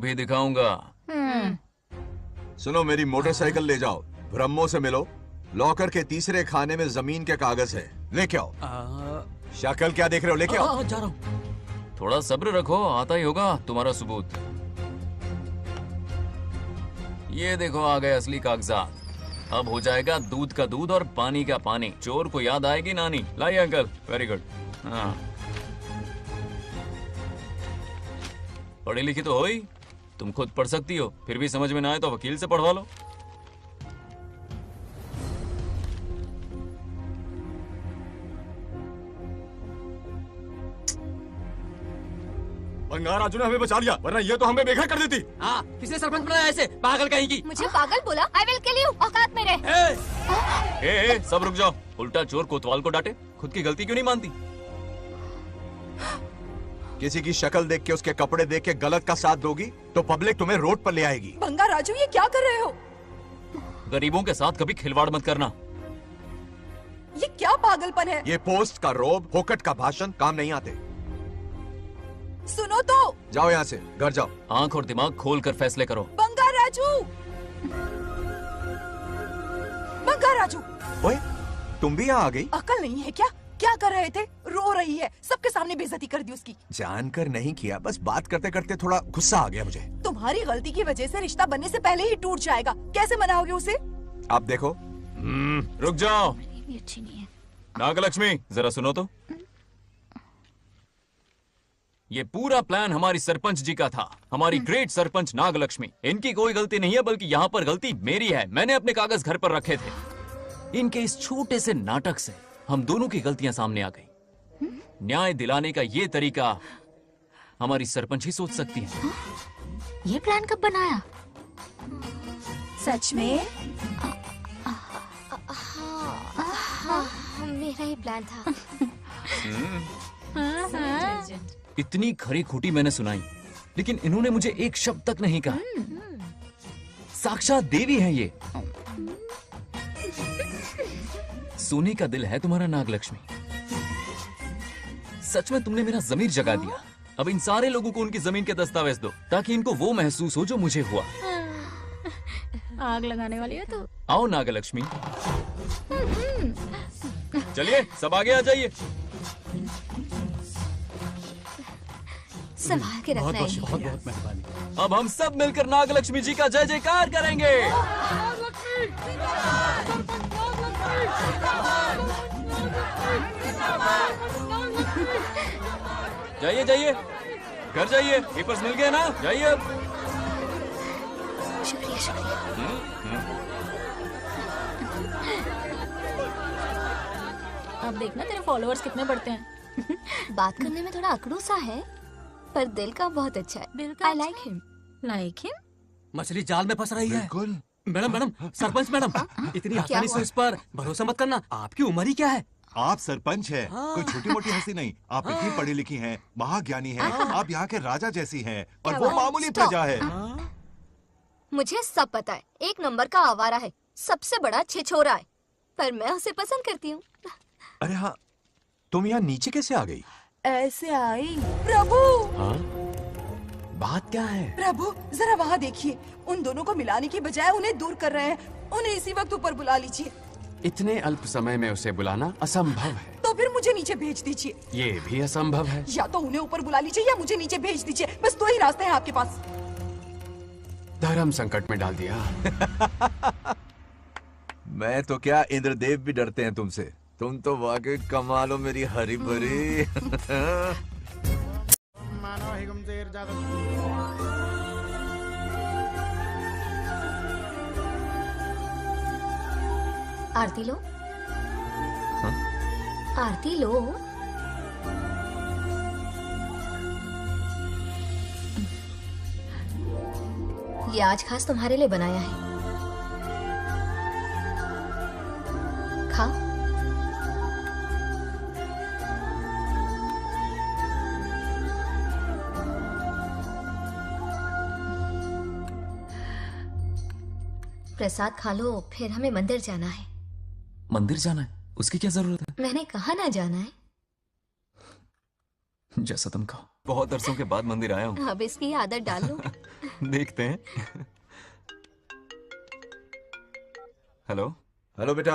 भी दिखाऊंगा। सुनो, मेरी मोटरसाइकिल ले जाओ, ब्रह्मो से मिलो, लॉकर के तीसरे खाने में जमीन के कागज है, लेके आओ। शक्ल क्या देख रहे हो, लेके आओ। जा रहा हूँ। थोड़ा सब्र रखो, आता ही होगा तुम्हारा सबूत। ये देखो आ गए असली कागजात। अब हो जाएगा दूध का दूध और पानी का पानी। चोर को याद आएगी नानी। लाइए अंकल, वेरी गुड। हाँ, पढ़ी लिखी तो हो ही, तुम खुद पढ़ सकती हो, फिर भी समझ में ना आए तो वकील से पढ़वा लो। बंगार राजू ने हमें बचा लिया, वरना ये तो हमें बेघर कर देती। हाँ, किसने सरपंच बनाया ऐसे पागल कहीं की? मुझे पागल बोला? आई विल किल यू, औकात में रह। ए, सब रुक जाओ। उल्टा चोर कोतवाल को डांटे, खुद की गलती क्यों नहीं मानती? किसी की शक्ल देख के, उसके कपड़े देख के गलत का साथ दोगी तो पब्लिक तुम्हें रोड पर ले आएगी। बंगार राजू, ये क्या कर रहे हो? गरीबों के साथ कभी खिलवाड़ मत करना। ये क्या पागलपन है? ये पोस्ट का रोब, फोकट का भाषण काम नहीं आते। सुनो तो। जाओ यहाँ से, घर जाओ। आंख और दिमाग खोल कर फैसले करो। बंगार राजू, बंगार राजू। ओए, तुम भी यहाँ आ गई? अकल नहीं है क्या? क्या कर रहे थे? रो रही है, सबके सामने बेइज्जती कर दी उसकी। जानकर नहीं किया, बस बात करते करते थोड़ा गुस्सा आ गया मुझे। तुम्हारी गलती की वजह से रिश्ता बनने से पहले ही टूट जाएगा। कैसे मनाओगे उसे? आप देखो। रुक जाओ। भी अच्छी नहीं है। नागलक्ष्मी, जरा सुनो तो। ये पूरा प्लान हमारी सरपंच जी का था, हमारी ग्रेट सरपंच नागलक्ष्मी। इनकी कोई गलती नहीं है, बल्कि यहाँ पर गलती मेरी है। मैंने अपने कागज घर पर रखे थे। इनके इस छोटे से नाटक से हम दोनों की गलतियां सामने आ गई। न्याय दिलाने का ये तरीका हमारी सरपंच ही सोच सकती है। ये प्लान कब बनाया? सच में? हाँ, मेरा ही प्लान था। इतनी खरी खोटी मैंने सुनाई, लेकिन इन्होंने मुझे एक शब्द तक नहीं कहा। साक्षात देवी है ये। सोने का दिल है तुम्हारा नागलक्ष्मी। सच में तुमने मेरा ज़मीर जगा दिया। अब इन सारे लोगों को उनकी जमीन के दस्तावेज दो, ताकि इनको वो महसूस हो जो मुझे हुआ। आग लगाने वाली है तो। आओ नागलक्ष्मी, चलिए सब आगे आ जाइए। संभाल के रखना है। बहुत बहुत मेहरबानी। अब हम सब मिलकर नागलक्ष्मी जी का जय जयकार करेंगे। जाइए जाइए, घर जाइए। पेपर्स मिल गए ना? जाइए अब। शुक्रिया शुक्रिया। अब देखना तेरे फॉलोअर्स कितने बढ़ते हैं। बात करने में थोड़ा अकड़ू सा है, पर दिल का बहुत अच्छा है। दिल का I like him. Like him? मछली जाल में फंस रही है। बिल्कुल। मैडम मैडम, सरपंच मैडम, इतनी आसानी से हुआ? उस पर भरोसा मत करना। आपकी उम्र ही क्या है? आप सरपंच हैं, कोई छोटी मोटी हंसी नहीं। आप इतनी पढ़ी लिखी हैं, महाज्ञानी हैं, आप यहाँ के राजा जैसी हैं, और वो मामूली प्रजा है। मुझे सब पता है, एक नंबर का आवारा है, सबसे बड़ा छिछोरा है, पर मैं उसे पसंद करती हूँ। अरे हाँ, तुम यहाँ नीचे कैसे आ गई? ऐसे आई। प्रभु, हाँ? बात क्या है? प्रभु जरा वहाँ देखिए, उन दोनों को मिलाने की बजाय उन्हें दूर कर रहे हैं। उन्हें इसी वक्त ऊपर बुला लीजिए। इतने अल्प समय में उसे बुलाना असंभव है। तो फिर मुझे नीचे भेज दीजिए। ये भी असंभव है। या तो उन्हें ऊपर बुला लीजिए या मुझे नीचे भेज दीजिए। बस दो ही रास्ते हैं आपके पास। धर्म संकट में डाल दिया। मैं तो क्या, इंद्रदेव भी डरते हैं तुमसे। तुम तो वाकई कमाल हो मेरी हरी भरी। आरती लो। हाँ? आरती लो। ये आज खास तुम्हारे लिए बनाया है, खाओ। प्रसाद खा लो, फिर हमें मंदिर जाना है। मंदिर जाना है? उसकी क्या जरूरत है? मैंने कहा ना जाना है। जैसा तुम कहो। बहुत अरसों के बाद मंदिर आया हूँ। अब इसकी आदत डाल लो। देखते हैं। हेलो। हेलो बेटा,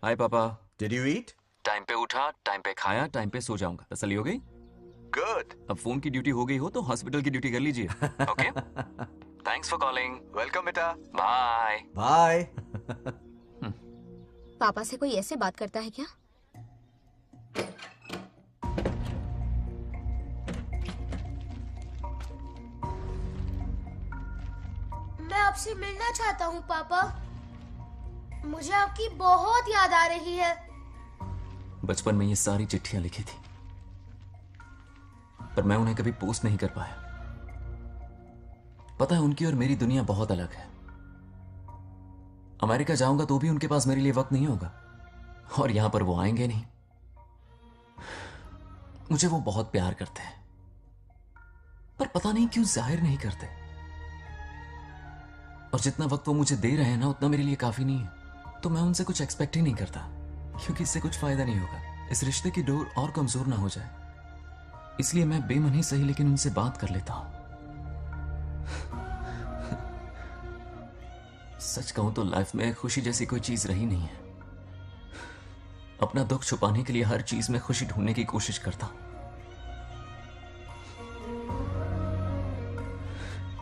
हाय पापा। Did you eat? टाइम पे उठा, टाइम पे खाया, टाइम पे सो जाऊंगा। तसल्ली हो गई? गुड। अब फोन की ड्यूटी हो गई हो तो हॉस्पिटल की ड्यूटी कर लीजिए। Okay, thanks for calling. Welcome बेटा। बाय। बाय। पापा से कोई ऐसे बात करता है क्या? मैं आपसे मिलना चाहता हूँ पापा। मुझे आपकी बहुत याद आ रही है। बचपन में ये सारी चिट्ठियां लिखी थी, पर मैं उन्हें कभी पोस्ट नहीं कर पाया। पता है, उनकी और मेरी दुनिया बहुत अलग है। अमेरिका जाऊंगा तो भी उनके पास मेरे लिए वक्त नहीं होगा, और यहां पर वो आएंगे नहीं। मुझे वो बहुत प्यार करते हैं, पर पता नहीं क्यों जाहिर नहीं करते। और जितना वक्त वो मुझे दे रहे हैं ना, उतना मेरे लिए काफी नहीं है। तो मैं उनसे कुछ एक्सपेक्ट ही नहीं करता, क्योंकि इससे कुछ फायदा नहीं होगा। इस रिश्ते की डोर और कमजोर ना हो जाए, इसलिए मैं बेमन ही सही लेकिन उनसे बात कर लेता हूं। सच कहूं तो लाइफ में खुशी जैसी कोई चीज रही नहीं है। अपना दुख छुपाने के लिए हर चीज में खुशी ढूंढने की कोशिश करता हूं,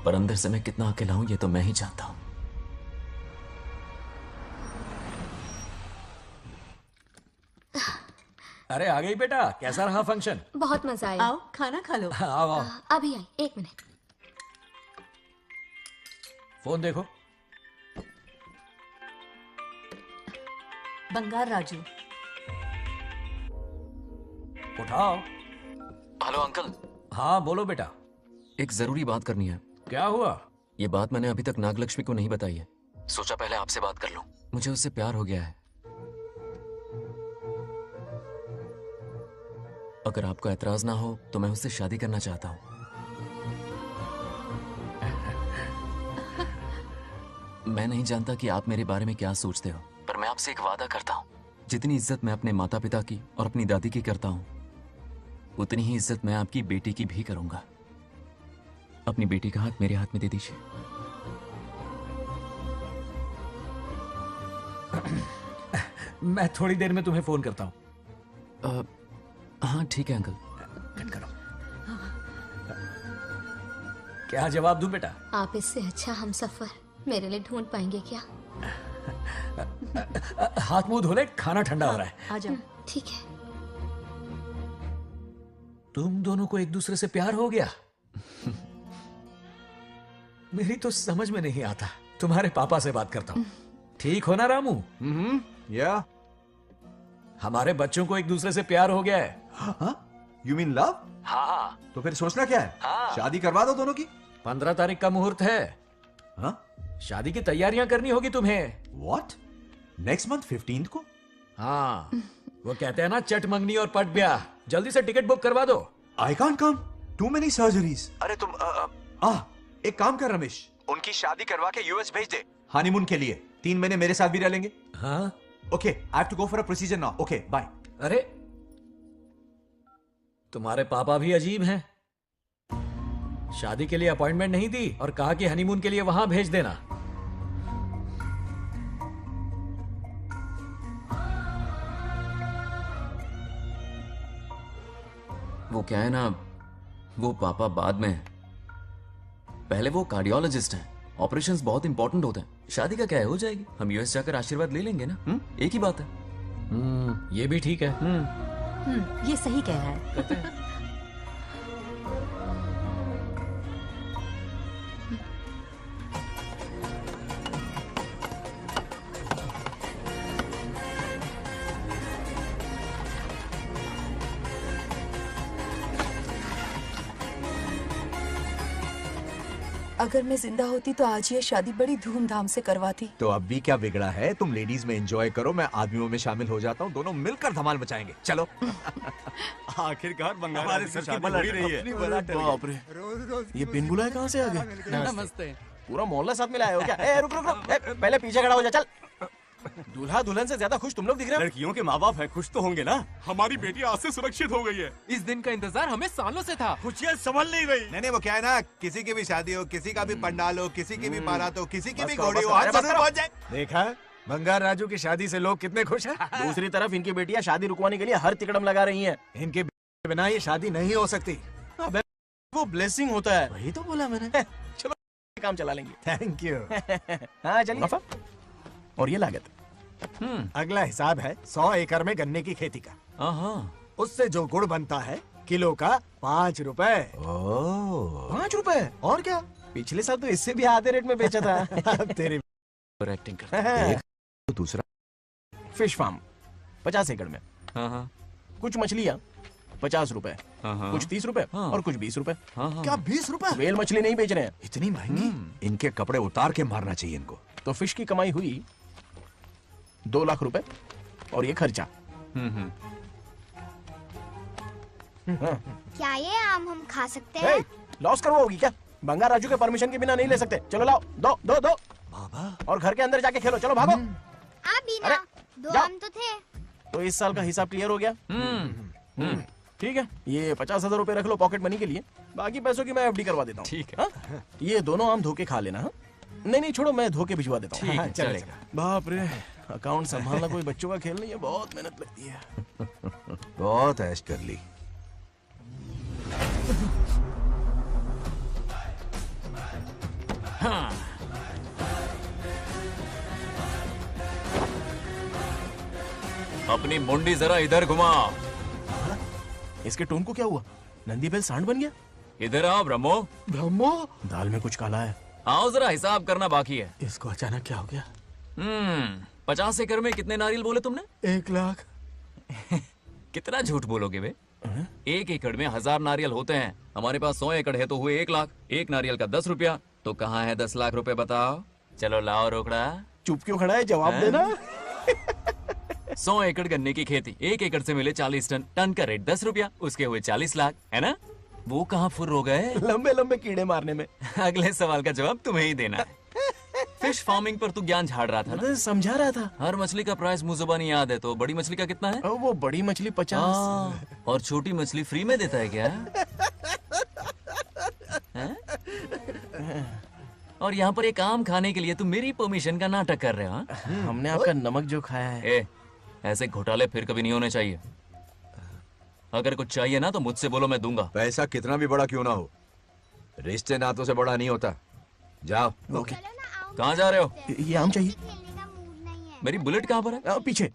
पर अंदर से मैं कितना अकेला हूं ये तो मैं ही जानता हूं। अरे आ गई बेटा, कैसा रहा फंक्शन? बहुत मजा आया। आओ खाना खा लो। आओ आओ। अभी आई, 1 मिनट। फोन देखो। बंगार राजू। उठाओ। Hello uncle. हाँ बोलो बेटा। एक जरूरी बात करनी है। क्या हुआ? ये बात मैंने अभी तक नागलक्ष्मी को नहीं बताई है। सोचा पहले आपसे बात कर लूं। मुझे उससे प्यार हो गया है। अगर आपको ऐतराज ना हो तो मैं उससे शादी करना चाहता हूं। मैं नहीं जानता कि आप मेरे बारे में क्या सोचते हो, पर मैं आपसे एक वादा करता हूं। जितनी इज्जत मैं अपने माता पिता की और अपनी दादी की करता हूं, उतनी ही इज्जत मैं आपकी बेटी की भी करूंगा। अपनी बेटी का हाथ मेरे हाथ में दे दीजिए। मैं थोड़ी देर में तुम्हें फोन करता हूँ। हाँ ठीक है अंकल। कट करो। क्या जवाब दूं बेटा? आप इससे अच्छा हम सफर मेरे लिए ढूंढ पाएंगे क्या? हाथ मुंह धो ले, खाना ठंडा हो रहा है। आ जाओ। ठीक है। तुम दोनों को एक दूसरे से प्यार हो गया? मेरी तो समझ में नहीं आता। तुम्हारे पापा से बात करता हूँ। ठीक हो ना रामू? या हमारे बच्चों को एक दूसरे से प्यार हो गया है। You mean love? हाँ। तो फिर सोचना क्या है? शादी करवा दो दोनों की। 15 तारीख का मुहूर्त है। हाँ? शादी की तैयारियां करनी होगी तुम्हें। What? नेक्स्ट मंथ 15 को? हाँ, वो कहते हैं ना, चट मंगनी और पट ब्याह। जल्दी से टिकट बुक करवा दो। I can't come. Too many surgeries. अरे तुम एक काम कर रमेश, उनकी शादी करवा के यूएस भेज दे हनीमून के लिए। 3 महीने मेरे साथ भी रह लेंगे। हाँ? Okay, I have to go for a procedure now. Okay, bye. अरे तुम्हारे पापा भी अजीब हैं। शादी के लिए अपॉइंटमेंट नहीं दी और कहा कि हनीमून के लिए वहां भेज देना। वो क्या है ना, वो पापा बाद में, पहले वो कार्डियोलॉजिस्ट हैं। ऑपरेशंस बहुत इंपॉर्टेंट होते हैं। शादी का क्या है, हो जाएगी। हम यूएस जाकर आशीर्वाद ले लेंगे ना। एक ही बात है। ये भी ठीक है। ये सही कह रहा है। अगर मैं जिंदा होती तो आज ये शादी बड़ी धूमधाम से करवाती। तो अब भी क्या बिगड़ा है? तुम लेडीज में एंजॉय करो, मैं आदमियों में शामिल हो जाता हूँ। दोनों मिलकर धमाल मचाएंगे। चलो। आखिरकार बंगाल हमारे आदमी सर की की शादी बला हो ही रही है। अपनी बला टल गई। बाप रे, ये बिन बुलाए कहाँ से आ गए? नमस्ते। पूरा मोहल्ला साथ में लाए हो क्या? रुक रुक रुक, पहले पीछे खड़ा हो जा। चल दूल्हा दुल्हन से ज्यादा खुश तुम लोग दिख रहे हो। लड़कियों के माँ बाप है, खुश तो होंगे ना। हमारी बेटी आज से सुरक्षित हो गई है। इस दिन का इंतजार हमें सालों से था। खुशियाँ संभल नहीं रही। नहीं वो क्या है ना, किसी की भी शादी हो, किसी का भी पंडाल हो, किसी की भी बारात हो, किसी की भी बस करो, घोड़ी हो, बस आज करो, जरूर बस पहुंच जाए। देखा, बंगार राजू की शादी से लोग कितने खुश हैं। दूसरी तरफ इनकी बेटियां शादी रुकवाने के लिए हर तिकड़म लगा रही हैं। इनके बिना ये शादी नहीं हो सकती। अबे वो ब्लेसिंग होता है। वही तो बोला मैंने। चलो काम चला लेंगे। Thank you. हाँ चलिए। और ये लागत। अगला हिसाब है 100 एकड़ में गन्ने की खेती का। उससे जो गुड़ बनता है किलो का 5 रुपए। 5 रुपए और क्या? पिछले साल तो इससे भी आधे रेट में बेचा था। अब तेरी एक्टिंग कर। दूसरा फिश फार्म 50 एकड़ में। कुछ मछलियाँ 50 रुपए, कुछ 30 रुपए और कुछ 20 रुपए। क्या 20 रुपए? वेल मछली नहीं बेच रहे हैं। इतनी महंगी? इनके कपड़े उतार के मारना चाहिए इनको। तो फिश की कमाई हुई 2 लाख रुपए और ये खर्चा। क्या ये आम हम खा सकते हैं? लॉस करवाओगी क्या? बंगार राजू के परमिशन के बिना नहीं ले सकते। चलो लाओ, दो दो दो बाबा। और घर के अंदर जाके खेलो। चलो भागो। आप भी ना, 2 आम तो थे। तो इस साल का हिसाब क्लियर हो गया। ठीक है, ये 50,000 रुपए रख लो पॉकेट मनी के लिए। बाकी पैसों की मैं एफडी करवा देता हूँ। ठीक है। ये दोनों आम धोके खा लेना। हाँ नहीं नहीं छोड़ो, मैं धोके भिजवा देता हूँ। ठीक है, चलेगा। बाप रे, अकाउंट संभालना कोई बच्चों का खेल नहीं है। बहुत मेहनत लगती है। बहुत ऐश कर ली। अपनी मुंडी जरा इधर घुमा। इसके टोन को क्या हुआ? नंदी बैल सांड बन गया। इधर आओ ब्रह्मो। ब्रह्मो, दाल में कुछ काला है। आओ जरा हिसाब करना बाकी है। इसको अचानक क्या हो गया? 50 एकड़ में कितने नारियल बोले तुमने? 1 लाख। कितना झूठ बोलोगे बे? 1 एकड़ में 1000 नारियल होते हैं। हमारे पास 100 एकड़ है तो हुए 1 लाख। एक नारियल का 10 रुपया। तो कहाँ है 10 लाख रुपए बताओ? चलो लाओ रोकड़ा। चुप क्यों खड़ा है? जवाब देना। 100 एकड़ गन्ने की खेती, 1 एकड़ से मिले 40 टन। टन का रेट 10 रुपया, उसके हुए 40 लाख, है ना? वो कहाँ फुर हो गए? लंबे लंबे कीड़े मारने में। अगले सवाल का जवाब तुम्हें ही देना है। फिश फार्मिंग पर तू ज्ञान झाड़ रहा था ना? समझा रहा था। हर मछली का प्राइस मुंह जुबानी याद है, तो बड़ी मछली का कितना है? वो बड़ी मछली 50। और छोटी मछली फ्री में देता है क्या? और यहाँ पर एक आम खाने के लिए तुम मेरी परमिशन का नाटक कर रहे हो? हमने आपका नमक जो खाया है। ऐसे घोटाले फिर कभी नहीं होने चाहिए। अगर कुछ चाहिए ना तो मुझसे बोलो, मैं दूंगा। पैसा कितना भी बड़ा क्यों ना हो, रिश्ते नातों से बड़ा नहीं होता। जाओ। ओके। कहाँ जा रहे हो? ये आम चाहिए। मेरी बुलेट कहाँ पर है? पीछे।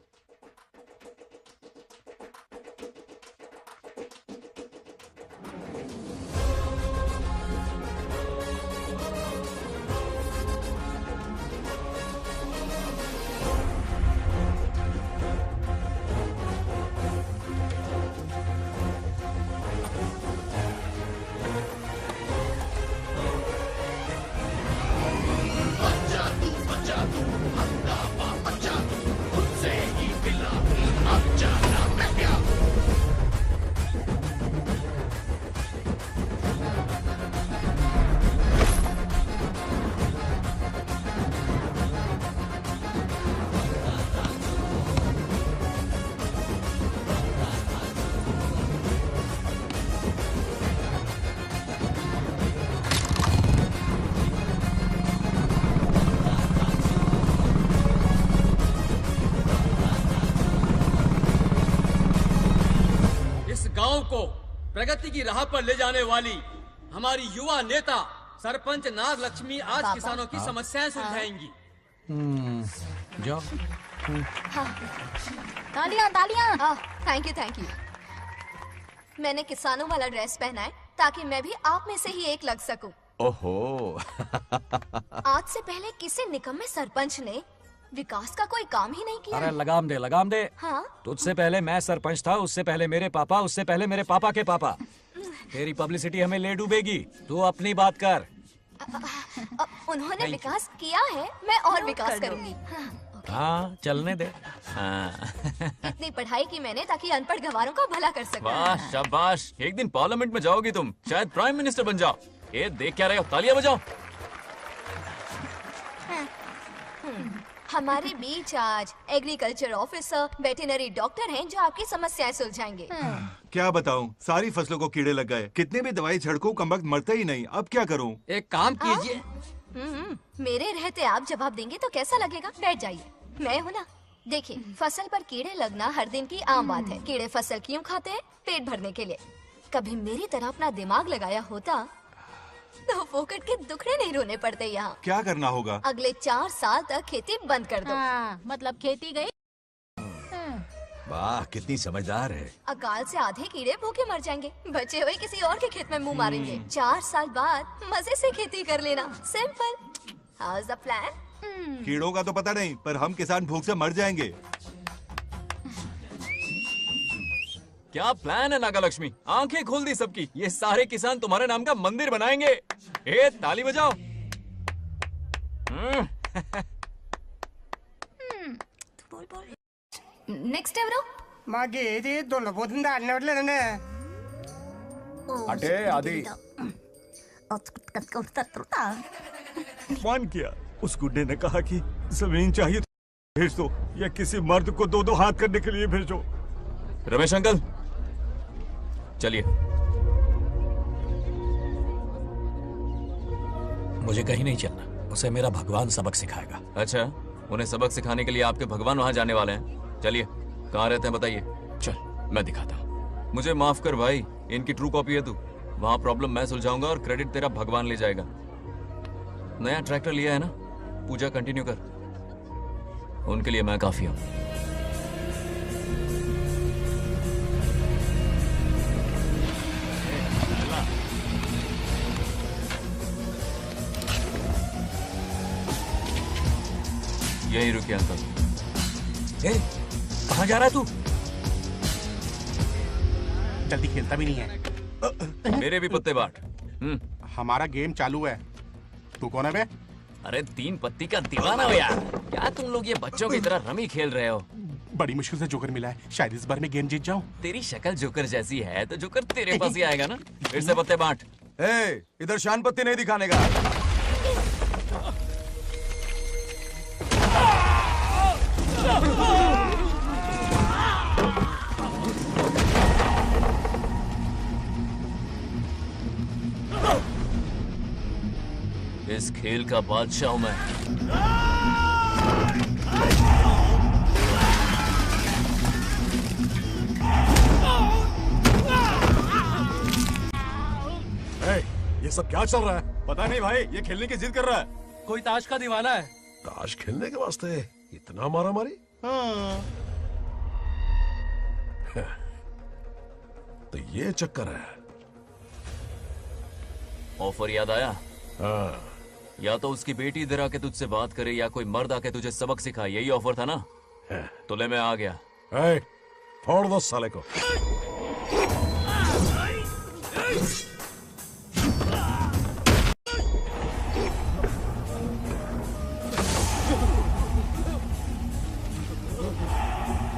गांव को प्रगति की राह पर ले जाने वाली हमारी युवा नेता सरपंच नागलक्ष्मी आज किसानों की समस्याएं सुलझाएंगी। जाओ। तालियां तालियां। Thank you. मैंने किसानों वाला ड्रेस पहना है ताकि मैं भी आप में से ही एक लग सकूं। ओहो। आज से पहले किसी निकम्मे सरपंच ने विकास का कोई काम ही नहीं किया। अरे लगाम दे लगाम दे। हाँ? तुझसे पहले मैं सरपंच था, उससे पहले मेरे पापा, उससे पहले मेरे पापा के पापा। तेरी पब्लिसिटी हमें ले डूबेगी। तू अपनी बात कर। उन्होंने विकास किया है, मैं और विकास करूंगी। हाँ चलने दे। इतनी पढ़ाई की मैंने ताकि अनपढ़ गंवारों का भला कर सकूं। वाह शाबाश, एक दिन पार्लियामेंट में जाओगी तुम, शायद प्राइम मिनिस्टर बन जाओ। ये देख क्या रहे हो? तालियां बजाओ। हमारे बीच आज एग्रीकल्चर ऑफिसर, वेटरनरी डॉक्टर हैं जो आपकी समस्याएं सुलझाएंगे। क्या बताऊं, सारी फसलों को कीड़े लग गए। कितने भी दवाई छिड़कूं कम वक्त मरते ही नहीं। अब क्या करूं? एक काम कीजिए। मेरे रहते आप जवाब देंगे तो कैसा लगेगा? बैठ जाइए, मैं हूँ ना। देखिए, फसल पर कीड़े लगना हर दिन की आम बात है। कीड़े फसल क्यों खाते हैं? पेट भरने के लिए। कभी मेरी तरह अपना दिमाग लगाया होता तो फोकट के दुखड़े नहीं रोने पड़ते यहाँ। क्या करना होगा? अगले 4 साल तक खेती बंद कर दो। मतलब खेती गई। वाह, कितनी समझदार है। अकाल से आधे कीड़े भूखे मर जाएंगे, बचे हुए किसी और के खेत में मुंह मारेंगे। 4 साल बाद मजे से खेती कर लेना। Simple. How is the plan? कीड़ों का तो पता नहीं, पर हम किसान भूख से मर जाएंगे। क्या प्लान है नागालक्ष्मी? आंखें खोल दी सबकी। ये सारे किसान तुम्हारे नाम का मंदिर बनाएंगे। ए, ताली बजाओ। నెక్స్ట్ ఎవరు? మాకు ఏది దున్నపోతుంది ఆడినట్లేదండి. अटे आदि मान किया। उस गुड्डे ने कहा कि जमीन चाहिए तो भेज दो, या किसी मर्द को 2-2 हाथ करने के लिए भेजो। रमेश अंकल, चलिए। मुझे कहीं नहीं चलना, उसे मेरा भगवान सबक सिखाएगा। अच्छा, उन्हें सबक सिखाने के लिए आपके भगवान वहां जाने वाले हैं। चलिए, कहाँ रहते हैं बताइए। चल, मैं दिखाता हूँ। मुझे माफ कर भाई, इनकी ट्रू कॉपी है तू। वहां प्रॉब्लम मैं सुलझाऊंगा और क्रेडिट तेरा भगवान ले जाएगा। नया ट्रैक्टर लिया है ना, पूजा कंटिन्यू कर। उनके लिए मैं काफी हूँ। यही रुकिए अंकल। कहाँ जा रहा है तू? जल्दी खेलता भी नहीं है। मेरे भी पत्ते बांट। हमारा गेम चालू है। तू कौन है बे? अरे 3 पत्ती का दीवाना हो यार। क्या तुम लोग ये बच्चों की तरह रमी खेल रहे हो? बड़ी मुश्किल से जोकर मिला है, शायद इस बार में गेम जीत जाऊं। तेरी शक्ल जोकर जैसी है तो जोकर तेरे पास ही आएगा ना। फिर से पत्ते बांट। इधर शान पत्ती नहीं दिखाने का। इस खेल का बादशाह हूं मैं। ये सब क्या चल रहा है? पता नहीं भाई, ये खेलने की जिद कर रहा है। कोई ताश का दीवाना है। ताश खेलने के वास्ते इतना मारा मारी? तो ये चक्कर है। ऑफर याद आया? या तो उसकी बेटी इधर आके तुझसे बात करे, या कोई मर्द आके तुझे सबक सिखाए। यही ऑफर था ना? तो ले, मैं आ गया। फोड़ दो साले को।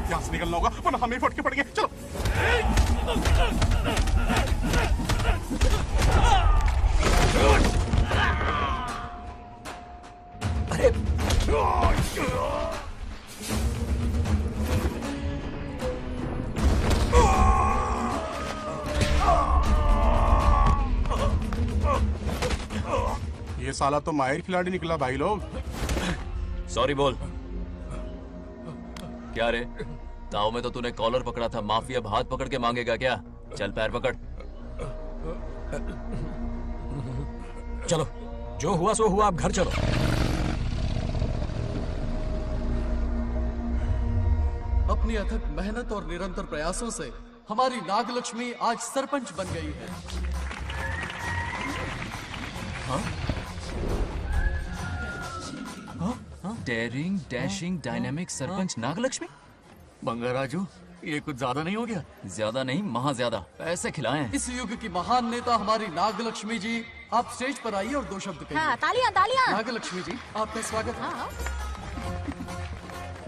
यहाँ से निकलना होगा वरना हमें फटके पड़ेंगे। चलो। अरे ये साला तो माहिर खिलाड़ी निकला भाई लोग। सॉरी बोल। क्या रे, ताऊ में तो तूने कॉलर पकड़ा था, माफिया अब हाथ पकड़ के मांगेगा क्या? चल पैर पकड़। चलो, जो हुआ सो हुआ, अब घर चलो। अपनी अथक मेहनत और निरंतर प्रयासों से हमारी नागलक्ष्मी आज सरपंच बन गई है। Daring, dashing, dynamic sarpanch Nagalakshmi. Bangaraju, ये कुछ ज्यादा नहीं हो गया? ज्यादा नहीं, महा ज्यादा। पैसे खिलाएं। इस युग की महान नेता हमारी नागलक्ष्मी जी, आप स्टेज पर आइए और 2 शब्द कहिए। हाँ, तालियां तालियां। नागलक्ष्मी जी, आपका स्वागत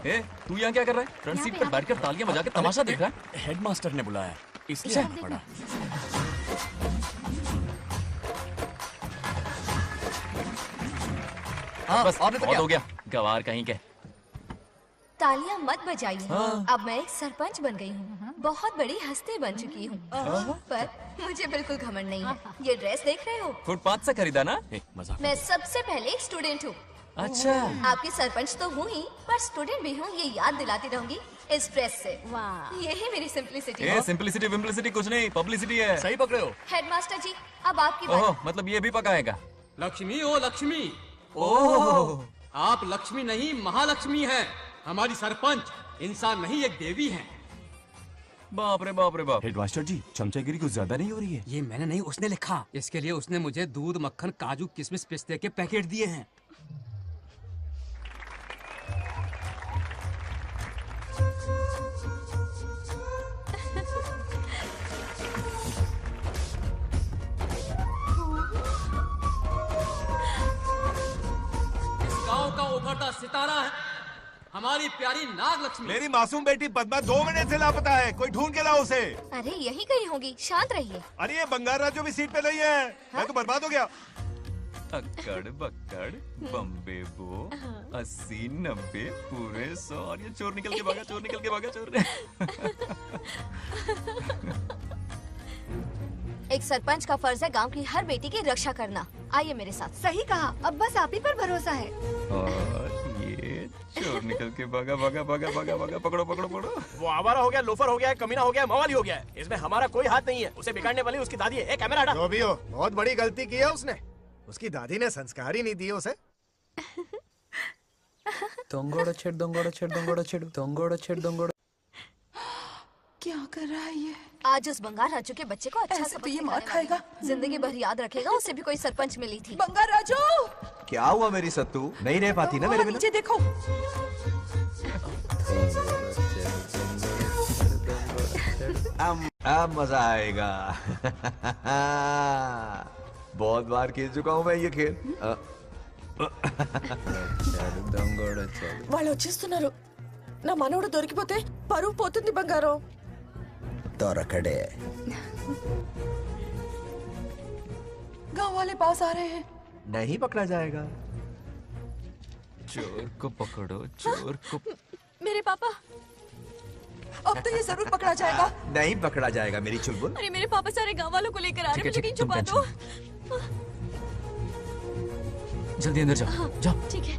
है। तू यहाँ क्या कर रहा है? फ्रंट सीट पर बैठकर तालियां बजा के तमाशा देख रहा है? हेडमास्टर ने बुलाया, इसलिए पड़ा। बस बहुत हो गया, गवार कहीं के। तालियां मत बजाइए। अब मैं एक सरपंच बन गई हूँ, बहुत बड़ी हस्ती बन चुकी हूँ, पर मुझे बिल्कुल घमंड नहीं है। ये ड्रेस देख रहे हो? फुटपाथ से खरीदा ना? मजाक। मैं सबसे पहले एक स्टूडेंट हूँ। अच्छा। आपकी सरपंच तो हूँ ही, पर स्टूडेंट भी हूँ, ये याद दिलाती रहूंगी इस ड्रेस से। वाह। यही मेरी सिंपलिसिटी ये है। सिंपलिसिटी विम्पलिसिटी कुछ नहीं, पब्लिसिटी है। सही पकड़े हो। हेडमास्टर जी, अब आपकी बारी। ओह, मतलब ये भी पकाएगा? लक्ष्मी ओ लक्ष्मी, ओह, आप लक्ष्मी नहीं महालक्ष्मी हैं। हमारी सरपंच इंसान नहीं एक देवी हैं। बाप रे बाप रे बाप। हेडमास्टर जी, चमचागिरी कुछ ज्यादा नहीं हो रही है? ये मैंने नहीं, उसने लिखा। इसके लिए उसने मुझे दूध, मक्खन, काजू, किशमिश, पिस्ते के पैकेट दिए हैं। इस गांव का उभरता सितारा है हमारी प्यारी नाग लक्ष्मी। मेरी मासूम बेटी पद्मा 2 महीने से लापता है, कोई ढूंढ के लाओ उसे। अरे यही कहीं होगी, शांत रहिए। अरे ये बंगार राजू भी सीट पे नहीं है। मैं तो बर्बाद हो गया। अक्कड़ बक्कड़ बम्बे बो 80 90 पूरे 100 और ये चोर निकल के भागा, चोर निकल के भागा, चोर। एक सरपंच का फर्ज है गांव की हर बेटी की रक्षा करना। आइए मेरे साथ। सही कहा, अब बस आप ही पर भरोसा है। और ये चोर निकल के भागा भागा भागा भागा भागा, पकड़ो पकड़ो पकड़ो। वो आवारा हो गया, लोफर हो गया, कमीना हो गया, मवाली हो गया है। इसमें हमारा कोई हाथ नहीं है। उसे बिगाड़ने वाली उसकी दादी है। कैमरा हटा। जो भी हो, बहुत बड़ी गलती की है उसने। उसकी दादी ने संस्कार ही नहीं दिए उसे। दोंगोड़ो छेड़ दोंगोड़ो छेड़ दोंगोड़ो छेड़ दोंगोड़ो छेड़ दोंगोड़ो। क्या कर रहा है ये? आज उस बंगार राजू के बच्चे को अच्छा ऐसे तो ये मार खाएगा। जिंदगी भर याद रखेगा, उसे भी कोई सरपंच मिली थी। बंगार राजू, क्या हुआ मेरी सत्तू? नहीं रह पाती ना मेरे बिना? नीचे देखो। अब मजा आएगा। बहुत बार खेल चुका हूँ मैं ये खेल। వాళ్ళు వచ్చేస్తున్నారు. నా మనవడు దొరికిపోతే పరువు పోతుంది బంగారం. దొరకడే. गांव वाले पास आ रहे हैं। नहीं पकड़ा जाएगा। चोर को पकड़ो, चोर को। मेरे पापा। अब तो ये जरूर पकड़ा जाएगा। नहीं पकड़ा जाएगा मेरी चुलबुल। अरे मेरे पापा सारे गांव वालों को लेकर आ रहे हैं, मुझे कहीं छुपा दो। जल्दी अंदर जाओ, जाओ। ठीक है।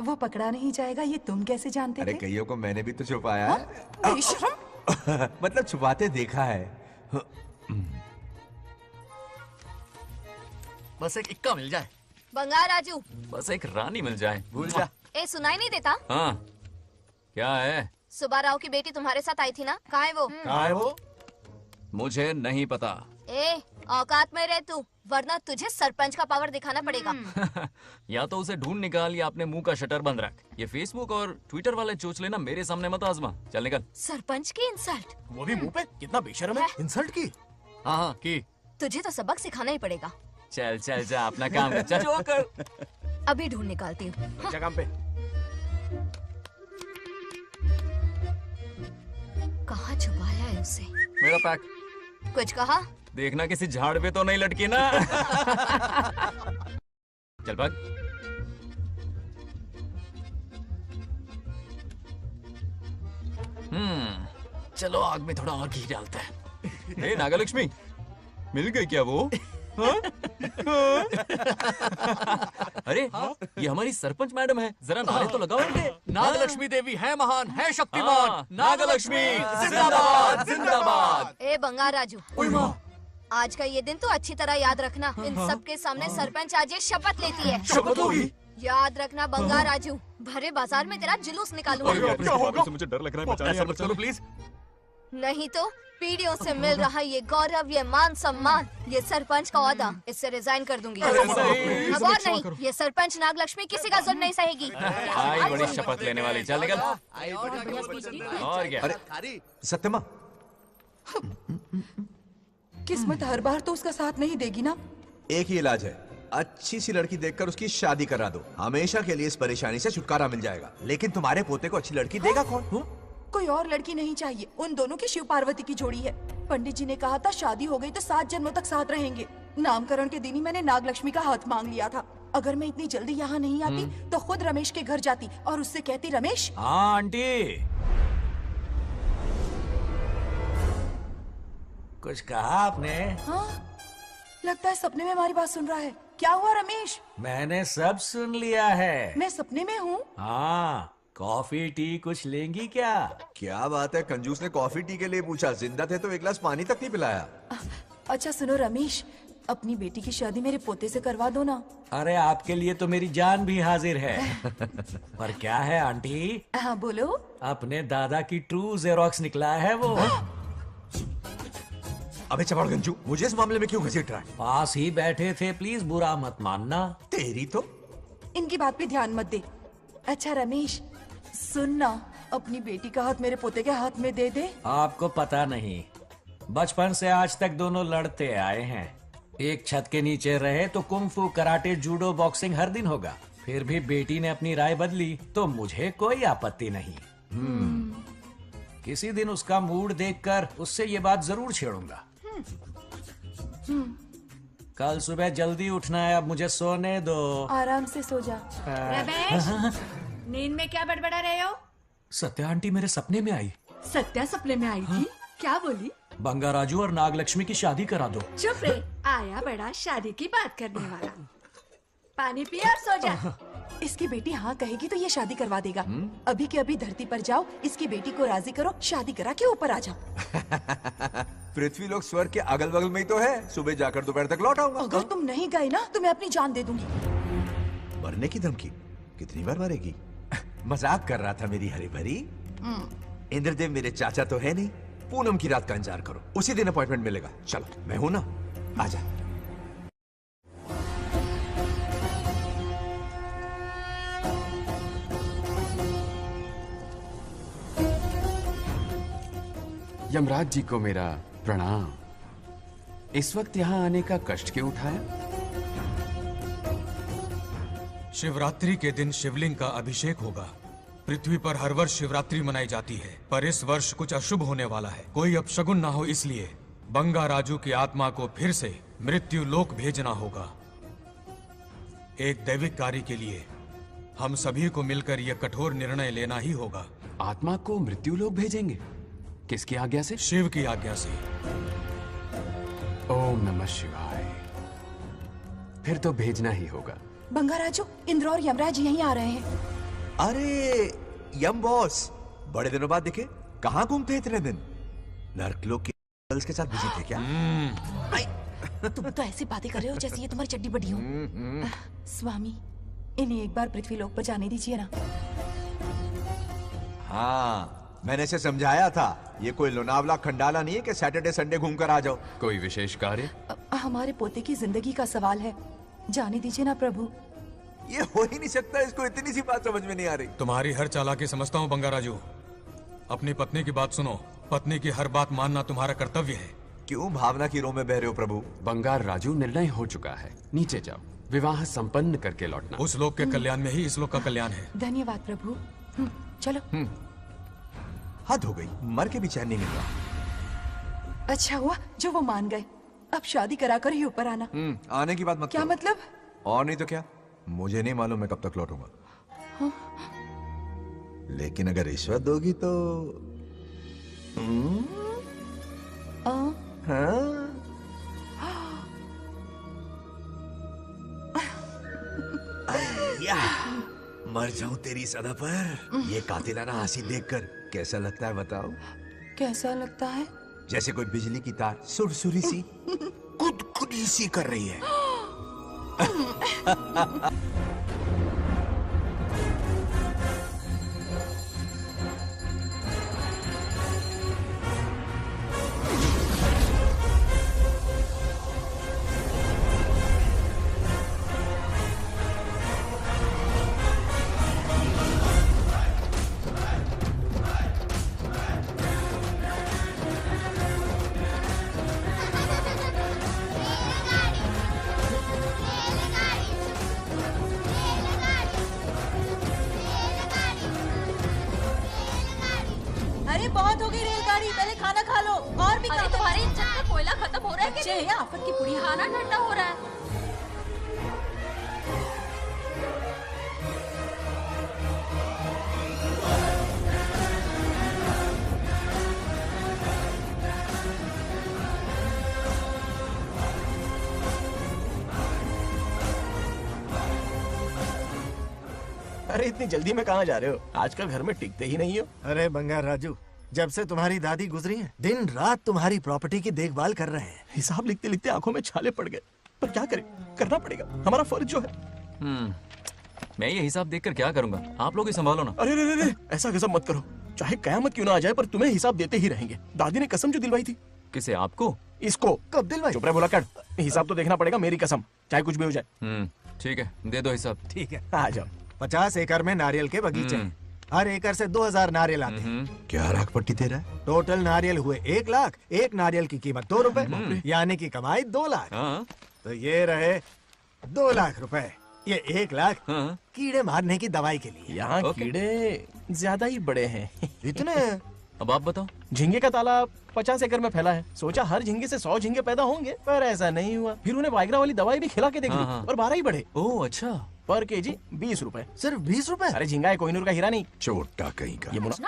वो पकड़ा नहीं जाएगा, ये तुम कैसे जानते अरे थे? कईयों को मैंने भी तो छुपाया है। मतलब छुपाते देखा है। बस एक इक्का मिल जाए। बंगार राजू, बस एक रानी मिल जाए। भूल जा। ए सुनाई नहीं देता? हाँ, क्या है? सुबा राव की बेटी तुम्हारे साथ आई थी ना, कहाँ है वो? कहाँ है वो? मुझे नहीं पता। ए औकात में रह तू, वरना तुझे सरपंच का पावर दिखाना पड़ेगा। या तो उसे ढूंढ निकाल या अपने मुंह का शटर बंद रख। ये फेसबुक और ट्विटर वाले चोचले ना मेरे सामने मत आजमा। चल निकल। सरपंच की इंसल्ट? वो भी मुंह पे? कितना बेशर्म है। इंसल्ट की? हाँ हाँ की। तुझे तो सबक सिखाना ही पड़ेगा। चल चल जा, अपना काम कर। चल। जो कर। अभी ढूंढ निकालती हूँ। काम पे। कहाँ छुपाया है उसे? मेरा पैक। कुछ कहा? देखना किसी झाड़ पे तो नहीं लटकी ना। चल भाग। चलो आग में थोड़ा और घी डालते हैं। ए नागलक्ष्मी, मिल गई क्या वो? हाँ? हाँ? अरे ये हमारी सरपंच मैडम है, जरा नारे तो लगाओ इनके। नागलक्ष्मी देवी है महान, है शक्तिमान। नागलक्ष्मी जिंदाबाद जिंदाबाद। ए बंगार राजू, आज का ये दिन तो अच्छी तरह याद रखना। इन सबके सामने सरपंच आज ये शपथ लेती है। शपथ होगी? याद रखना बंगार राजू, भरे बाजार में तेरा जुलूस निकालूंगा। क्या होगा? मुझे डर लग रहा है, बचाने प्लीज। नहीं तो पीढ़ियों से मिल रहा ये गौरव, ये मान सम्मान, ये सरपंच का ओहदा, इससे रिजाइन कर दूंगी। अब और नहीं, ये सरपंच नागलक्ष्मी किसी का जुल्म नहीं सहेगी। आई बड़ी शपथ लेने वाली। चल निकल। और क्या? अरे सत्यमा, किस्मत हर बार तो उसका साथ नहीं देगी ना। एक ही इलाज है, अच्छी सी लड़की देखकर उसकी शादी करा दो। हमेशा के लिए इस परेशानी से छुटकारा मिल जाएगा। लेकिन तुम्हारे पोते को अच्छी लड़की देगा कौन? कोई और लड़की नहीं चाहिए, उन दोनों की शिव पार्वती की जोड़ी है। पंडित जी ने कहा था शादी हो गई तो 7 जन्मों तक साथ रहेंगे। नामकरण के दिन ही मैंने नागलक्ष्मी का हाथ मांग लिया था। अगर मैं इतनी जल्दी यहाँ नहीं आती तो खुद रमेश के घर जाती और उससे कहती, रमेश। हाँ आंटी, कुछ कहा आपने? हाँ, लगता है सपने में हमारी बात सुन रहा है। क्या हुआ रमेश? मैंने सब सुन लिया है। मैं सपने में हूँ? हाँ, कॉफी टी कुछ लेंगी क्या? क्या बात है, कंजूस ने कॉफी टी के लिए पूछा, जिंदा थे तो एक गिलास पानी तक नहीं पिलाया। अच्छा सुनो रमेश, अपनी बेटी की शादी मेरे पोते से करवा दो ना। अरे आपके लिए तो मेरी जान भी हाजिर है। पर क्या है आंटी? हाँ बोलो। अपने दादा की ट्रू जेरोक्स निकला है वो। अबे चपड़ गंजू, मुझे इस मामले में क्यों घसीट रहा है? पास ही बैठे थे, प्लीज बुरा मत मानना। तेरी तो। इनकी बात पे ध्यान मत दे। अच्छा रमेश सुन ना, अपनी बेटी का हाथ मेरे पोते के हाथ में दे दे। आपको पता नहीं, बचपन से आज तक दोनों लड़ते आए हैं। एक छत के नीचे रहे तो कुंफू, कराटे, जूडो, बॉक्सिंग हर दिन होगा। फिर भी बेटी ने अपनी राय बदली तो मुझे कोई आपत्ति नहीं। किसी दिन उसका मूड देखकर उससे ये बात जरूर छेड़ूंगा। कल सुबह जल्दी उठना है, अब मुझे सोने दो। आराम से सो जा। रमेश, नींद में क्या बड़बड़ा रहे हो? सत्या आंटी मेरे सपने में आई। सत्या सपने में आई थी? क्या बोली? बंगाराजू और नागलक्ष्मी की शादी करा दो। चुप रे, आया बड़ा शादी की बात करने वाला। पानी पिया और सो जा। इसकी बेटी हाँ कहेगी तो ये शादी करवा देगा। अभी के अभी धरती पर जाओ, इसकी बेटी को राजी करो, शादी करा के ऊपर आ जाओ। पृथ्वी लोग स्वर्ग के अगल बगल में ही तो है, सुबह जाकर दोपहर तक लौट आऊंगा। अगर तुम नहीं गए ना तो मैं अपनी जान दे दूंगी। मरने की धमकी? कितनी बार मरेगी? मजाक कर रहा था मेरी हरी भरी। इंद्रदेव मेरे चाचा तो है नहीं। पूनम की रात का इंतजार करो, उसी दिन अपॉइंटमेंट मिलेगा। चलो मैं हूं ना, आजा। यमराज जी को मेरा प्रणाम। इस वक्त यहाँ आने का कष्ट क्यों उठाया? शिवरात्रि के दिन शिवलिंग का अभिषेक होगा। पृथ्वी पर हर वर्ष शिवरात्रि मनाई जाती है, पर इस वर्ष कुछ अशुभ होने वाला है। कोई अपशगुन ना हो, इसलिए बंगाराजू की आत्मा को फिर से मृत्यु लोक भेजना होगा। एक दैविक कार्य के लिए हम सभी को मिलकर यह कठोर निर्णय लेना ही होगा। आत्मा को मृत्यु लोक भेजेंगे? किसकी आज्ञा से? शिव की आज्ञा से। ओम नमः शिवाय। फिर तो भेजना ही होगा। बंगाराजू, इंद्र और यमराज यहीं आ रहे हैं। अरे यम बॉस, बड़े दिनों बाद दिखे। कहाँ घूमते इतने दिन? नर्कलोक के गर्ल्स के साथ बिजी थे क्या? तुम तो ऐसी बातें कर रहे हो जैसे ये तुम्हारी चड्डी बड़ी हो। स्वामी, इन्हें एक बार पृथ्वी लोक पर जाने दीजिए ना। हाँ, मैंने इसे समझाया था, ये कोई लोनावला खंडाला नहीं है कि सैटरडे संडे घूम कर आ जाओ। कोई विशेष कार्य? हमारे पोते की जिंदगी का सवाल है, जाने दीजिए ना प्रभु। ये हो ही नहीं सकता, इसको इतनी सी बात समझ में नहीं आ रही। तुम्हारी हर चालाकी समझता हूँ बंगाराजू। अपनी पत्नी की बात सुनो, पत्नी की हर बात मानना तुम्हारा कर्तव्य है। क्यों भावना की रो में बह रहे हो प्रभु? बंगार राजू, निर्णय हो चुका है, नीचे जाओ, विवाह संपन्न करके लौटना। उस लोक के कल्याण में ही इस लोक का कल्याण है। धन्यवाद प्रभु। चलो। हद हो गई, मर के भी चैन नहीं मिलता। अच्छा हुआ जो वो मान गए। अब शादी कराकर ही ऊपर आना। आने की बात मत क्या करो। मतलब? और नहीं तो क्या, मुझे नहीं मालूम मैं कब तक लौटूंगा। लेकिन अगर रिश्वत दोगी तो मर जाऊं तेरी सदा पर। ये कातिलाना हंसी देखकर कैसा लगता है बताओ? कैसा लगता है? जैसे कोई बिजली की तार सुरसुरी सी गुदगुदी सी कर रही है। खाना ठंडा हो रहा है। अरे इतनी जल्दी में कहाँ जा रहे हो? आजकल घर में टिकते ही नहीं हो। अरे बंगार राजू, जब से तुम्हारी दादी गुजरी है दिन रात तुम्हारी प्रॉपर्टी की देखभाल कर रहे हैं। हिसाब लिखते लिखते आंखों में छाले पड़ गए, पर क्या करें, करना पड़ेगा, हमारा फर्ज जो है। मैं ये हिसाब देखकर क्या करूंगा? आप लोग ही संभालो ना। अरे रे रे, ऐसा कसम मत करो, चाहे कयामत क्यों ना आ जाए पर तुम्हें हिसाब देते ही रहेंगे। दादी ने कसम जो दिलवाई थी। किसे? आपको? इसको। कब दिलवाई? चुप रहे बोला कर, हिसाब तो देखना पड़ेगा, मेरी कसम, चाहे कुछ भी हो जाए। ठीक है, दे दो हिसाब। ठीक है, आ जाओ। 50 एकड़ में नारियल के बगीचे हैं। हर एकड़ से 2000 नारियल आते हैं। क्या राख पट्टी दे रहा है? टोटल नारियल हुए 1 लाख। एक नारियल की कीमत 2 रुपए, यानी कि कमाई 2 लाख। तो ये रहे 2 लाख रुपए। ये 1 लाख कीड़े मारने की दवाई के लिए। यहाँ कीड़े ज्यादा ही बड़े हैं। इतने? अब आप बताओ। झींगे का तालाब 50 एकड़ में फैला है। सोचा हर झींगे से 100 झींगे पैदा होंगे, पर ऐसा नहीं हुआ। फिर उन्हें वाइग्रा वाली दवाई भी खिला के देख ली और 12 ही बढ़े। ओह अच्छा। पर केजी 20 रुपए। सिर्फ 20 रुपए? अरे झींगा है, कोहिनूर का हीरा नहीं। छोटा कहीं का। ये बस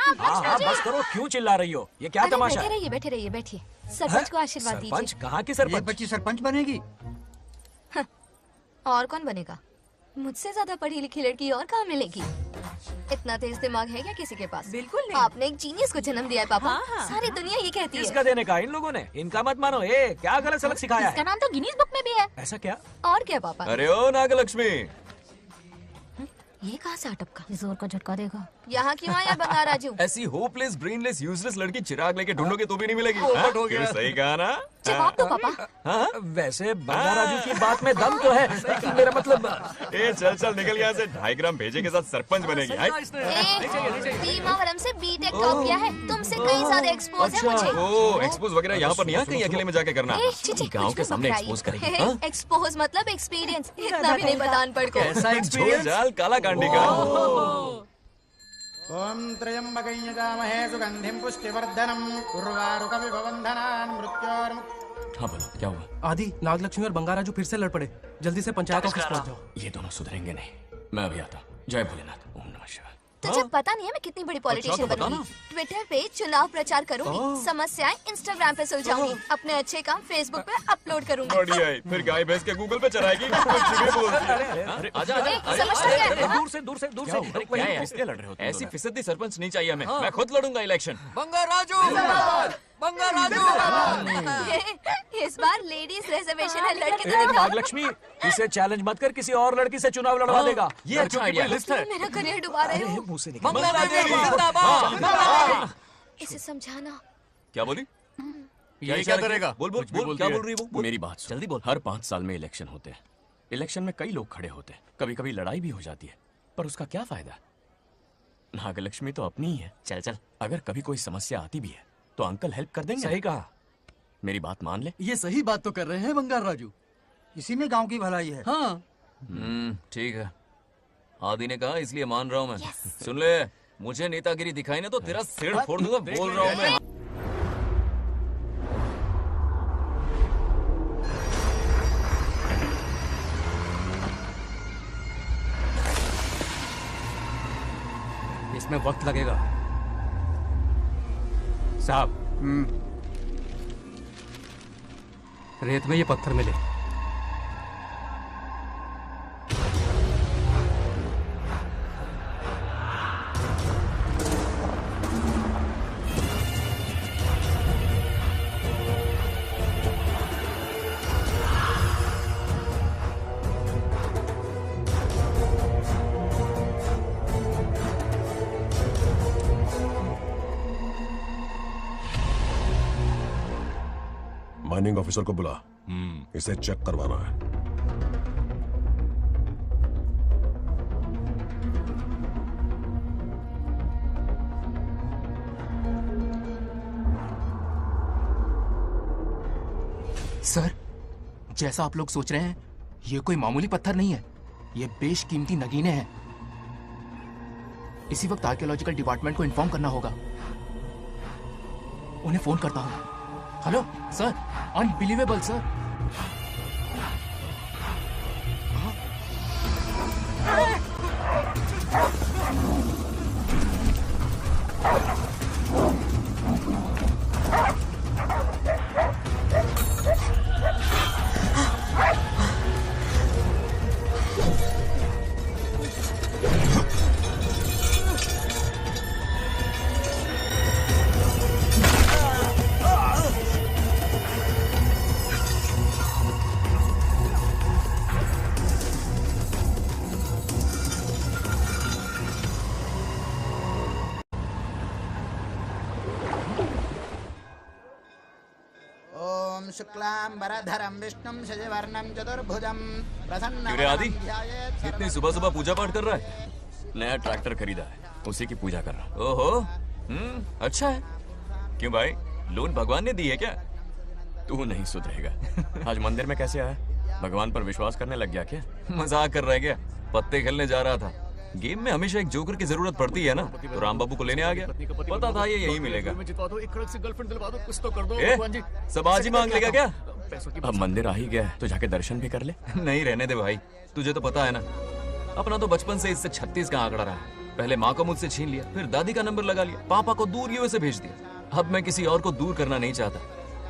करो, क्यों चिल्ला रही हो? ये क्या तमाशा है? बैठे रहिए बैठिए। सरपंच को आशीर्वाद दीजिए। सरपंच? कहाँ की सरपंच? ये बच्ची सरपंच बनेगी? और कौन बनेगा? मुझसे ज्यादा पढ़ी लिखी लड़की और कहाँ मिलेगी? इतना तेज दिमाग है क्या किसी के पास? बिल्कुल नहीं। आपने एक जीनियस को जन्म दिया है पापा। हाँ। सारी दुनिया ये कहती है। किसका देने का? इन लोगों ने। इनका मत मानो। क्या गलत सलत सिखाया इसका है? नाम तो गिनीज बुक में भी है। ऐसा क्या? और क्या पापा? अरे ओ नागलक्ष्मी, ये कहाँ से अटपका? जोर का झटका देगा। यहाँ क्यों आया बंगार राजू? ऐसी होपलेस ब्रेनलेस यूजलेस लड़की चिराग लेके ढूंढोगे तो भी नहीं मिलेगी। पोपट हो गया। सही कहा ना? जवाब दो पापा। वैसे बंगार राजू की बात में दम तो है, लेकिन मेरा मतलब। चल निकल यहाँ से। 2.5 ग्राम भेजे के साथ सरपंच बनेगी। भीमावरम से बीटेक टॉप किया है। तुमसे कई ज्यादा एक्सपोज है मुझे। ओ एक्सपोज वगैरह यहाँ पर नहीं है, कहीं अकेले में जाके करना। गाँव के सामने एक्सपोज करेंगे। एक्सपोज मतलब एक्सपीरियंस। इतना भी नहीं पता अनपढ़ को। ऐसा एक्सपीरियंस? जाल काला कांडी का। ओम त्र्यंबकं यजामहे सुगंधिं पुष्टिवर्धनम् उर्वारुकमिव बन्धनान् मृत्योर्मुक्तिः। हाँ बोलो, क्या हुआ? आदि, नागलक्ष्मी और बंगार राजू फिर से लड़ पड़े। जल्दी से पंचायत ऑफिस पहुंच जाओ। ये दोनों सुधरेंगे नहीं। मैं अभी आता हूँ। जय भोलेनाथ। ओम नमः शिवाय। तुझे पता नहीं है मैं कितनी बड़ी पॉलिटिशियन तो बनूंगी। ट्विटर पे चुनाव प्रचार करूंगी, समस्याएं इंस्टाग्राम पे सुलझाऊंगी, अपने अच्छे काम फेसबुक पे अपलोड करूंगी। बढ़िया है। फिर गाय भैंस के गूगल पे चराएगी। कुछ भी बोलती है। आजा दूर से किसके लड़ रहे हो? ऐसी फिसदी सरपंच नहीं चाहिए हमें। मैं खुद लड़ूंगा इलेक्शन। बंगार राजू, बंगार राजू। इस बार लेडीज रिजर्वेशन है, लड़के तो दिखाओ। नागलक्ष्मी, इसे चैलेंज मत कर, किसी और लड़की से चुनाव लड़वा देगा। ये अच्छा आइडिया है। मेरा करियर डुबा रहे हो। मुंह से निकल। बंगार राजू जिंदाबाद। इसे समझाना। क्या बोली? ये क्या करेगा? बोल क्या बोल रही है वो? मेरी बात सुन। जल्दी बोल। हर 5 साल में इलेक्शन होते हैं। इलेक्शन में कई लोग खड़े होते हैं, कभी कभी लड़ाई भी हो जाती है, पर उसका क्या फायदा? नागलक्ष्मी तो अपनी ही है। चल अगर कभी कोई समस्या आती भी है तो अंकल हेल्प कर देंगे। सही कहा। मेरी बात मान ले। ये सही बात तो कर रहे हैं बंगार राजू। इसी में गांव की भलाई है। हाँ। ठीक है। आदि ने कहा इसलिए मान रहा हूँ मैं। सुन ले, मुझे नेतागिरी दिखाई ना तो तेरा सिर फोड़ दूंगा। बोल रहा हूँ मैं। इसमें वक्त लगेगा साहब। रेत में ये पत्थर मिले। माइनिंग ऑफिसर को बुला, इसे चेक करवाना है। सर, जैसा आप लोग सोच रहे हैं, ये कोई मामूली पत्थर नहीं है। ये बेशकीमती नगीने हैं। इसी वक्त आर्कियोलॉजिकल डिपार्टमेंट को इन्फॉर्म करना होगा। उन्हें फोन करता हूँ। Hello sir, unbelievable sir. ओम शुक्लांबरधरं विष्णुं शशिवर्णं चतुर्भुजं क्यों रे आदि? इतनी सुबह सुबह पूजा पाठ कर रहा है? नया ट्रैक्टर खरीदा है, उसी की पूजा कर रहा। ओहो, अच्छा है। क्यों भाई, लोन भगवान ने दी है क्या? तू नहीं सुधरेगा। आज मंदिर में कैसे आया? भगवान पर विश्वास करने लग गया क्या? मजाक कर रहा है क्या? पत्ते खेलने जा रहा था। गेम में हमेशा एक जोकर की जरूरत पड़ती है ना, तो राम बाबू को लेने आ गया। पता था ये यही मिलेगा। सब आज ही मांग लेगा क्या? अब मंदिर आ ही गया है, तो जाके दर्शन भी कर ले। नहीं, रहने दे भाई, तुझे तो पता है ना, अपना तो बचपन से इससे 36 का आंकड़ा रहा है। पहले माँ को मुझसे छीन लिया, फिर दादी का नंबर लगा लिया, पापा को दूर यूएसए भेज दिया। अब मैं किसी और को दूर करना नहीं चाहता।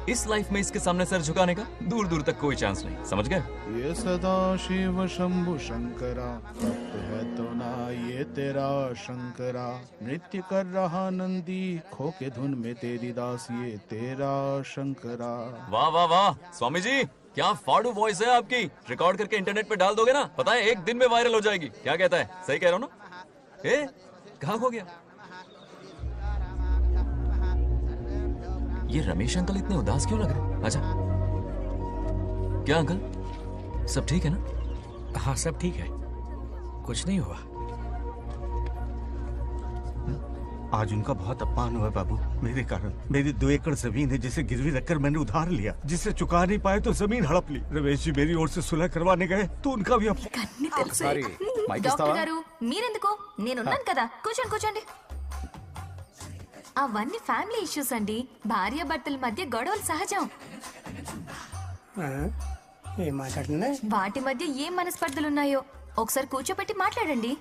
इस लाइफ में इसके सामने सर झुकाने का दूर दूर तक कोई चांस नहीं, समझ गए? ये सदा शिव शंभु शंकरा, तप है तो ना ये तेरा शंकरा। नृत्य कर रहा नंदी, खो के धुन में तेरी दास, ये तेरा शंकरा। वाह वाह वाह, स्वामी जी क्या फाड़ू वॉइस है आपकी। रिकॉर्ड करके इंटरनेट पे डाल दोगे ना, पता है एक दिन में वायरल हो जाएगी। क्या कहता है? सही कह रहा हूँ ना? ए, कहाँ खो गया? ये रमेश अंकल इतने उदास क्यों लग रहे? अच्छा, क्या अंकल, सब ठीक है ना? हाँ सब ठीक है, कुछ नहीं हुआ। आज उनका बहुत अपमान हुआ बाबू, मेरे कारण। मेरी 2 एकड़ जमीन है जिसे गिरवी रखकर मैंने उधार लिया, जिसे चुका नहीं पाए तो जमीन हड़प ली। रमेश जी मेरी ओर से सुलह करवाने गए तो उनका भी డాక్టర్ గారు మీరెందుకు? నేనున్నాను కదా, కూర్చోండి కూర్చోండి. అవన్నీ ఫ్యామిలీ ఇష్యూస్ అండి. భార్య భర్తల మధ్య గొడవలు సహజం. వాటి మధ్య ఏం మనస్పర్ధలు ఉన్నాయో ఒకసారి కూర్చోబెట్టి మాట్లాడండి.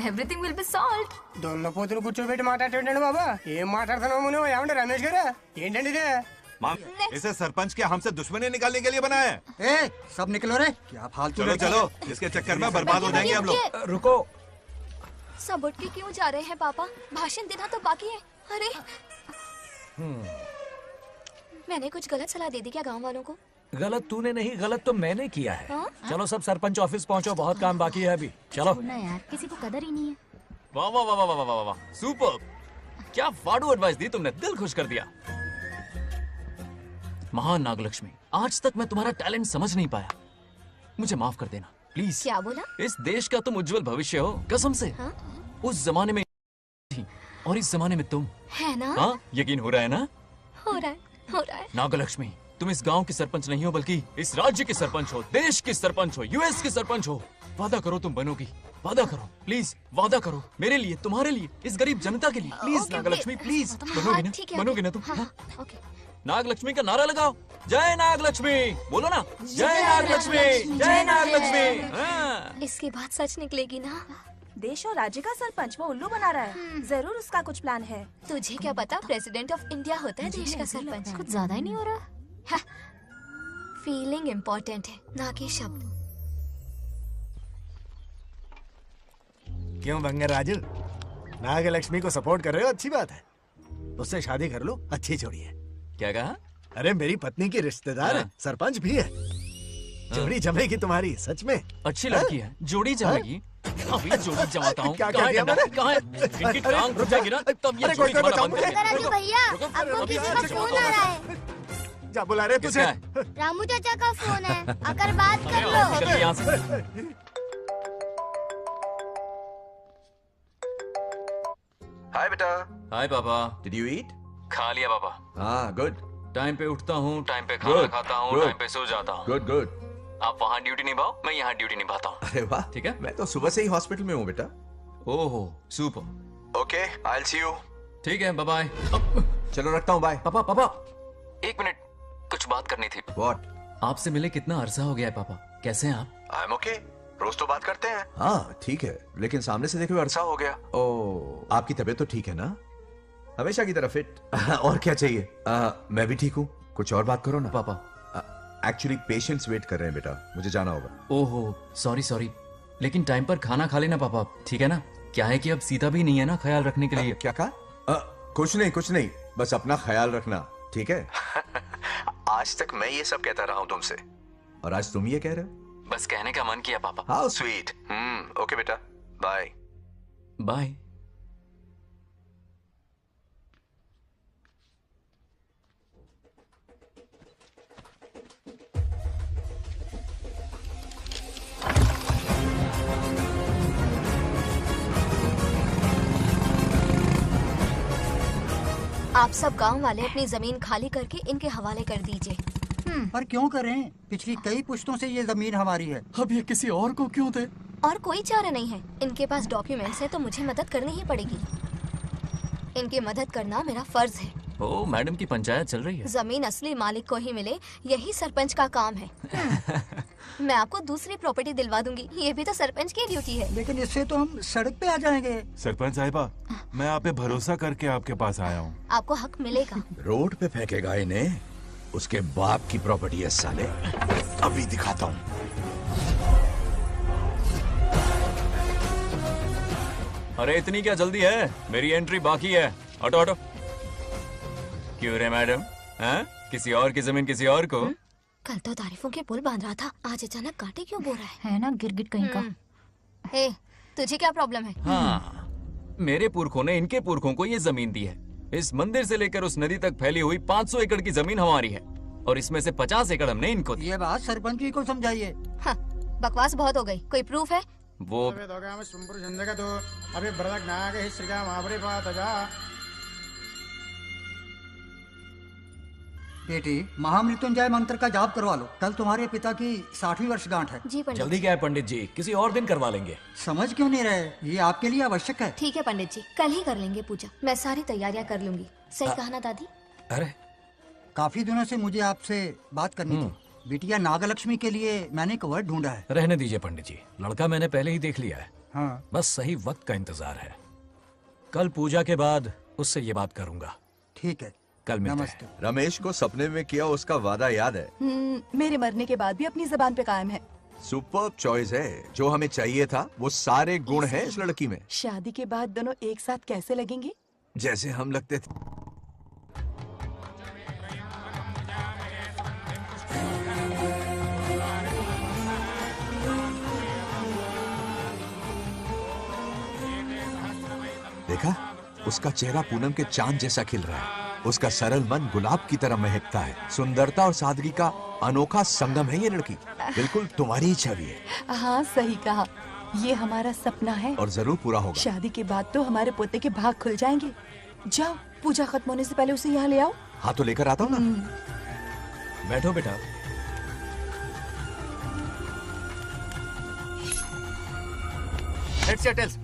Everything will be solved. దొన్నపోతులు కూర్చోబెట్టి మాట్లాడేటండి బాబా. ఏం మాట్లాడుతున్నావు నువ్వు? ఏమంటే రమేష్ గారు ఏంటండి ఇదే? इसे सरपंच के हमसे दुश्मनी निकालने के लिए बनाया है। सब निकलो रे, क्या फालतू। चलो चलो, इसके चक्कर में बर्बाद हो जाएंगे हम लोग। रुको, सब उठ के क्यों जा रहे हैं पापा? भाषण देना तो बाकी है। अरे मैंने कुछ गलत सलाह दे दी क्या गांव वालों को? गलत तूने नहीं, गलत तो मैंने किया है। हाँ? चलो सब सरपंच ऑफिस पहुंचो, बहुत काम बाकी है अभी। चलो यार, किसी को कदर ही नहीं है। वाह वाह वाह वाह वाह वाह वाह, सुपर। क्या फाड़ू एडवाइस दी तुमने, दिल खुश कर दिया। महान नागलक्ष्मी, आज तक मैं तुम्हारा टैलेंट समझ नहीं पाया, मुझे माफ कर देना प्लीज। क्या बोला? इस देश का तुम उज्जवल भविष्य हो, कसम से। हाँ? उस जमाने में थी और इस जमाने में तुम, है ना? हाँ, यकीन हो रहा है ना? हो रहा है। नागलक्ष्मी, तुम इस गांव की सरपंच नहीं हो, बल्कि इस राज्य की सरपंच हो, देश की सरपंच हो, यूएस की सरपंच हो। वादा करो तुम बनोगी, वादा करो प्लीज, वादा करो मेरे लिए, तुम्हारे लिए, इस गरीब जनता के लिए, प्लीज नागलक्ष्मी प्लीज। बनोगी ना? बनोगी ना तुम? नागलक्ष्मी का नारा लगाओ, जय नागलक्ष्मी, बोलो ना, जय नागलक्ष्मी, जय नागलक्ष्मी। इसकी बात सच निकलेगी ना? देश और राज्य का सरपंच वो उल्लू बना रहा है। जरूर उसका कुछ प्लान है। तुझे क्या पता, प्रेसिडेंट ऑफ इंडिया होता है देश का सरपंच। कुछ ज्यादा ही नहीं हो रहा? फीलिंग इम्पोर्टेंट है, ना कि शब्द। क्यों बंगर राजू, नागलक्ष्मी को सपोर्ट कर रहे हो? अच्छी बात है, उससे शादी कर लो, अच्छी जोड़ी है। क्या कहा? अरे मेरी पत्नी की रिश्तेदार है, सरपंच भी है। जोड़ी जमेगी तुम्हारी, सच में। अच्छी लड़की है, जोड़ी जमेगी। अभी जोड़ी जमाता हूँ। क्या किया मैंने? कहाँ है? इनकी टांग रुक जाएगी ना, तब ये जोड़ी जमाना बंद कर देंगे। राजू भैया, आपको किसी का फोन आ रहा है। जा बुला रहे तुझे। रामू चाचा का फोन है, आकर बात कर लो। निकल यहाँ से। हाय बेटा। हाय पापा। Did you eat? खा लिया पापा। हाँ, गुड। टाइम पे उठता हूँ, टाइम पे खाना खाता हूँ, टाइम पे सो जाता हूँ। Good good. आप वहाँ ड्यूटी निभाओ, मैं यहाँ ड्यूटी निभाता हूँ। अरे वाह, ठीक है। मैं तो सुबह से ही हॉस्पिटल में हूँ बेटा। ओहो, super. Okay, I will see you. ठीक है, बाय बाय। चलो रखता हूँ, बाय। पापा पापा, एक मिनट, कुछ बात करनी थी। व्हाट? आपसे मिले कितना अरसा हो गया है पापा, कैसे हैं आप? I am okay. रोज तो बात करते हैं। हाँ ठीक है, लेकिन सामने से देखे हुए अरसा हो गया। ओ, आपकी तबीयत तो ठीक है ना? हमेशा की तरह फिट। और क्या चाहिए? मैं भी ठीक हूँ। कुछ और बात करो ना। पापा एक्चुअली पेशेंट्स वेट कर रहे हैं बेटा, मुझे जाना होगा। ओहो सॉरी, लेकिन टाइम पर खाना खा लेना पापा, ठीक है ना? क्या है कि अब सीता भी नहीं है ना ख्याल रखने के लिए। क्या कहा? कुछ नहीं, बस अपना ख्याल रखना, ठीक है? आज तक मैं ये सब कहता रहा हूँ तुमसे, और आज तुम ये कह रहे हो? बस कहने का मन किया पापा। How sweet. ओके बेटा, बाय बाय। आप सब गांव वाले अपनी जमीन खाली करके इनके हवाले कर दीजिए। पर क्यों करें? पिछली कई पुश्तों से ये जमीन हमारी है। अब ये किसी और को क्यों दे? और कोई चारा नहीं है। इनके पास डॉक्यूमेंट्स है तो मुझे मदद करनी ही पड़ेगी। इनकी मदद करना मेरा फर्ज है। ओ मैडम की पंचायत चल रही है। जमीन असली मालिक को ही मिले, यही सरपंच का काम है। मैं आपको दूसरी प्रॉपर्टी दिलवा दूंगी, ये भी तो सरपंच की ड्यूटी है। लेकिन इससे तो हम सड़क पे आ जाएंगे। सरपंच साहिबा, मैं आप पे भरोसा करके आपके पास आया हूँ। आपको हक मिलेगा। रोड पे फेंकेगा इन्हें, उसके बाप की प्रॉपर्टी है साले। अभी दिखाता हूँ। अरे इतनी क्या जल्दी है? मेरी एंट्री बाकी है। हटो हटो। क्यों रे मैडम? किसी और की जमीन किसी और को? कल तो तारीफों के पुल बांध रहा था, आज अचानक कांटे क्यों बो रहा है ना गिरगिट कहीं का। ए, तुझे क्या प्रॉब्लम है? हाँ, मेरे पुरखों ने इनके पुरखों को ये जमीन दी है। इस मंदिर से लेकर उस नदी तक फैली हुई 500 एकड़ की जमीन हमारी है, और इसमें से 50 एकड़ हमने इनको दी। ये बात सरपंच जी को समझाइए। हाँ, बकवास बहुत हो गई। कोई प्रूफ है? वो बेटी, महामृत्युंजय मंत्र का जाप करवा लो। कल तुम्हारे पिता की 60वीं वर्षगांठ है। जी पंडित। जल्दी क्या है पंडित जी, किसी और दिन करवा लेंगे। समझ क्यों नहीं रहे? ये आपके लिए आवश्यक है। ठीक है पंडित जी, कल ही कर लेंगे पूजा। मैं सारी तैयारियां कर लूंगी। सही कहा ना दादी? अरे काफी दिनों से मुझे आपसे बात करनी थी। बिटिया नागलक्ष्मी के लिए मैंने एक वर्ड ढूंढा है। रहने दीजिए पंडित जी, लड़का मैंने पहले ही देख लिया है। हाँ। बस सही वक्त का इंतजार है। कल पूजा के बाद उससे ये बात करूंगा। ठीक है, कल मिलते हैं। रमेश को सपने में किया उसका वादा याद है? मेरे मरने के बाद भी अपनी जबान पे कायम है। सुपर्ब चॉइस है। जो हमें चाहिए था वो सारे गुण हैं इस लड़की में। शादी के बाद दोनों एक साथ कैसे लगेंगे? जैसे हम लगते थे। देखा, उसका चेहरा पूनम के चांद जैसा खिल रहा है। उसका सरल मन गुलाब की तरह महकता है। सुंदरता और सादगी का अनोखा संगम है ये लड़की। बिल्कुल तुम्हारी ही छवि है। हाँ सही कहा, ये हमारा सपना है और जरूर पूरा होगा। शादी के बाद तो हमारे पोते के भाग खुल जाएंगे। जाओ, पूजा खत्म होने से पहले उसे यहाँ ले आओ। हाँ तो लेकर आता हूँ ना। बैठो बेटा। हेड्स या टेल्स?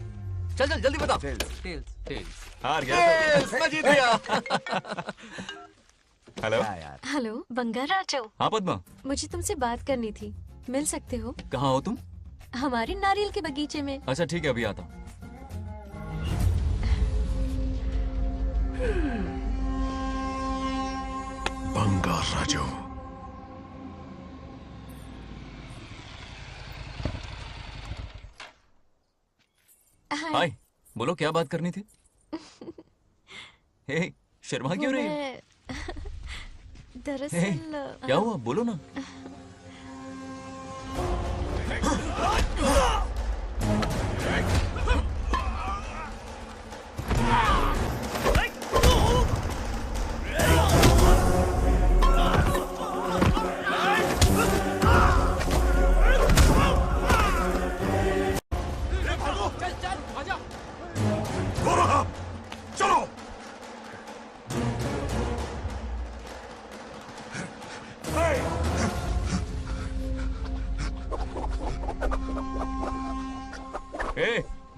चल चल जल्दी बता। टेल्स। हार गया। मैं जीत गया। हेलो। हेलो बंगार राजू। हाँ पद्मा। मुझे तुमसे बात करनी थी, मिल सकते हो? कहाँ हो तुम? हमारे नारियल के बगीचे में। अच्छा ठीक है, अभी आता हूँ। बंगार राजू। हाय, बोलो क्या बात करनी थी? हे, शर्मा क्यों रही है? दरअसल क्या हुआ, बोलो ना।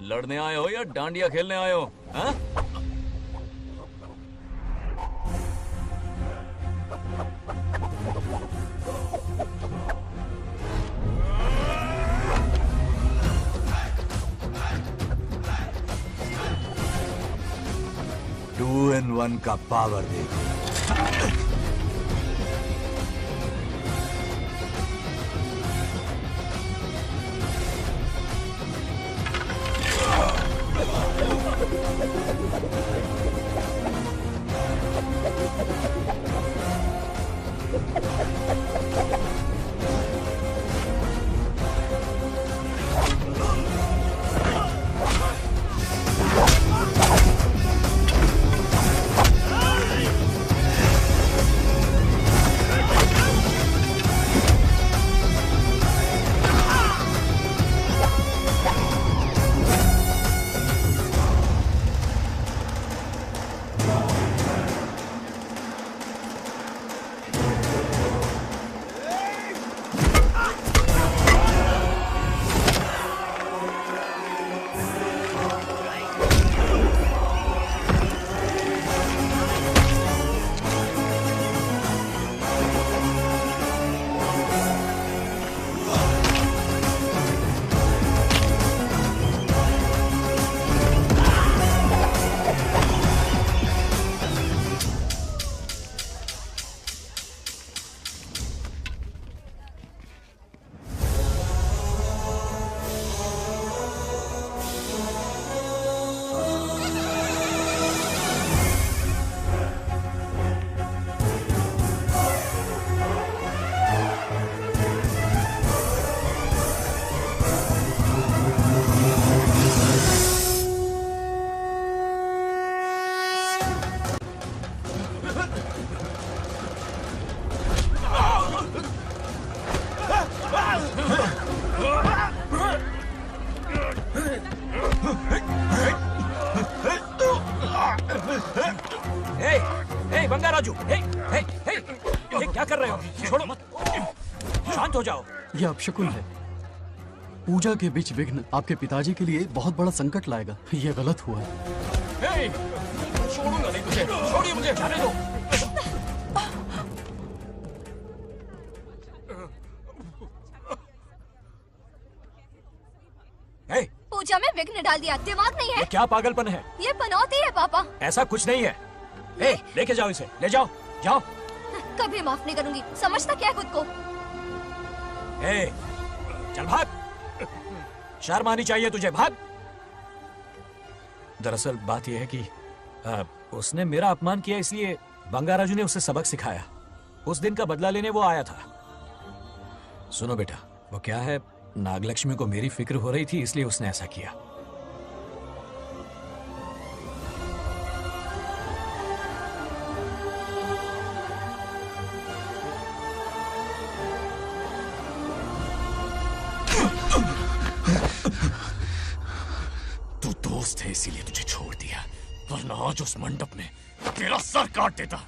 लड़ने आए हो या डांडिया खेलने आए हो? हाँ? बलवान का पावर देखो। बंगा राजू, ये क्या कर रहे हो? छोड़ो मत, शांत हो जाओ। ये अपशकुन है। पूजा के बीच विघ्न आपके पिताजी के लिए बहुत बड़ा संकट लाएगा। ये गलत हुआ। छोड़ूंगा नहीं तुझे, छोड़िए मुझे, जाने दो। पूजा में विघ्न डाल दिया, दिमाग नहीं है? ये क्या पागलपन है? ये पनौती है पापा। ऐसा कुछ नहीं है। लेके जाओ इसे, ले जाओ, जाओ। कभी माफ नहीं करूंगी, समझता क्या है खुद को? चल भाग, शर्म आनी चाहिए तुझे, भाग। दरअसल बात यह है कि उसने मेरा अपमान किया, इसलिए बंगाराजू ने उसे सबक सिखाया। उस दिन का बदला लेने वो आया था। सुनो बेटा, वो क्या है, नागलक्ष्मी को मेरी फिक्र हो रही थी, इसलिए उसने ऐसा किया। तू दोस्त है इसीलिए तुझे छोड़ दिया, वरना आज उस मंडप में तेरा सर काट देता।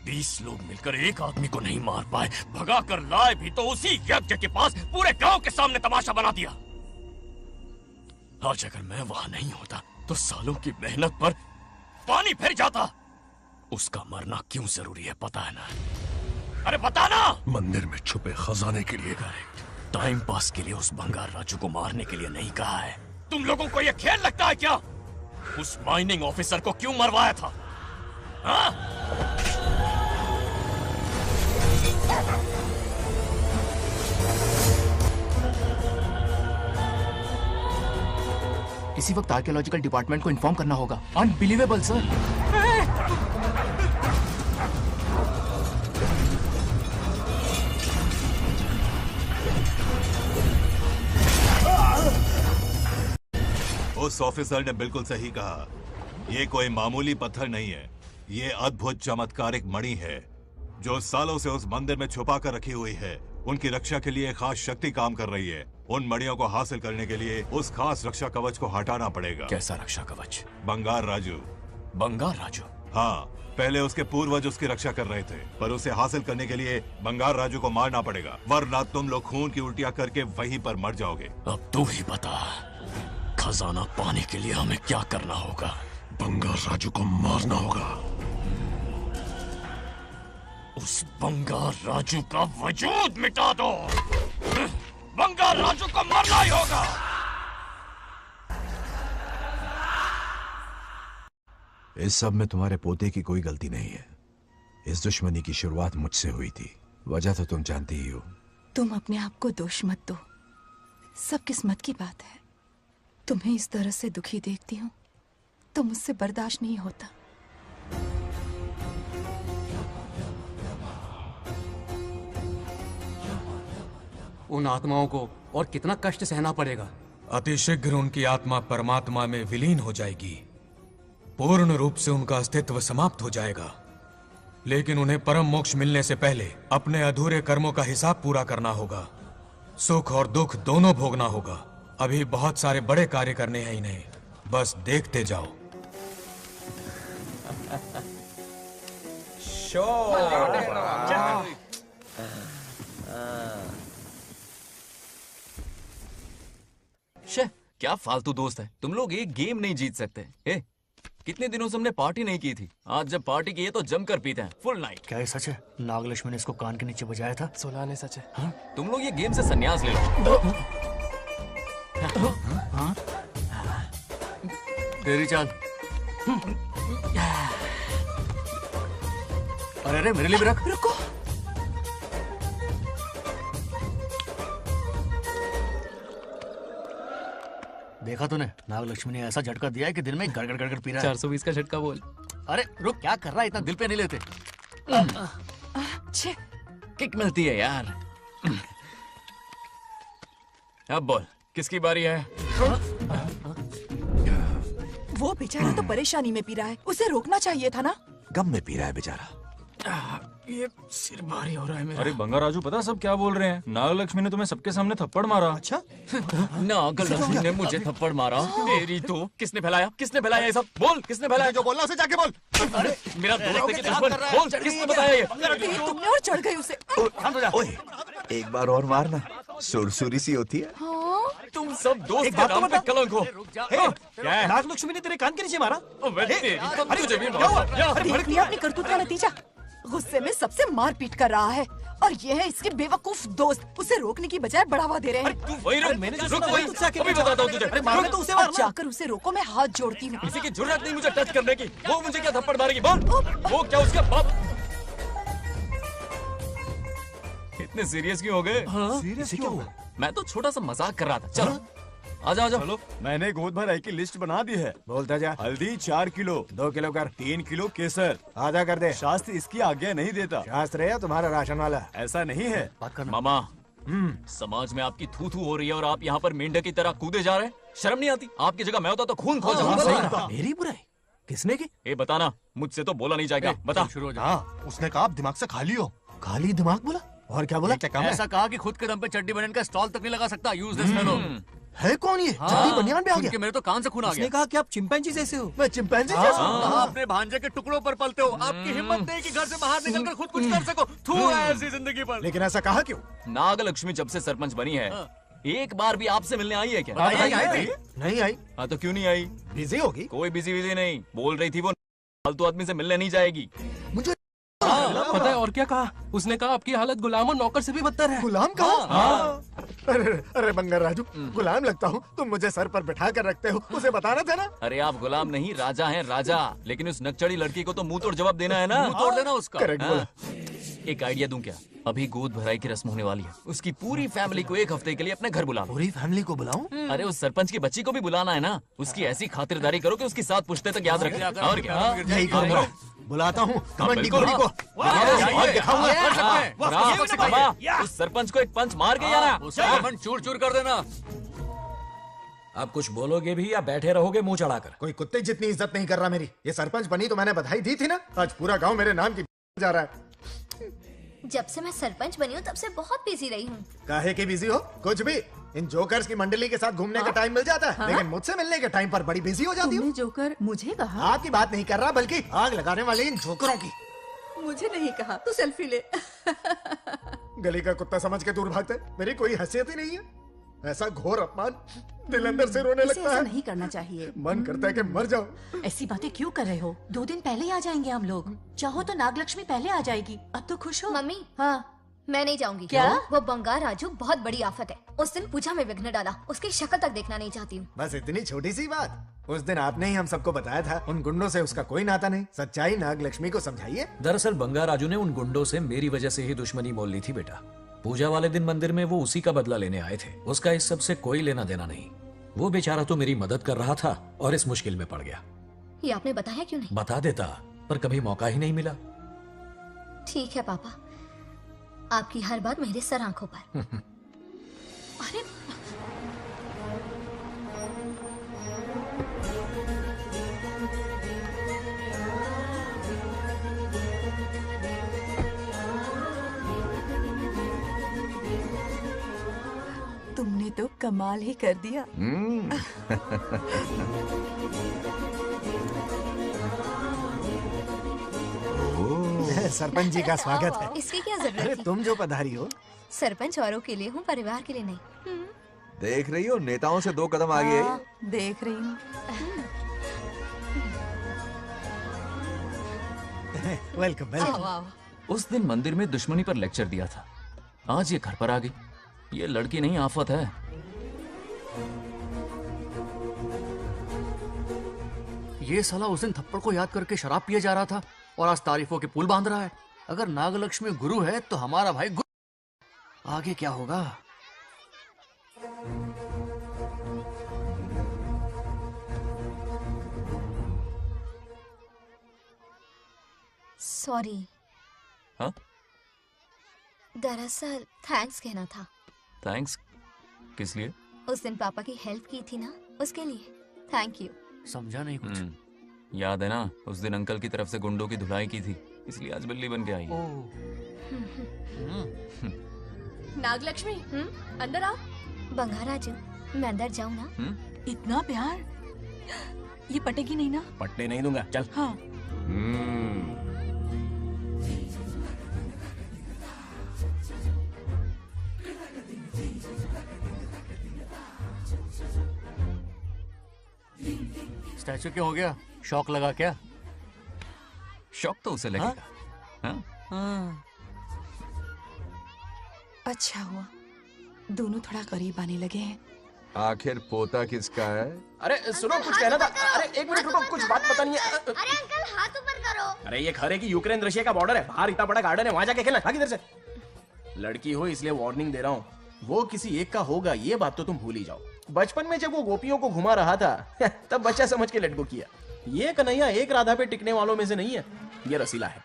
20 लोग मिलकर एक आदमी को नहीं मार पाए, भगा कर लाए भी तो उसी यज्ञ के पास पूरे गांव के सामने तमाशा बना दिया। आज अगर मैं वहां नहीं होता तो सालों की मेहनत पर पानी फिर जाता। उसका मरना क्यों जरूरी है पता है ना? अरे बता ना। मंदिर में छुपे खजाने के लिए। टाइम पास के लिए उस बंगार राजू को मारने के लिए नहीं कहा है। तुम लोगों को यह खेल लगता है क्या? उस माइनिंग ऑफिसर को क्यों मरवाया था? हाँ? इसी वक्त आर्कियोलॉजिकल डिपार्टमेंट को इन्फॉर्म करना होगा। Unbelievable sir. उस ऑफिसर ने बिल्कुल सही कहा। ये कोई मामूली पत्थर नहीं है, ये अद्भुत चमत्कारिक मणि है जो सालों से उस मंदिर में छुपा कर रखी हुई है। उनकी रक्षा के लिए खास शक्ति काम कर रही है। उन मणियों को हासिल करने के लिए उस खास रक्षा कवच को हटाना पड़ेगा। कैसा रक्षा कवच? बंगार राजू। बंगार राजू? हाँ, पहले उसके पूर्वज उसकी रक्षा कर रहे थे, पर उसे हासिल करने के लिए बंगार राजू को मारना पड़ेगा, वरना तुम लोग खून की उल्टियां करके वहीं पर मर जाओगे। अब तू ही बता, खजाना पाने के लिए हमें क्या करना होगा? बंगार राजू को मारना होगा। उस बंगार राजू का वजूद मिटा दो। बंगार राजू को मरना ही होगा। इस सब में तुम्हारे पोते की कोई गलती नहीं है। इस दुश्मनी की शुरुआत मुझसे हुई थी, वजह तो तुम जानती ही हो। तुम अपने आप को दोष मत दो, सब किस्मत की बात है। तुम्हें इस तरह से दुखी देखती हूँ तो मुझसे बर्दाश्त नहीं होता। उन आत्माओं को और कितना कष्ट सहना पड़ेगा। अतिशीघ्र उनकी आत्मा परमात्मा में विलीन हो जाएगी, पूर्ण रूप से उनका अस्तित्व समाप्त हो जाएगा। लेकिन उन्हें परम मोक्ष मिलने से पहले अपने अधूरे कर्मों का हिसाब पूरा करना होगा। सुख और दुख दोनों भोगना होगा। अभी बहुत सारे बड़े कार्य करने हैं इन्हें, बस देखते जाओ। शे, क्या फालतू दोस्त है। तुम लोग एक गेम नहीं जीत सकते। ए, कितने दिनों से हमने पार्टी नहीं की थी, आज जब पार्टी की है तो जमकर पीते हैं, फुल नाइट। क्या ये सच है? नागलक्ष्मी ने इसको कान के नीचे बजाया था। सोलह ने सच है। हाँ? तुम लोग ये गेम से संन्यास ले लो। हाँ? तेरी चाल। अरे अरे मेरे लिए भी रख। रुको। देखा तूने, नागलक्ष्मी ने ऐसा झटका दिया है कि दिन में गड़गड़ गड़गड़ पी रहा है। 420 का झटका बोल। अरे रुक, क्या कर रहा है? इतना दिल पे नहीं लेते। किक मिलती है यार। अब बोल, किसकी बारी है? वो बेचारा तो परेशानी में पी रहा है, उसे रोकना चाहिए था ना। गम में पी रहा है बेचारा। ये सिर भारी हो रहा है मेरा। अरे बंगा राजू, पता सब क्या बोल रहे हैं? नागलक्ष्मी ने तुम्हें सबके सामने थप्पड़ मारा। अच्छा? नागलक्ष्मी ने मुझे थप्पड़ मारा? तेरी तो किसने फैलाया? किसने फैलाया ये सब? बोल, किसने फैलाया? जो बोलना उसे जाके बोल। अरे मेरा दोस्त है कि दुश्मन? बोल, किसने बताया ये? तुमने और चढ़ गई उसे। ओए, एक बार और मारना, सुरसुरी सी होती है। तुम सब दोस्त के नाम पे कलंक हो। क्या है? नागलक्ष्मी ने तेरे कान के नीचे मारा? तुझे भी मारा। देख लिया अपनी करतूत का नतीजा। गुस्से में सबसे मारपीट कर रहा है और ये है इसके बेवकूफ दोस्त, उसे रोकने की बजाय बढ़ावा दे रहे हैं। वही रुक, अभी बताता हूँ तुझे। तो उसे जाकर उसे रोको, मैं हाथ जोड़ती हूँ। किसी की जुर्रत नहीं मुझे टच करने की। वो मुझे क्या थप्पड़ मारेगी? बोल, वो क्या उसका बाप? इतने सीरियस क्यों हो गए? सीरियस क्यों हुआ? मैं तो छोटा सा मजाक कर रहा था। चलो आजा आजा। चलो, मैंने गोद भराई की लिस्ट बना दी है। बोलता जा। हल्दी 4 किलो, 2 किलो कर, 3 किलो केसर। आधा कर दे। शास्त्र इसकी आज्ञा नहीं देता। शास्त्र है या तुम्हारा राशन वाला? ऐसा नहीं है। मामा, समाज में आपकी थू थू हो रही है और आप यहाँ पर मेंढक की तरह कूदे जा रहे हैं। शर्म नहीं आती? आपकी जगह मैं होता तो खून खोल जाता। मेरी बुराई किसने की? ए बताना, मुझसे तो बोला नहीं जाएगा। बता। हाँ, उसने कहा आप दिमाग से खाली हो। खाली दिमाग बोला? और क्या बोला? क्या काम है? ऐसा कहा कि खुद के दम पे चड्डी बनियान का स्टॉल तक नहीं लगा सकता। Use this fellow. है कौन ये? चड्डी बनियान पे आ गया? मेरे तो कान से खून आ गया। उसने कहा कि आप चिंपैंजी जैसे हो। मैं चिंपैंजी जैसा हूँ? आप अपने भांजे के टुकड़ों पर पलते हो। आपकी हिम्मत नहीं कि घर से बाहर निकलकर खुद कुछ कर सको। थू है ऐसी जिंदगी पर। लेकिन ऐसा कहा क्यों? नागलक्ष्मी जब से सरपंच बनी है, एक बार भी आपसे मिलने आई है क्या? नहीं आई। हाँ तो क्यों नहीं आई? बिजी होगी। कोई बिजी नहीं, बोल रही थी वो फालतू आदमी से मिलने नहीं जाएगी। मुझे पता है और क्या कहा? उसने कहा आपकी हालत गुलाम और नौकर से भी बदतर है। गुलाम कहा? अरे बंगर राजू, गुलाम लगता हूँ? तुम मुझे सर पर बिठा कर रखते हो, उसे बताना था ना। अरे आप गुलाम नहीं, राजा हैं राजा। लेकिन उस नकचड़ी लड़की को तो मुंह तोड़ जवाब देना है ना। मुंह तोड़ देना उसका। करेक्ट बोला। एक आइडिया दूं क्या? अभी गोद भराई की रस्म होने वाली है, उसकी पूरी फैमिली को एक हफ्ते के लिए अपने घर बुला। पूरी फैमिली को बुलाऊं? अरे उस सरपंच की बच्ची को भी बुलाना है ना। उसकी ऐसी खातिरदारी करो कि उसकी 7 पुश्ते तक याद रखे। और क्या? यही करूंगा। बुलाता हूँ कमंडी घोड़ी को। उस सरपंच को एक पंच मार के जाना। चूर चूर कर देना। आप कुछ बोलोगे भी या बैठे रहोगे मुंह चढ़ाकर? कोई कुत्ते जितनी इज्जत नहीं कर रहा मेरी। ये सरपंच बनी तो मैंने बधाई दी थी ना। आज पूरा गांव मेरे नाम की जा रहा है। जब से मैं सरपंच बनी हूँ तब से बहुत बिजी रही हूँ। काहे की बिजी हो? कुछ भी। इन जोकर्स की मंडली के साथ घूमने का टाइम मिल जाता है, लेकिन मुझसे मिलने के टाइम पर बड़ी बिजी हो जाती हूँ। जोकर मुझे कहा? आपकी बात नहीं कर रहा, बल्कि आग लगाने वाले इन जोकरों की। मुझे नहीं कहा। तू सेल्फी ले। गली का कुत्ता समझ के दूर भागते। मेरी कोई हैसियत ही नहीं है। ऐसा घोर अपमान, दिल अंदर से रोने लगता है। नहीं करना चाहिए। मन करता है कि मर जाओ। ऐसी बातें क्यों कर रहे हो? 2 दिन पहले ही आ जाएंगे हम लोग। चाहो तो नागलक्ष्मी पहले आ जाएगी। अब तो खुश हो? मम्मी, हाँ मैं नहीं जाऊंगी। क्या? वो बंगार राजू बहुत बड़ी आफत है। उस दिन पूजा में विघ्न डाला, उसकी शक्ल तक देखना नहीं चाहती हूँ। बस इतनी छोटी सी बात। उस दिन आपने ही हम सबको बताया था उन गुंडों से उसका कोई नाता नहीं। सच्चाई नागलक्ष्मी को समझाइए। दरअसल बंगा राजू ने उन गुंडों से मेरी वजह से ही दुश्मनी मोल ली थी बेटा। पूजा वाले दिन मंदिर में वो उसी का बदला लेने आए थे। उसका इस सब से कोई लेना देना नहीं। वो बेचारा तो मेरी मदद कर रहा था और इस मुश्किल में पड़ गया। ये आपने बताया क्यों नहीं? बता देता, पर कभी मौका ही नहीं मिला। ठीक है पापा, आपकी हर बात मेरे सर आंखों पर। अरे तुमने तो कमाल ही कर दिया। सरपंच जी का स्वागत है। इसकी क्या जरूरत अरे थी? तुम जो पधारी हो। सरपंच औरों के लिए हूँ, परिवार के लिए नहीं। देख रही हो, नेताओं से 2 कदम आगे है। देख रही हूँ। Welcome welcome. उस दिन मंदिर में दुश्मनी पर लेक्चर दिया था, आज ये घर पर आ गई। ये लड़की नहीं आफत है। ये साला उस दिन थप्पड़ को याद करके शराब पिए जा रहा था और आज तारीफों के पुल बांध रहा है। अगर नागलक्ष्मी गुरु है तो हमारा भाई गुरु। आगे क्या होगा? सॉरी। हाँ? दरअसल थैंक्स कहना था। थैंक्स किस लिए? उस दिन पापा की हेल्प की थी ना, उसके लिए थैंक यू। समझा नहीं कुछ। याद है ना, उस दिन अंकल की तरफ से गुंडों की धुलाई की थी, इसलिए आज बिल्ली बन के आई है। नागलक्ष्मी अंदर आओ। बंगाराजू, मैं अंदर जाऊँ ना? इतना प्यार, ये पटेगी नहीं ना? पटने नहीं दूंगा, चल। हाँ। स्टैचू क्यों हो गया? शौक लगा क्या? शौक तो उसे लगेगा। हाँ? अच्छा हुआ दोनों थोड़ा करीब आने लगे हैं। आखिर पोता किसका है? अरे सुनो, कुछ कहना था। अरे एक मिनट रुको, कुछ बात पता नहीं है। अरे अंकल हाथ ऊपर करो। अरे ये घर है कि यूक्रेन रशिया का बॉर्डर है? बाहर इतना बड़ा गार्डन है, वहां जाके खेलना। भाग इधर से। लड़की हो इसलिए वार्निंग दे रहा हूँ, वो किसी एक का होगा ये बात तो तुम भूल ही जाओ। बचपन में जब वो गोपियों को घुमा रहा था तब बच्चा समझ के लेट गो किया। ये कन्हैया एक राधा पे टिकने वालों में से नहीं है, ये रसीला है।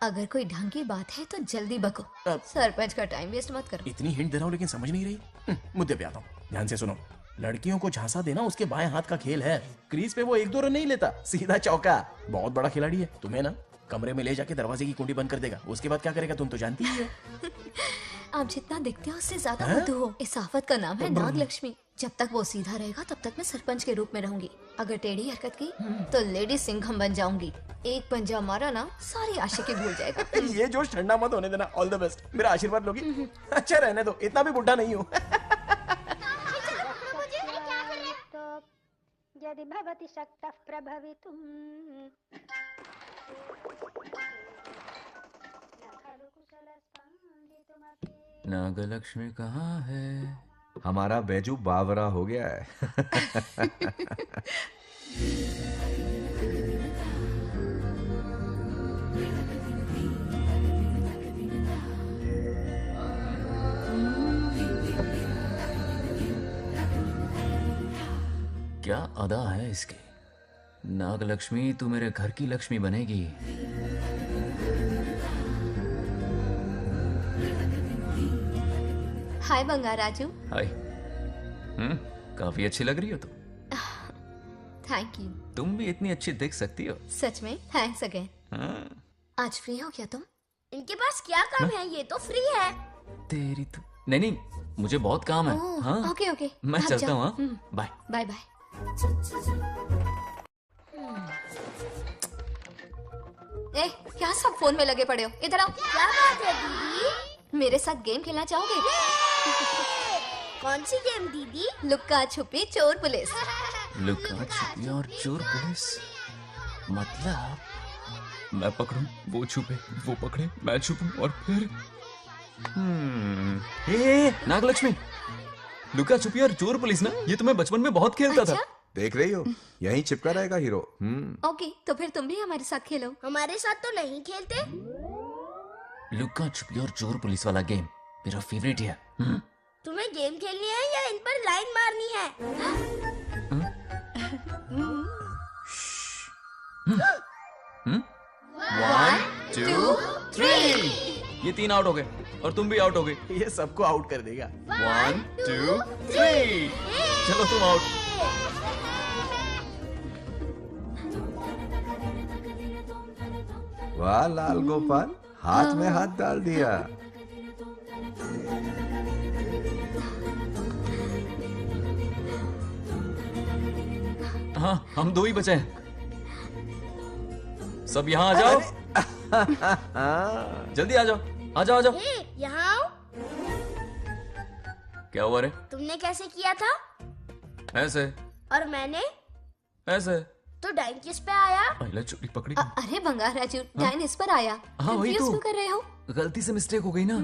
अगर कोई ढंग की बात है तो जल्दी बको। सरपंच का टाइम वेस्ट मत करो। इतनी हिंट दे रहा हूँ लेकिन समझ नहीं रही। मुद्दे पे आता हूँ, ध्यान से सुनो। लड़कियों को झांसा देना उसके बाएं हाथ का खेल है। क्रीज पे वो 1-2 रन नहीं लेता, सीधा चौका। बहुत बड़ा खिलाड़ी है। तुम्हें ना कमरे में ले जाके दरवाजे की कुंडी बंद कर देगा, उसके बाद क्या करेगा तुम तो जानती ही हो। आप जितना दिखते हो उससे ज्यादा बुद्धू हो। इस आफत का नाम है नागलक्ष्मी। जब तक वो सीधा रहेगा तब तक मैं सरपंच के रूप में रहूंगी। अगर टेढ़ी हरकत की तो लेडी सिंघम बन जाऊंगी। एक पंजा मारा ना, सारी आशिकी भूल जाएगा। ये जोश ठंडा मत होने देना। All the best. मेरा आशीर्वाद लोगी? अच्छा रहने दो, इतना भी बुढ़ा नहीं हूँ। यदि भवति शक्तः प्रभवितुम्। नागलक्ष्मी कहाँ है? हमारा बैजू बावरा हो गया है। क्या अदा है इसकी। नागलक्ष्मी तू मेरे घर की लक्ष्मी बनेगी। हाय बंगाराजू। हाय। काफी अच्छी लग रही हो तुम। Thank you. तुम भी इतनी अच्छी दिख सकती हो। सच में थैंक्स अगेन। हाँ। आज फ्री हो क्या तुम? इनके पास क्या काम है, ये तो फ्री है। तेरी तो नहीं, मुझे बहुत काम है। ओह, हाँ? Okay okay. मैं आप चलता जाओ। हूँ। हाँ? Bye bye bye. ए, क्या सब फोन में लगे पड़े हो? इधर आओ। क्या बात है दीदी? मेरे साथ गेम खेलना चाहोगे? कौन सी गेम दीदी? लुक्का छुपी चोर पुलिस। लुक्का छुपी और चोर पुलिस मतलब मैं पकड़ूं, वो छुपे, वो पकड़े, मैं छुपूं और फिर नागलक्ष्मी, लुका छुपी और चोर पुलिस ना, ये तो मैं बचपन में बहुत खेलता था। देख रही हो, यहीं चिपका रहेगा हीरो। ओके, तो फिर तुम भी हमारे साथ खेलो। हमारे साथ तो नहीं खेलते। लुका छुपी और चोर पुलिस वाला गेम मेरा फेवरेट है। तुम्हें गेम खेलनी है या इन पर लाइन मारनी है? 1 2 3। ये 3 आउट हो गए और तुम भी आउट हो गए। ये सबको आउट कर देगा। 1 2 3। चलो तुम आउट। वाह लाल गोपाल, हाथ में हाथ डाल दिया। हाँ, हम 2 ही बचे हैं। सब यहाँ आ जाओ। जल्दी आ जाओ, आ जाओ, आ जाओ। यहाँ आओ। क्या हुआ रे? तुमने कैसे किया था? ऐसे। और मैंने? ऐसे। तो डाइन किस पे आया? पहले चोरी पकड़ी। अरे बंगार राजू, डाइन इस पर आया। हाँ वही Confuse तो। क्यों कर रहे हो? गलती से मिस्टेक हो गई ना।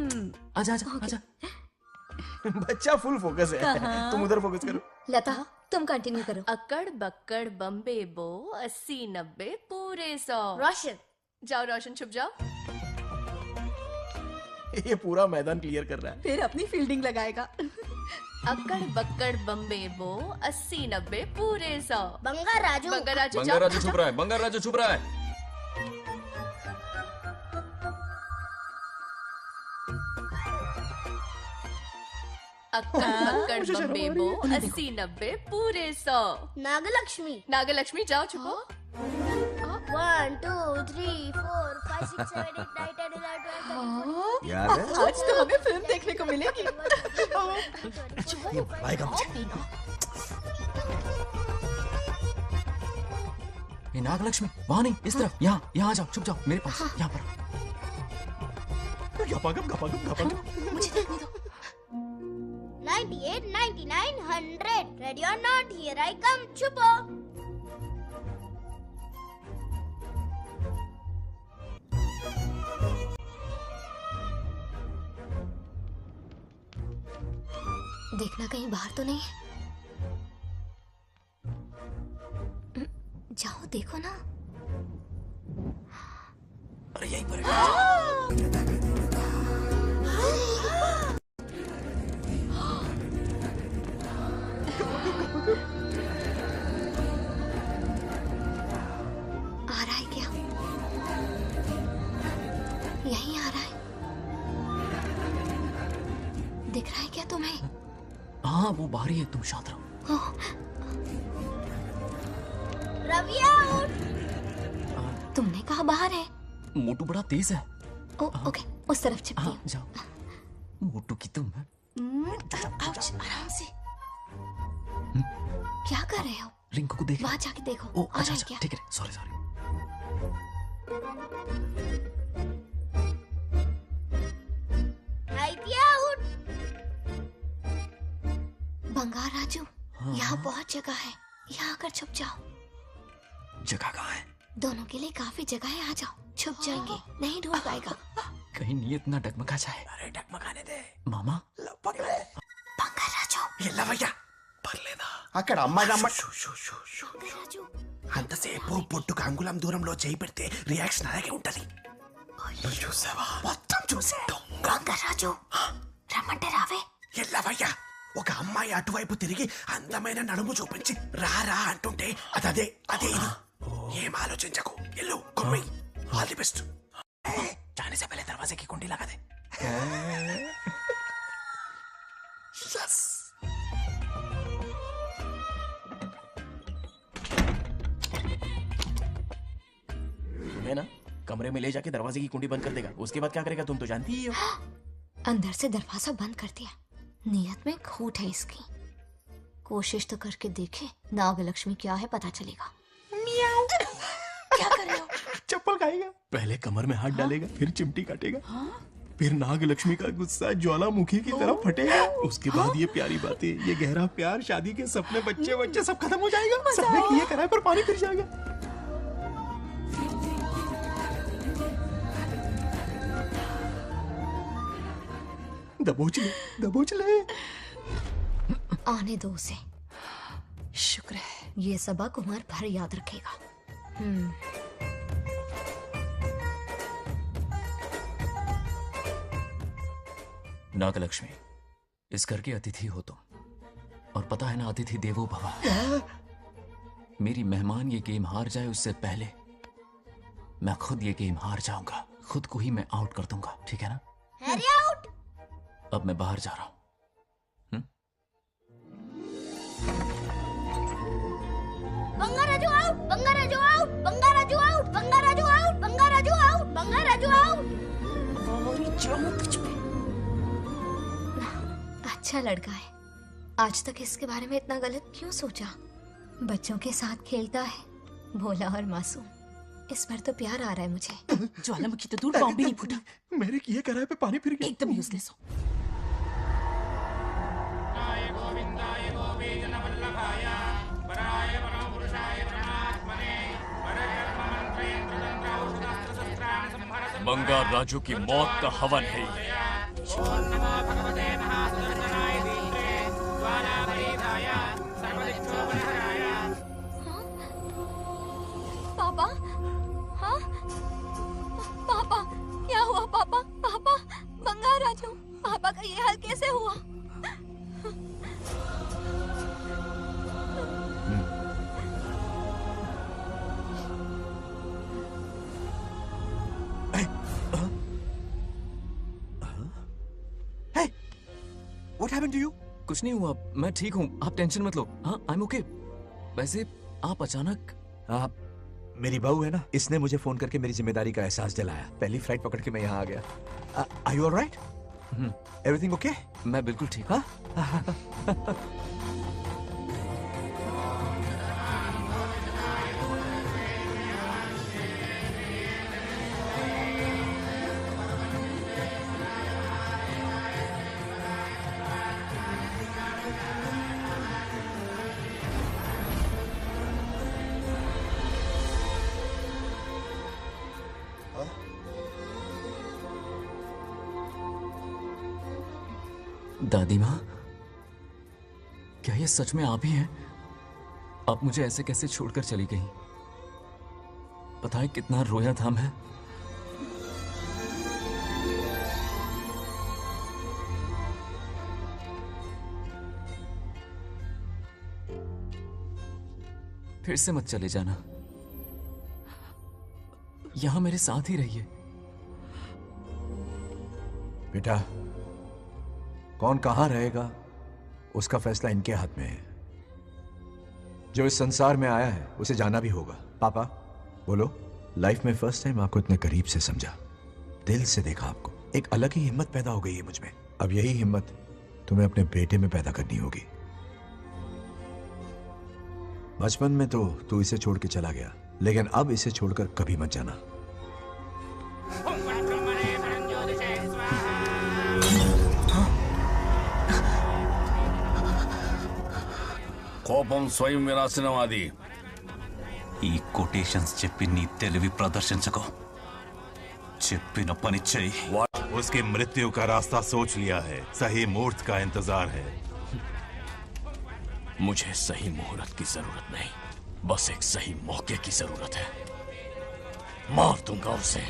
आजा आजा आजा। बच्चा फुल फोकस है। कहाँ? तुम उधर फोकस करो। लता, तुम कंटिन्यू करो। अकड़ बक्कड़ बम्बे बो 80 90 पूरे 100। रोशन, जाओ रोशन, छुप जाओ। ये पूरा मैदान क्लियर कर रहा है। फिर अपनी फील्डिंग लगाएगा। अकड़ बक्कड़ बम्बे बो 80 90 पूरे 100। बंगार राजू, बंगार राजू, बंगार राजू छुप रहा है, बंगार राजू छुप रहा है। अक्कड़ बक्कड़ बम्बे बो 80 90 पूरे 100। नागलक्ष्मी, नागलक्ष्मी जाओ छुपो। 1 2 3 4 5 6 7 8 9 10 11 12 याद है? आज तो हमें फिल्म देखने को मिलेगी। ये नागलक्ष्मी वहाँ नहीं, इस तरफ। यहाँ यहाँ आ जाओ, छुप जाओ मेरे पास। यहाँ पर। मुझे देखने दो। 98 99 100 ready or not, here I come. छुपो। देखना कहीं बाहर तो नहीं है। जाओ देखो ना। अरे यहीं पर आ रहा है क्या? यहीं आ रहा है। दिख रहा है क्या तुम्हें? हाँ वो बाहर ही है, तुम शांत रहो। रवि आउट। तुमने कहा बाहर है? मोटू बड़ा तेज है। ओके, उस तरफ छिपती हूँ। जाओ। मोटू की तुम। आउच, आराम से। क्या कर रहे हो? रिंकू को देख। वहाँ जाके देखो। ओ आ अच्छा रहा है अच्छा, क्या? ठीक है, सॉरी सॉरी। आउट। बंगार राजू, यहाँ बहुत जगह है, यहाँ आकर छुप जाओ। जगह कहाँ है? दोनों के लिए काफी जगह है, आ जाओ। छुप जाएंगे, नहीं ढूंढ पाएगा। कहीं नीयत ना डगमगा जाए। अरे डगमगाने दे। मामा पकड़े। बंगार राजू, ये लवయ్యా పర్లేదా? అక్కడ అమ్మాయి అంతసేపు పొట్టుకు అంగుళం దూరంలో చేయి పెడితే రియాక్షన్ అలాగే ఉంటది. చూసావా? మొత్తం చూసే. బొంగర్ రాజు, రమ్మంటే రావే. ఎల్లవయ్యా, ఒక అమ్మాయి అటువైపు తిరిగి అందమైన నడుము చూపించి రారా అంటుంటే అదే అదే ఇది. ఏం ఆలోచించకు, ఎల్లు కొమ్మి. All the best. जाने से पहले दरवाजे की कुंडी लगा दे. यस. तुम्हें ना कमरे में ले जाके दरवाजे की कुंडी बंद कर देगा. उसके बाद क्या करेगा तुम तो जानती ही हो. अंदर से दरवाजा बंद कर दिया. नियत में खोट है इसकी. कोशिश तो करके देखे, नागलक्ष्मी क्या है पता चलेगा. क्या कर रहे हो? चप्पल खाएगा. पहले कमर में हाथ डालेगा, फिर चिमटी काटेगा, फिर नागलक्ष्मी का गुस्सा ज्वालामुखी की तरह फटेगा. उसके बाद ये प्यारी बातें, ये गहरा प्यार, शादी के सपने, बच्चे बच्चे सब खत्म हो जाएगा. सबने किए कराए पर पानी फिर जाएगा. दबोच ले, दबोच ले। आने दो उसे। शुक्र है। ये सबक उम्र भर याद रखेगा। नागलक्ष्मी, इस घर के अतिथि हो तुम, और पता है ना, अतिथि देवो भव। मेरी मेहमान ये गेम हार जाए उससे पहले मैं खुद ये गेम हार जाऊंगा। खुद को ही मैं आउट कर दूंगा, ठीक है ना? Harry out. अब मैं बाहर जा रहा हूं। Bangaraju out, Bangaraju out, Bangaraju out, Bangaraju out, Bangaraju out, Bangaraju out. अच्छा लड़का है। आज तक इसके बारे में इतना गलत क्यों सोचा? बच्चों के साथ खेलता है, भोला और मासूम। इस पर तो प्यार आ रहा है मुझे। ज्वालामुखी तो दूर, बॉम्ब भी नहीं फूटा। मेरे किए कराए पे पानी फिर गया। एकदम यूजलेस हो। बंगार राजू की मौत का हवन है ये। पापा, हाँ पापा, क्या हुआ पापा? पापा, बंगार राजू, पापा का ये हाल कैसे हुआ? What happened to you? कुछ नहीं हुआ, मैं ठीक हूँ, आप टेंशन मत लो। हाँ, I'm okay। वैसे आप अचानक मेरी बहू है ना, इसने मुझे फोन करके मेरी जिम्मेदारी का एहसास दिलाया। पहली फ्लाइट पकड़ के मैं यहाँ आ गया। Are you all right? Everything okay? मैं बिल्कुल ठीक। हाँ? दादी माँ, क्या ये सच में आप ही हैं? आप मुझे ऐसे कैसे छोड़कर चली गई? पता है कितना रोया था मैं। फिर से मत चले जाना, यहां मेरे साथ ही रहिए। बेटा, कौन कहां रहेगा उसका फैसला इनके हाथ में है। जो इस संसार में आया है उसे जाना भी होगा। पापा बोलो, लाइफ में फर्स्ट टाइम आपको इतने करीब से समझा, दिल से देखा आपको। एक अलग ही हिम्मत पैदा हो गई है मुझ में। अब यही हिम्मत तुम्हें अपने बेटे में पैदा करनी होगी। बचपन में तो तू इसे छोड़ के चला गया, लेकिन अब इसे छोड़कर कभी मत जाना। కోపం స్వయం వినాశనవాది। ఈ కొటేషన్స్ చెప్పి నీ తెలివి ప్రదర్శించకు, చెప్పిన పని చెయ్యి। उसकी मृत्यु का रास्ता सोच लिया है, सही मुहूर्त का इंतजार है। मुझे सही मुहूर्त की जरूरत नहीं, बस एक सही मौके की जरूरत है। मार दूंगा उसे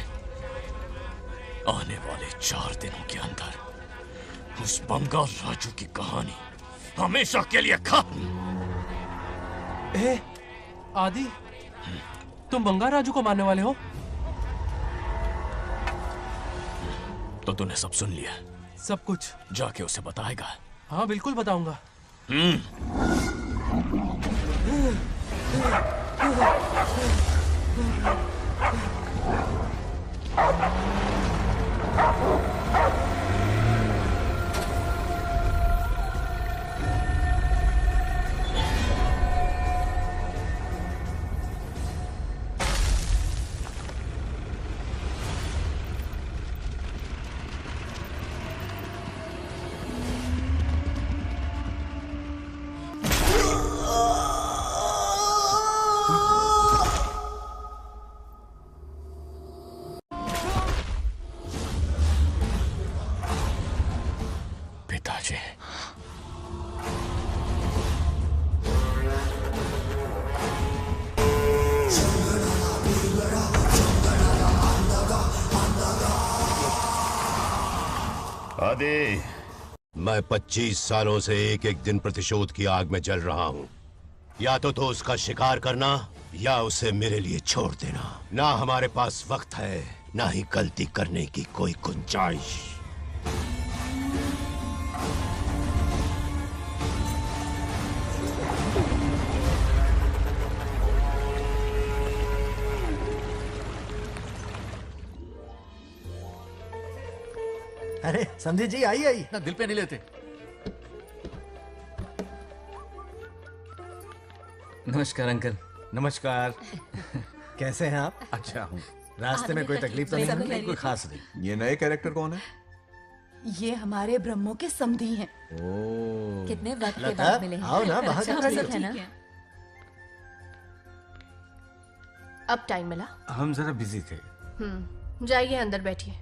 आने वाले 4 दिनों के अंदर। उस बंगार राजू की कहानी हमेशा के लिए खत्म। आदि, तुम बंगार राजू को मारने वाले हो? तो तूने सब सुन लिया? सब कुछ जाके उसे बताएगा? हाँ बिल्कुल बताऊंगा। आदि, मैं 25 सालों से एक एक दिन प्रतिशोध की आग में जल रहा हूँ। या तो उसका शिकार करना या उसे मेरे लिए छोड़ देना। ना हमारे पास वक्त है, ना ही गलती करने की कोई गुंजाइश। अरे समझी जी, आई आई। ना दिल पे नहीं लेते। नमस्कार अंकल। नमस्कार। कैसे हैं आप? अच्छा हूँ। रास्ते में कोई तकलीफ तो सब नहीं? खैरियत। कोई खास नहीं। ये नए कैरेक्टर कौन है? ये हमारे ब्रह्मों के समधी हैं। ओ, कितने वक्त के लता, बाद मिले हैं। आओ ना, बाहर अच्छा, खड़ी सब हो। है ना? अब टाइम मिला? हम जरा बिजी थे। जाइए अंदर बैठिए।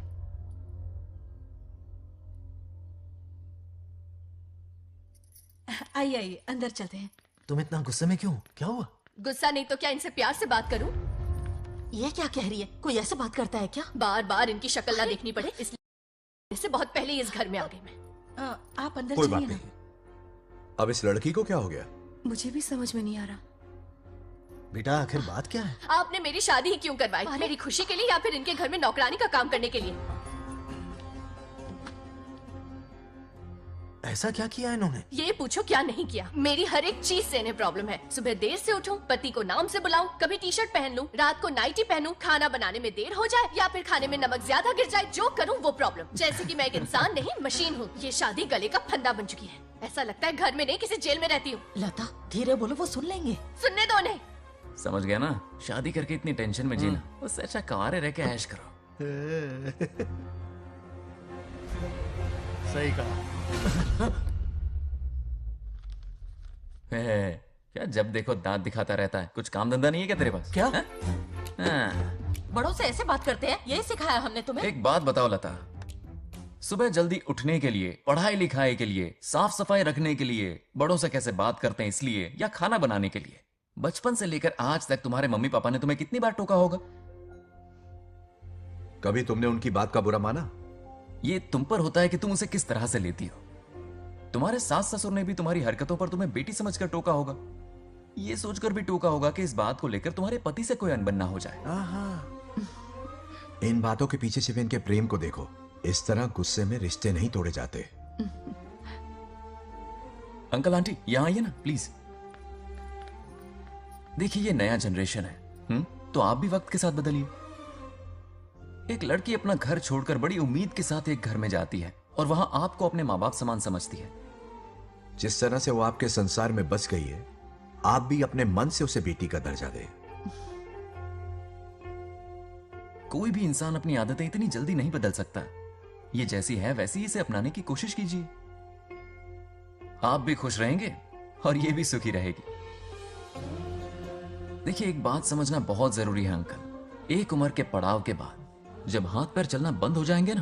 आइए आइए, अंदर चलते हैं। तुम इतना गुस्से में क्यों? क्या हुआ? गुस्सा नहीं तो क्या इनसे प्यार से बात करूं? ये क्या कह रही है? कोई ऐसे बात करता है क्या? बार बार इनकी शक्ल ना देखनी पड़े इसलिए से बहुत पहले ही इस घर में आ गई मैं। आप अंदर कोई बात चलिए ना। नहीं। अब इस लड़की को क्या हो गया? मुझे भी समझ में नहीं आ रहा। बेटा आखिर बात क्या है? आपने मेरी शादी ही क्यों करवाई? मेरी खुशी के लिए या फिर इनके घर में नौकरानी का काम करने के लिए? ऐसा क्या किया इन्होंने? ये पूछो क्या नहीं किया। मेरी हर एक चीज से इन्हें प्रॉब्लम है। सुबह देर से उठूं, पति को नाम से बुलाऊं, कभी टी शर्ट पहन लूं, रात को नाइटी पहनूं, खाना बनाने में देर हो जाए या फिर खाने में नमक ज्यादा गिर जाए, जो करूं वो प्रॉब्लम। जैसे कि मैं एक इंसान नहीं मशीन हूँ। ये शादी गले का फंदा बन चुकी है। ऐसा लगता है घर में नहीं किसी जेल में रहती हूँ। लता धीरे बोलो, वो सुन लेंगे। सुनने दो उन्हें। समझ गया ना? शादी करके इतनी टेंशन में जीना, उससे अच्छा कुंवारे रह के ऐश करो। सही कहा। क्या जब देखो दांत दिखाता रहता है? कुछ काम धंधा नहीं है क्या तेरे पास? क्या? हाँ। बड़ों से ऐसे बात करते हैं? यही सिखाया हमने तुम्हें? एक बात बताओ लता, सुबह जल्दी उठने के लिए, पढ़ाई लिखाई के लिए, साफ सफाई रखने के लिए बड़ों से कैसे बात करते हैं इसलिए, या खाना बनाने के लिए? बचपन से लेकर आज तक तुम्हारे मम्मी पापा ने तुम्हें कितनी बार टोका होगा? कभी तुमने उनकी बात का बुरा माना? ये तुम पर होता है कि तुम उसे किस तरह से लेती हो। तुम्हारे सास ससुर ने भी तुम्हारी हरकतों पर तुम्हें बेटी समझकर टोका होगा। ये सोचकर भी टोका होगा कि इस बात को लेकर तुम्हारे पति से कोई अनबन ना हो जाए। इन बातों के पीछे सिर्फ इनके प्रेम को देखो। इस तरह गुस्से में रिश्ते नहीं तोड़े जाते। अंकल आंटी यहां आइए ना प्लीज। देखिए ये नया जनरेशन है, तो आप भी वक्त के साथ बदलिए। एक लड़की अपना घर छोड़कर बड़ी उम्मीद के साथ एक घर में जाती है और वहां आपको अपने माँ बाप समान समझती है। जिस तरह से वो आपके संसार में बस गई है, आप भी अपने मन से उसे बेटी का दर्जा दें। कोई भी इंसान अपनी आदतें इतनी जल्दी नहीं बदल सकता। ये जैसी है वैसी ही इसे अपनाने की कोशिश कीजिए। आप भी खुश रहेंगे और ये भी सुखी रहेगी। देखिए एक बात समझना बहुत जरूरी है अंकल। एक उम्र के पड़ाव के बाद जब हाथ पैर चलना बंद हो जाएंगे ना,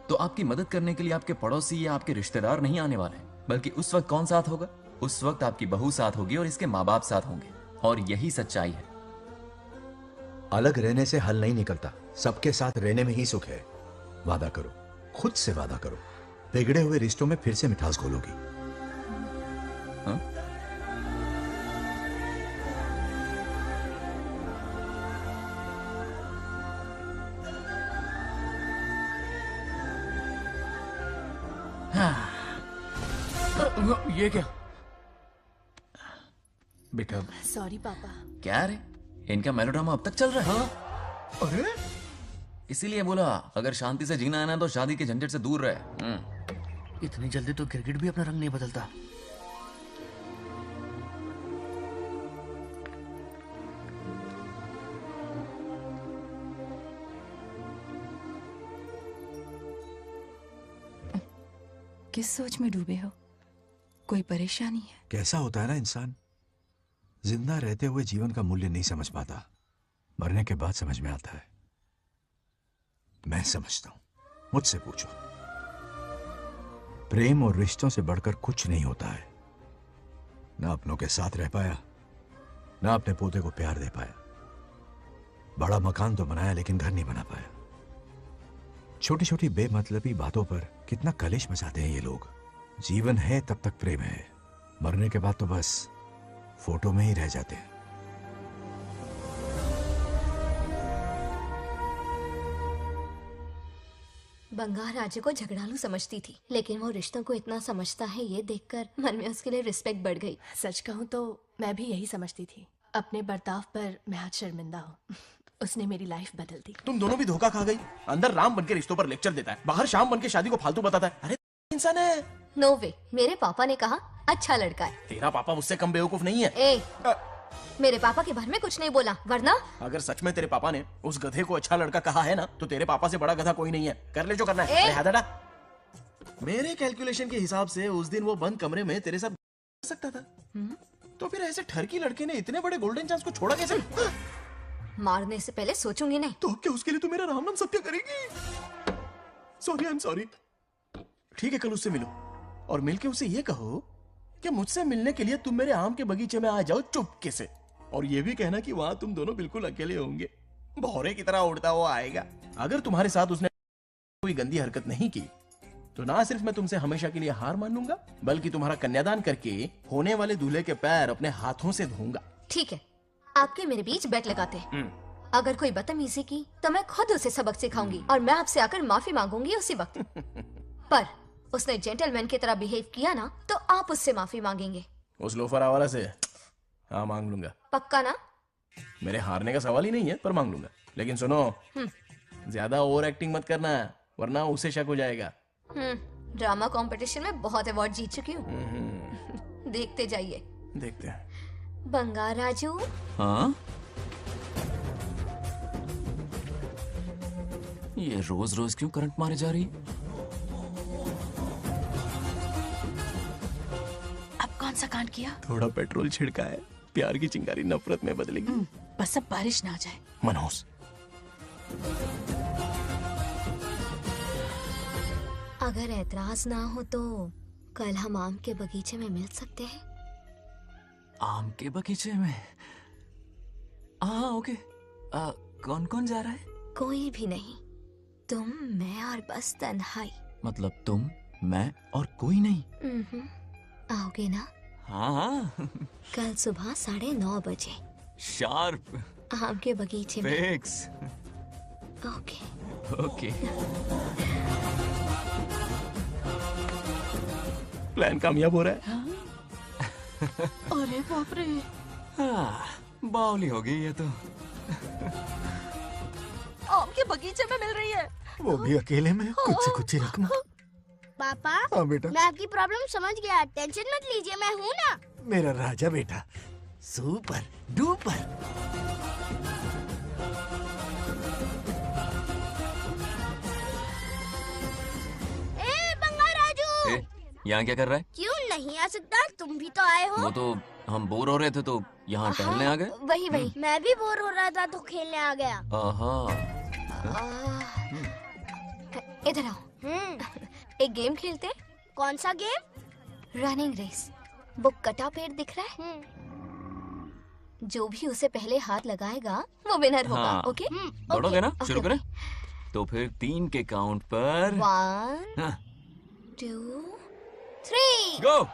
तो आपकी मदद करने के लिए आपके पड़ोसी या आपके रिश्तेदार नहीं आने वाले, बल्कि उस वक्त कौन साथ होगा? उस वक्त आपकी बहू साथ होगी और इसके माँ बाप साथ होंगे। और यही सच्चाई है। अलग रहने से हल नहीं निकलता, सबके साथ रहने में ही सुख है। वादा करो, खुद से वादा करो, बिगड़े हुए रिश्तों में फिर से मिठास घोलोगी। ये क्या बेटा? सॉरी पापा। क्या रे, इनका मेलोड्रामा अब तक चल रहा है? अरे इसीलिए बोला अगर शांति से जीना है ना तो शादी के झंझट से दूर रहे। इतनी जल्दी तो क्रिकेट भी अपना रंग नहीं बदलता। किस सोच में डूबे हो? कोई परेशानी है? कैसा होता है ना इंसान, जिंदा रहते हुए जीवन का मूल्य नहीं समझ पाता, मरने के बाद समझ में आता है। मैं समझता हूं, मुझसे पूछो। प्रेम और रिश्तों से बढ़कर कुछ नहीं होता है। ना अपनों के साथ रह पाया, ना अपने पोते को प्यार दे पाया। बड़ा मकान तो बनाया लेकिन घर नहीं बना पाया। छोटी छोटी बेमतलबी बातों पर कितना कलेश मचाते हैं ये लोग। जीवन है तब तक प्रेम है, मरने के बाद तो बस फोटो में ही रह जाते हैं। बंगार राजू को झगड़ालू समझती थी, लेकिन वो रिश्तों को इतना समझता है ये देखकर मन में उसके लिए रिस्पेक्ट बढ़ गई। सच कहूँ तो मैं भी यही समझती थी। अपने बर्ताव पर मैं आज शर्मिंदा हूँ। उसने मेरी लाइफ बदल दी। तुम दोनों भी धोखा खा गई। अंदर राम बनके रिश्तों पर लेक्चर देता है, बाहर शाम बनके शादी को फालतू बताता है। अरे इंसान है। नो वे, मेरे पापा ने कहा अच्छा लड़का है। तेरा पापा मुझसे कम बेवकूफ नहीं है। ए, मेरे पापा के बारे में कुछ नहीं बोला, वरना अगर सच में तेरे पापा ने उस गधे को अच्छा लड़का कहा है ना, तो तेरे पापा से बड़ा गधा कोई नहीं है। कर ले जो करना है। अरे हाथ हटा। मेरे कैलकुलेशन के हिसाब से उस दिन वो बंद कमरे में तेरे साथ कर सकता था। तो फिर ऐसे ठरकी लड़के ने इतने बड़े गोल्डन चांस को छोड़ा कैसे? मारने से पहले सोचूंगी नहीं। तो क्या उसके लिए तू मेरा राम नाम सत्य करेगी? Sorry, I am sorry. ठीक है, कल उससे मिलो और मिलके उसे ये कहो कि मुझसे मिलने के लिए तुम मेरे आम के बगीचे में आ जाओ चुपके से। और ये भी कहना कि वहां तुम दोनों बिल्कुल अकेले होंगे। भौरे की तरह उड़ता हुआ आएगा। अगर तुम्हारे साथ उसने कोई गंदी हरकत नहीं की तो ना सिर्फ मैं तुमसे हमेशा के लिए हार मान लूंगा, बल्कि तुम्हारा कन्यादान करके होने वाले दूल्हे के पैर अपने हाथों से धोऊंगा। ठीक है, आपके मेरे बीच बेट लगाते हैं। अगर कोई बदतमीजी की तो मैं खुद उसे सबक सिखाऊंगी और मैं आपसे आकर माफी मांगूंगी उसी वक्त। पर उसने जेंटलमैन की तरह बिहेव किया ना, तो आप उससे माफी मांगेंगे। उस लोफर आवारा से हाँ मांग लूंगा। पक्का ना? मेरे हारने का सवाल ही नहीं है, पर मांग लूंगा। लेकिन सुनो, ज्यादा ओवर एक्टिंग मत करना, वरना उसे शक हो जाएगा। ड्रामा कंपटीशन में बहुत अवार्ड जीत चुकी हूँ। देखते जाइए। देखते हैं। बंगार राजू। हाँ? ये रोज रोज क्यों करंट मारे जा रही? अब कौन सा कांड किया? थोड़ा पेट्रोल छिड़का है। प्यार की चिंगारी नफरत में बदलेगी। बस अब बारिश ना आ जाए। मनोज, अगर ऐतराज ना हो तो कल हम आम के बगीचे में मिल सकते हैं। आम के बगीचे में? हाँ ओके। कौन कौन जा रहा है? कोई भी नहीं, तुम, मैं और बस तन्हाई। मतलब तुम, मैं और कोई नहीं? आओगे ना? हाँ। कल सुबह 9:30 बजे शार्प। आम के बगीचे में। फिक्स। ओके। ओके। प्लान कामयाब हो रहा है। अरे बाप रे। बावली हो गई ये तो। आम के बगीचे में मिल रही है। वो भी अकेले में। कुछ से कुछ ही रखना। पापा, हाँ बेटा। मैं आपकी प्रॉब्लम समझ गया, टेंशन मत लीजिए, मैं हूँ ना। मेरा राजा बेटा, सुपर डुपर। बंगार राजू, यहाँ क्या कर रहा है? क्यों नहीं आ सकता? तुम भी तो आए हो। वो तो हम बोर हो रहे थे तो यहाँ टहलने आ गए। वही वही। मैं भी बोर हो रहा था तो खेलने आ गया। इधर आओ। एक गेम खेलते हैं। कौन सा गेम? Running race. वो कटा पेड़ दिख रहा है? जो भी उसे पहले हाथ लगाएगा वो विनर होगा। हाँ। ओके? दौड़ोगे ना? शुरू करें? तो फिर 3 के काउंट पर 1 2 3 गो।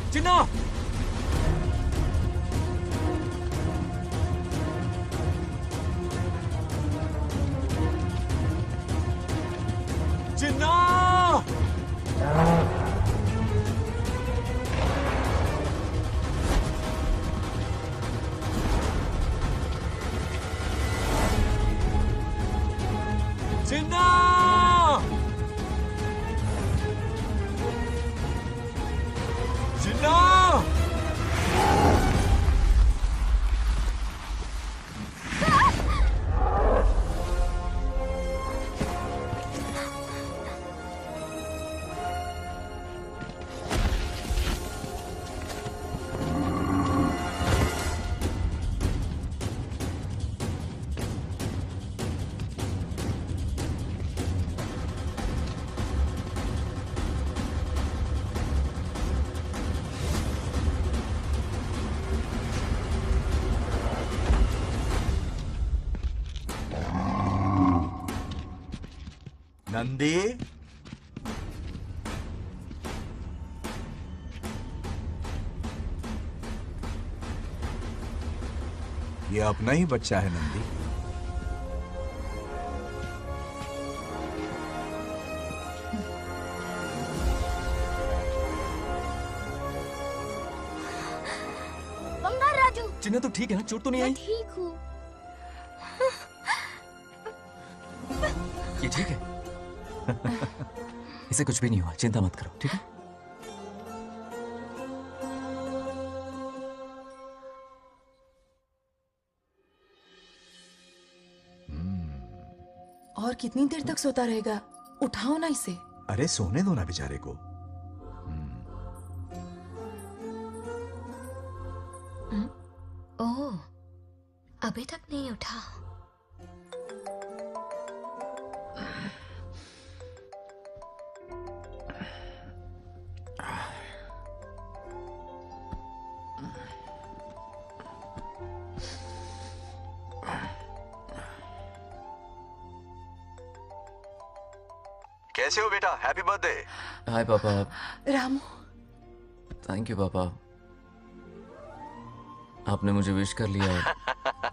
चिन्ना! चिन्ना! चिन्ना! चिन्ना! नंदी, ये अपना ही बच्चा है नंदी। बंगार राजू। चिन्ना तो ठीक है ना? चोट तो नहीं आई? ठीक हूँ। ये ठीक है? इसे कुछ भी नहीं हुआ, चिंता मत करो, ठीक है? और कितनी देर तक सोता रहेगा? उठाओ ना इसे। अरे सोने दो ना बेचारे को। ओह, अभी तक नहीं उठा। कैसे हो बेटा? Happy birthday. हाय पापा। रामू। थैंक यू पापा, आपने मुझे विश कर लिया।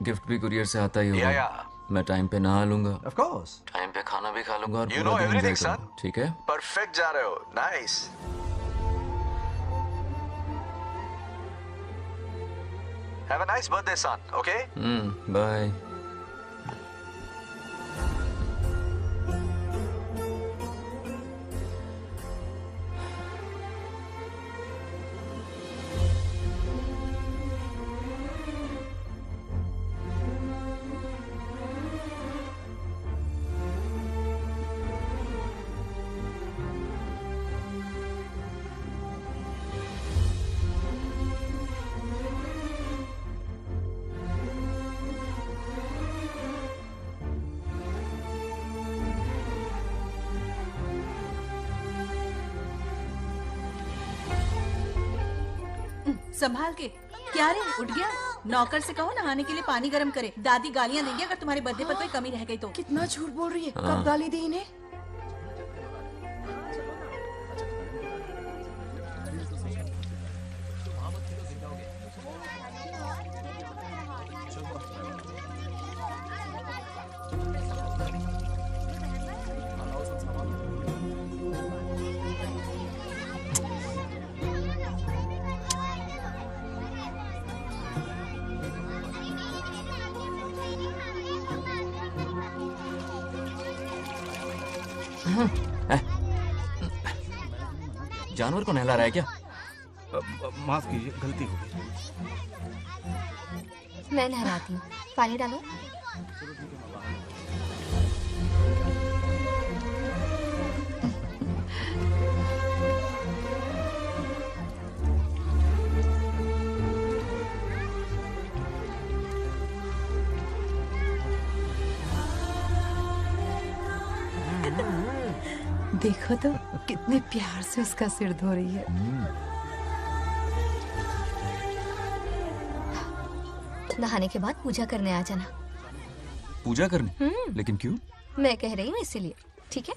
गिफ्ट भी कुरियर से आता ही होगा। मैं टाइम पे नहा लूंगा, ऑफ कोर्स। टाइम पे खाना भी खा लूंगा और You पूरा know दिन everything, enjoy करूंगा, ठीक है? परफेक्ट जा रहे हो। Nice. Have a nice birthday son, okay? Bye. संभाल के। क्या रे, उठ गया? नौकर से कहो नहाने के लिए पानी गर्म करे। दादी गालियां देंगे अगर तुम्हारे बर्थडे पर कोई कमी रह गई तो। कितना झूठ बोल रही है। हाँ। कब गाली दी इन्हें? जानवर को नहला रहा है क्या? माफ कीजिए, गलती हो गई। मैं नहलाती हूँ, पानी डालो। देखो तो कितने प्यार से उसका सिर धो रही है। नहाने के बाद पूजा करने आ जाना। पूजा करने? लेकिन क्यों? मैं कह रही हूँ इसीलिए, ठीक है?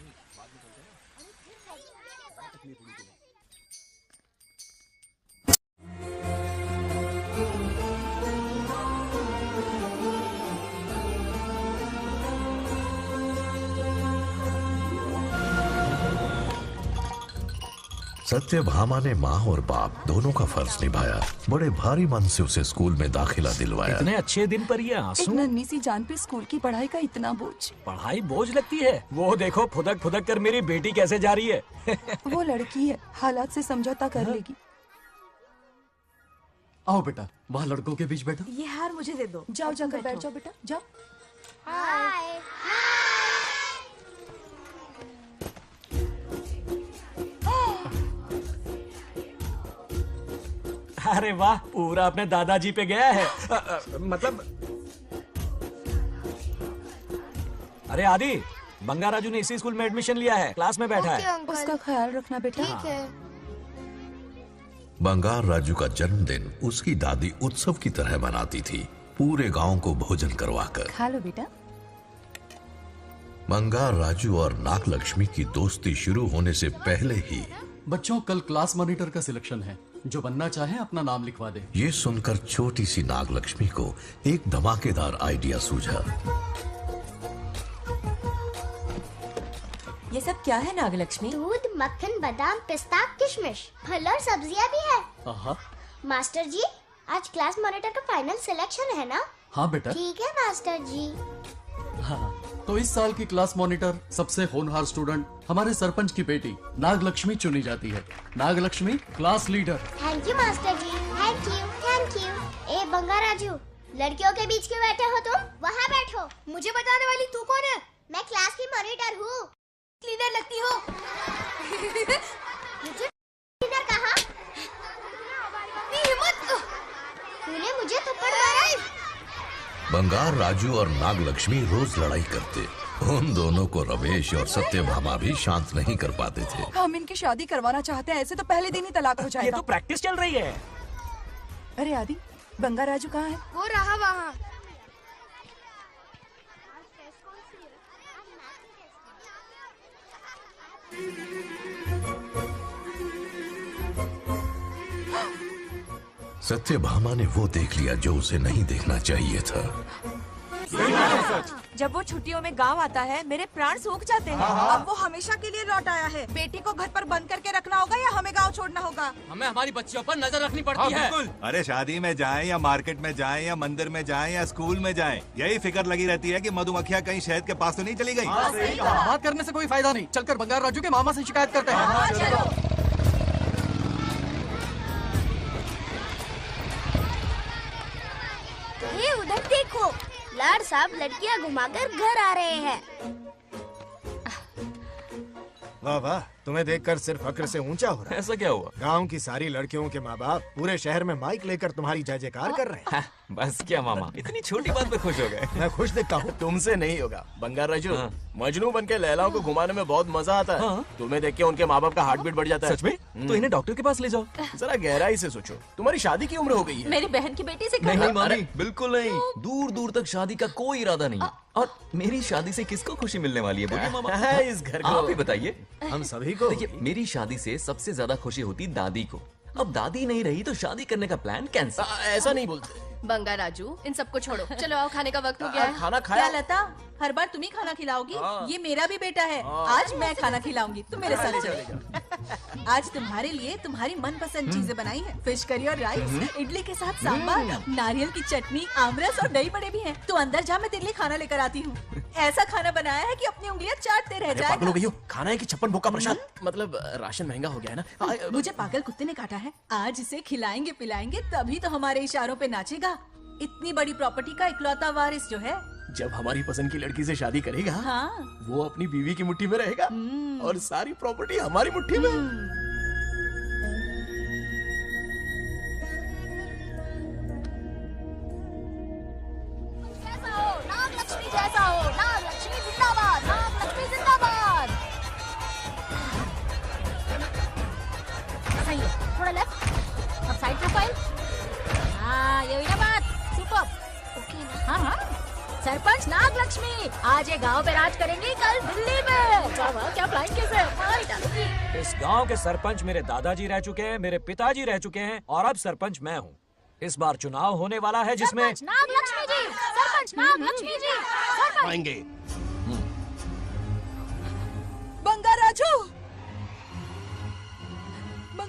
सत्यभामा ने माँ और बाप दोनों का फर्ज निभाया। बड़े भारी मन से उसे स्कूल में दाखिला दिलवाया। इतने अच्छे दिन पर ये आंसू। एक नन्ही सी जान पे स्कूल की पढ़ाई का इतना बोझ। पढ़ाई बोझ लगती है? वो देखो फुदक फुदक कर मेरी बेटी कैसे जा रही है। वो लड़की है, हालात से समझौता कर लेगी। आओ बेटा, वहाँ लड़कों के बीच बैठो। ये हार मुझे दे दो। जाओ जाकर बैठ जाओ बेटा, जाओ। हाय। अरे वाह, पूरा अपने दादाजी पे गया है। मतलब अरे आदि, बंगाराजू ने इसी स्कूल में एडमिशन लिया है, क्लास में बैठा है। उसका ख्याल रखना बेटा। ठीक है। बंगार राजू का जन्मदिन उसकी दादी उत्सव की तरह मनाती थी, पूरे गांव को भोजन करवाकर। खा लो बेटा। बंगार राजू और नागलक्ष्मी की दोस्ती शुरू होने से पहले ही बच्चों, कल क्लास मॉनिटर का सिलेक्शन है। जो बनना चाहे अपना नाम लिखवा दे। ये सुनकर छोटी सी नागलक्ष्मी को एक धमाकेदार आइडिया सूझा। ये सब क्या है नागलक्ष्मी? दूध, मक्खन, बादाम, पिस्ता, किशमिश, फल और सब्जियां भी है। मास्टर जी, आज क्लास मॉनिटर का फाइनल सिलेक्शन है ना? हाँ बेटा। ठीक है मास्टर जी। हाँ, तो इस साल की क्लास मॉनिटर सबसे होनहार स्टूडेंट हमारे सरपंच की बेटी नागलक्ष्मी चुनी जाती है। Nagalakshmi class leader. Thank you master ji, thank you thank you. ए बंगाराजू, लड़कियों के बीच क्यों बैठे हो तुम? वहाँ बैठो। मुझे बताने वाली तू कौन है? मैं क्लास की मॉनिटर हूँ। लीडर लगती हो। मुझे लीडर कहा? तूने मुझे थप्पड़ मारा। बंगार राजू और नागलक्ष्मी रोज लड़ाई करते। उन दोनों को रमेश और सत्यभामा भी शांत नहीं कर पाते थे। हम इनकी शादी करवाना चाहते हैं, ऐसे तो पहले दिन ही तलाक हो जाएगा। ये तो प्रैक्टिस चल रही है। अरे आदि, बंगार राजू कहाँ है? वो रहा वहाँ। सत्यभामा ने वो देख लिया जो उसे नहीं देखना चाहिए था। जब वो छुट्टियों में गांव आता है, मेरे प्राण सूख जाते हैं। अब वो हमेशा के लिए लौट आया है। बेटी को घर पर बंद करके रखना होगा या हमें गांव छोड़ना होगा? हमें हमारी बच्चियों पर नजर रखनी पड़ती है। अरे शादी में जाएं या मार्केट में जाएं या मंदिर में जाएं या स्कूल में जाएं, यही फिक्र लगी रहती है कि मधुमक्खियाँ कहीं शहद के पास तो नहीं चली गई। बात करने से कोई फायदा नहीं, चलकर बंगार राजू के मामा से शिकायत करते हैं। ये उधर देखो, लाड साहब लड़कियां घुमाकर घर आ रहे हैं। वाह वाह, तुम्हें देखकर सिर्फ फक्र से ऊंचा हो रहा है। ऐसा क्या हुआ? गांव की सारी लड़कियों के माँ बाप पूरे शहर में माइक लेकर तुम्हारी जय जयकार कर रहे हैं। बस क्या मामा, इतनी छोटी बात पे खुश हो गए। मैं खुश दिखता हूँ। तुमसे नहीं होगा बंगार राजू। मजनू बन के लैलाओं को घुमाने में बहुत मजा आता है। तुम्हें देख के उनके माँ बाप का हार्ट बीट बढ़ जाता है। सच में? तो इन्हें डॉक्टर के पास ले जाओ। जरा गहराई से सोचो, तुम्हारी शादी की उम्र हो गई है। मेरी बहन की बेटी से नहीं मामी, बिल्कुल नहीं। दूर दूर तक शादी का कोई इरादा नहीं है। और मेरी शादी से किसको खुशी मिलने वाली है? बोलिए मामा। इस घर को आप ही बताइए। हम सभी को। देखिए, मेरी शादी से सबसे ज्यादा खुशी होती दादी को। अब दादी नहीं रही तो शादी करने का प्लान कैंसिल। ऐसा नहीं बोलते। बंगा राजू, इन सबको छोड़ो, चलो आओ, खाने का वक्त हो गया है। खाना खाया? क्या लता, हर बार तुम ही खाना खिलाओगी? ये मेरा भी बेटा है। आज मैं खाना खिलाऊंगी, तुम मेरे साथ चलो। आज तुम्हारे लिए तुम्हारी मनपसंद चीजें बनाई है। फिश करी और राइस, इडली के साथ सांभर, नारियल की चटनी, आमरस और दही बड़े भी हैं। तो अंदर जा, मैं तेरे लिए खाना लेकर आती हूँ। ऐसा खाना बनाया है कि अपनी उंगलियां चाटते रह जाएगा। पागल हो गई हो? खाना है कि 56 भोग का प्रसाद? मतलब राशन महंगा हो गया है ना। मुझे पागल कुत्ते ने काटा है। आज इसे खिलाएंगे पिलाएंगे तभी तो हमारे इशारों पे नाचेगा। इतनी बड़ी प्रॉपर्टी का इकलौता वारिस जो है। जब हमारी पसंद की लड़की से शादी करेगा, हाँ, वो अपनी बीवी की मुट्ठी में रहेगा और सारी प्रॉपर्टी हमारी मुट्ठी में। नागलक्ष्मी जैसा हो, नागलक्ष्मी जिंदाबाद, नागलक्ष्मी जिंदाबाद। सही है, थोड़ा लेफ्ट, अब साइड प्रोफाइल। हाँ, ये हुई ना बात। सुपर, ओके ना? हाँ हाँ। सरपंच नागलक्ष्मी आज ये गांव पे राज करेंगी, कल दिल्ली में। क्या फ्लाइंग केस है, मार डालूंगी। इस गांव के सरपंच मेरे दादाजी रह चुके हैं, मेरे पिताजी रह चुके हैं और अब सरपंच मैं हूँ। इस बार चुनाव होने वाला है जिसमें नागलक्ष्मी जी, सरपंच नागलक्ष्मी जी, सरपंच। आएंगे। बंगार राजू,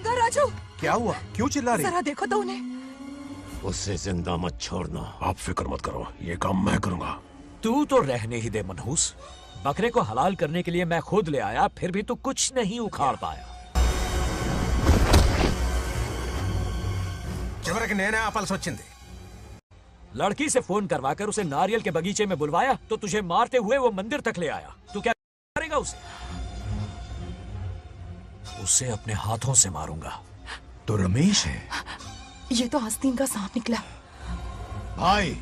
बंगा राजू, क्या हुआ? क्यों चिल्ला रही? जरा देखो तो उन्हें। उससे जिंदा मत छोड़ना। आप फिक्र मत करो, ये काम मैं करूंगा। तू तो रहने ही दे मनहूस। बकरे को हलाल करने के लिए मैं खुद ले आया, फिर भी तू कुछ नहीं उखाड़ पाया। చివరికి నేనే ఆపాల్సి వచ్చింది। लड़की से फोन करवाकर उसे नारियल के बगीचे में बुलवाया तो तुझे मारते हुए वो मंदिर तक ले आया। तू क्या करेगा उसे? उसे अपने हाथों से मारूंगा। तो रमेश है। ये तो आस्तीन का सांप निकला। भाई,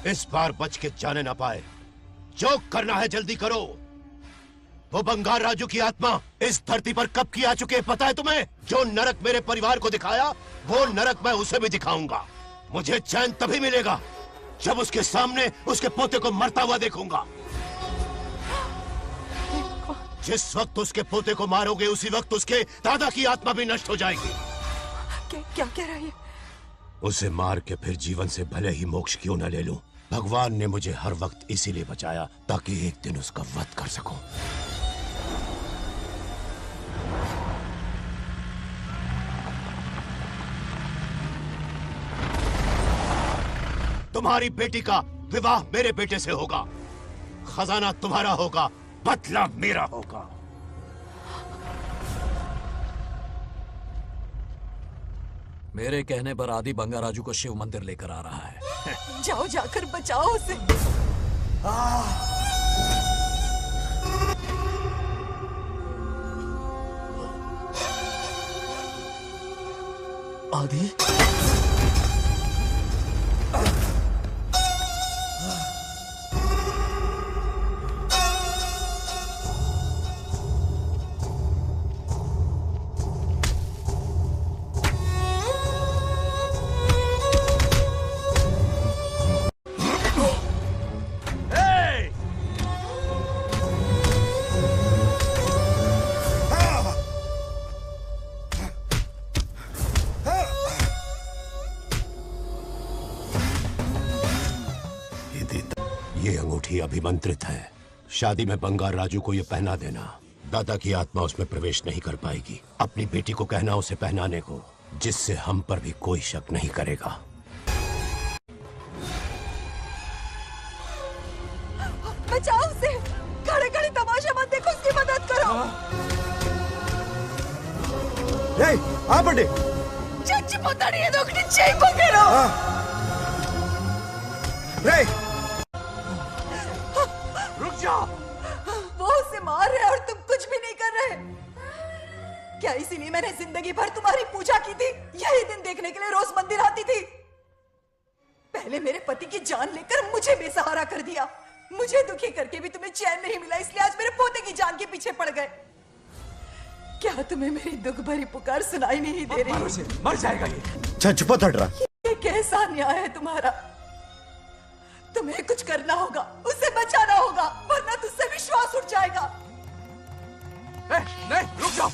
इस बार बच के जाने ना पाए। जो करना है जल्दी करो। वो बंगार राजू की आत्मा इस धरती पर कब की आ चुकी है पता है तुम्हें? जो नरक मेरे परिवार को दिखाया, वो नरक मैं उसे भी दिखाऊंगा। मुझे चैन तभी मिलेगा जब उसके सामने उसके पोते को मरता हुआ देखूंगा। जिस वक्त उसके पोते को मारोगे उसी वक्त उसके दादा की आत्मा भी नष्ट हो जाएगी। क्या कह रहा है? उसे मार के फिर जीवन से भले ही मोक्ष क्यों न ले लूं, भगवान ने मुझे हर वक्त इसीलिए बचाया ताकि एक दिन उसका वध कर सकूं। तुम्हारी बेटी का विवाह मेरे बेटे से होगा, खजाना तुम्हारा होगा, बदला मेरा होगा। मेरे कहने पर आदि बंगा राजू को शिव मंदिर लेकर आ रहा है। जाओ, जाकर बचाओ उसे। आदि, ये अंगूठी अभिमंत्रित है। शादी में बंगार राजू को ये पहना देना। दादा की आत्मा उसमें प्रवेश नहीं कर पाएगी। अपनी बेटी को कहना उसे पहनाने को, जिससे हम पर भी कोई शक नहीं करेगा। बचाओ उसे। खड़े खड़े तमाशा मत देखो, उसकी मदद करो। आपंడి। చచ్చిపోతాడు ఏదో ఒకటి చేయకపోయారు। रुक जाओ। वो उसे मार रहे और तुम कुछ भी नहीं कर रहे। क्या इसीलिए मैंने जिंदगी भर तुम्हारी पूजा की थी? यही दिन देखने के लिए रोज मंदिर आती थी। पहले मेरे पति की जान लेकर मुझे बेसहारा कर दिया। मुझे दुखी करके भी तुम्हें चैन नहीं मिला, इसलिए आज मेरे पोते की जान के पीछे पड़ गए। क्या तुम्हें मेरी दुख भरी पुकार सुनाई नहीं दे रही? मर जाएगा ये। చచ్చిపోతాడురా। ये कैसा न्याय है तुम्हारा? तुम्हें कुछ करना होगा, उसे बचाना होगा, वरना तुझसे विश्वास उठ जाएगा। नहीं, रुक जाओ।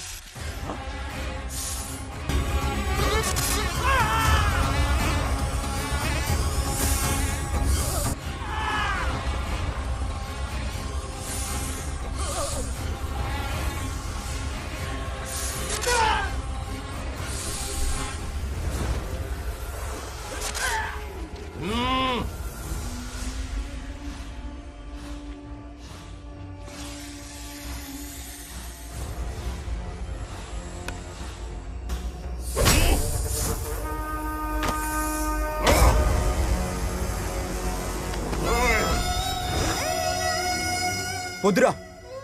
వద్దురా,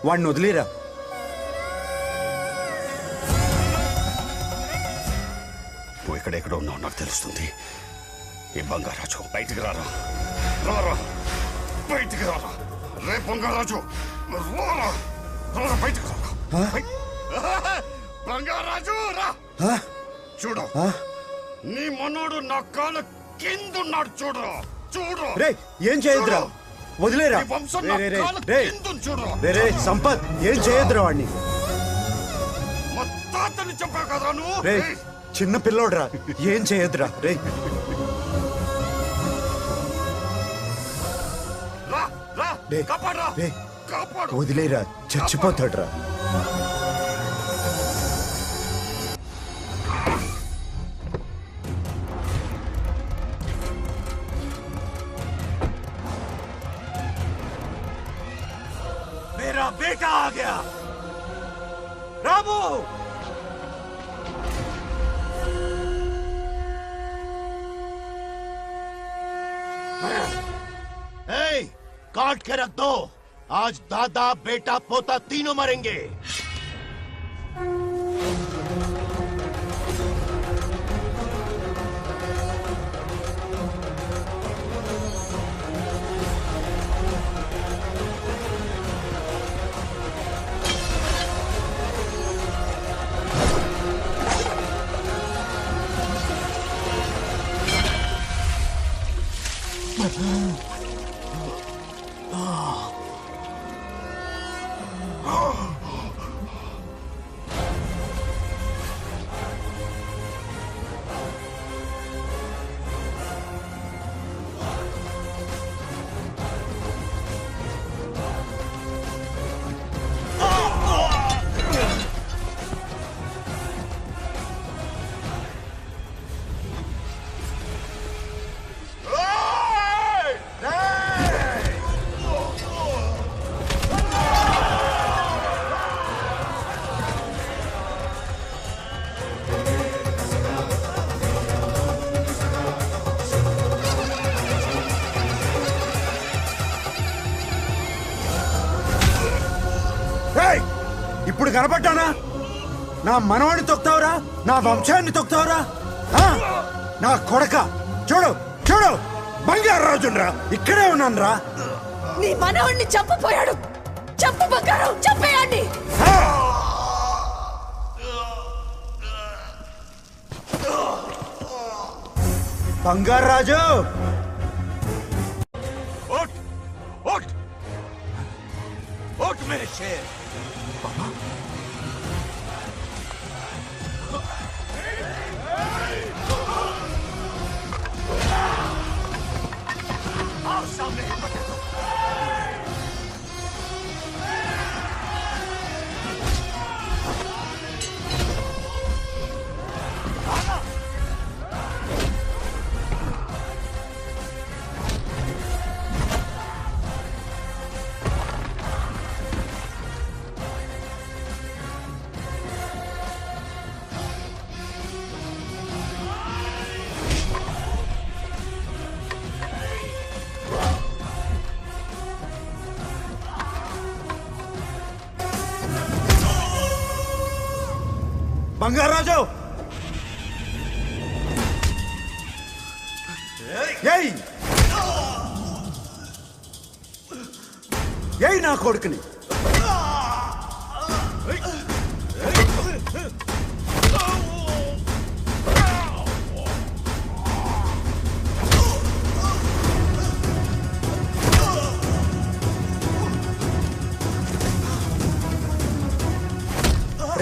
వాడిని వదిలేరా। నువ్వు ఎక్కడెక్కడ ఉన్నావు నాకు తెలుస్తుంది। ఈ బంగారాజు బయటికి రారా, రారా బయటికి రారా, రే బంగారాజు రారా, రారా బయటికి రారా, బంగారాజు రా। చూడు, నీ మనోడు నా కాళ్ళ కిందున్నాడు, చూడు చూడు। రే ఏం చేయొద్దురా, వదిలేరా। నీ వంశం నా కాళ్ళ కిందుంది, చూడు। రే సంపత్, ఏం చేయొద్దురా వాడిని। మా తాతని చెప్పా కదరా నువ్వు। రే చిన్న పిల్లోడ్రా, ఏం చేయొద్దురా। రే రా రా, కాపాడరా, రే కాపాడు। వదిలేరా, చచ్చిపోతాడురా। मेरा बेटा आ गया। रामू, ए, काट के रख दो। आज दादा बेटा पोता तीनों मरेंगे। ఇప్పుడు కనపడ్డానా? నా మనవాడిని తొక్తావురా, నా వంశాన్ని తొక్తావురా. నా కొడక చూడు చూడు, బంగారు రాజునరా, ఇక్కడే ఉన్నాను రా. నీ మనవాడిని చంపపోయాడు. చంపు బంగారం, చంపేయండి. బంగారు రాజు, उठ उठ उठ मेरे शेर। आओ सामने। బంగారు రాజు, ఏయ్ ఏయ్ నా కొడుకుని.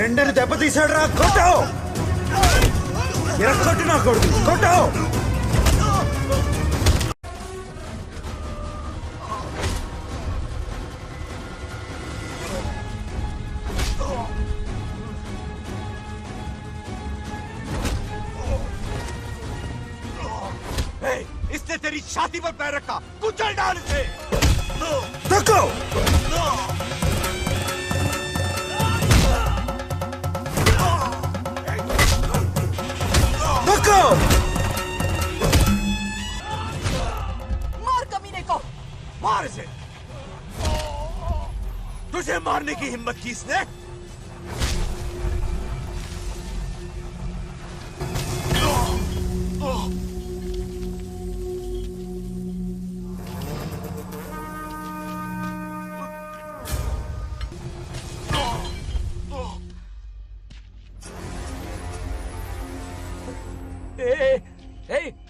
రెండని దెబ్బతీశాడు రా. కొట్టావు, కొట్టు నా కొడుకు, కొట్టావు. इसने तेरी छाती पर पैर रखा, कुचल डाल इसे। देखो देखो, मार कमीने को, मार इसे। तुझे मारने की हिम्मत की इसने?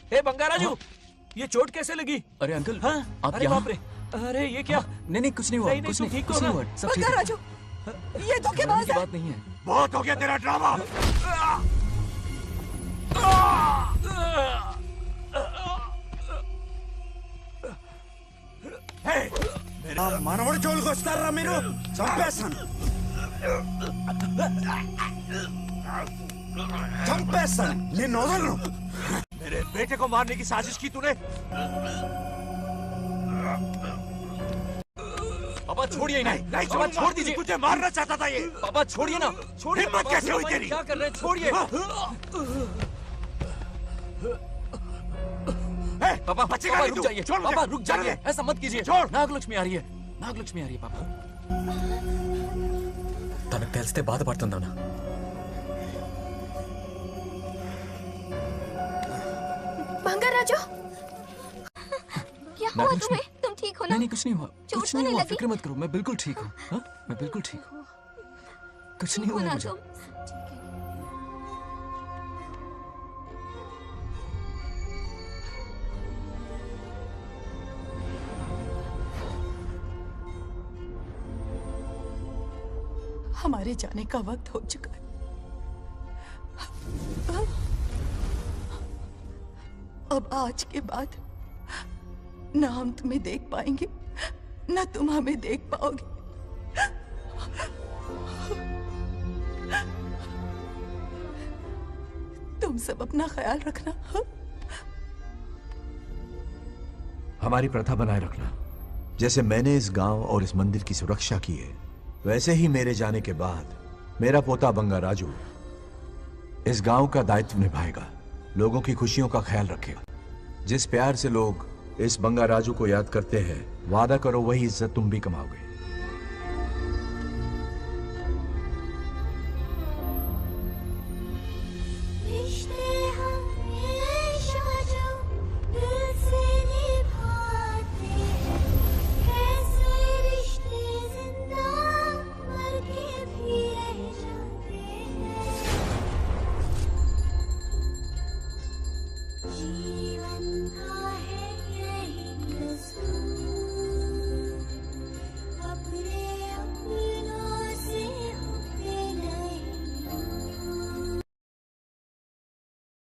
ए बंगाराजू, ये चोट कैसे लगी? अरे अंकल, हाँ? आप अरे यहाँ? बाप रे, अरे ये क्या? नहीं कुछ नहीं हुआ, नहीं, कुछ तू नहीं, ठीक कुछ हो नहीं ना? हुआ, सब ठीक है। राजू, ये धोखेबाज की है। बात नहीं है। बहुत हो गया तेरा ड्रामा। మనవడి జోలికి వస్తారా మీరు? చంపేస్తాను, చంపేస్తాను, నిన్ను వదలను. मेरे बेटे को मारने की साजिश की तूने। पापा छोड़िए इन्हें। नहीं पापा छोड़ दीजिए। तुझे मारना चाहता था ये। पापा छोड़िए ना, छोड़िए। हिम्मत पापा, कैसे हुई पापा, तेरी? क्या कर रहे हैं? छोड़िए। पापा बचेगा पापा नहीं रुक तू। जाइए। छोड़ मुझे। पापा रुक जाने जाइए, दे। ऐसा मत कीजिए। छोड़। नागलक्ष्मी आ रही है, नागलक्ष्मी आ रही है पापा। తనకు తెలిస్తే బాధపడుతుందన్నా. बंगाराजू, क्या हुआ तुम्हें? तुम ठीक हो ना? नहीं कुछ नहीं हुआ, चोट कुछ तो नहीं नहीं हुआ, लगी? फिक्र मत करो, मैं बिल्कुल ठीक हूँ। हाँ? मैं बिल्कुल ठीक हूँ, कुछ नहीं ठीक हो हुआ ना मुझे। तुम? हमारे जाने का वक्त हो चुका है। अब आज के बाद ना हम तुम्हें देख पाएंगे, ना तुम हमें देख पाओगे। तुम सब अपना ख्याल रखना। हमारी प्रथा बनाए रखना। जैसे मैंने इस गांव और इस मंदिर की सुरक्षा की है, वैसे ही मेरे जाने के बाद मेरा पोता बंगा राजू इस गांव का दायित्व निभाएगा, लोगों की खुशियों का ख्याल रखेगा। जिस प्यार से लोग इस बंगा राजू को याद करते हैं, वादा करो वही इज्जत तुम भी कमाओगे।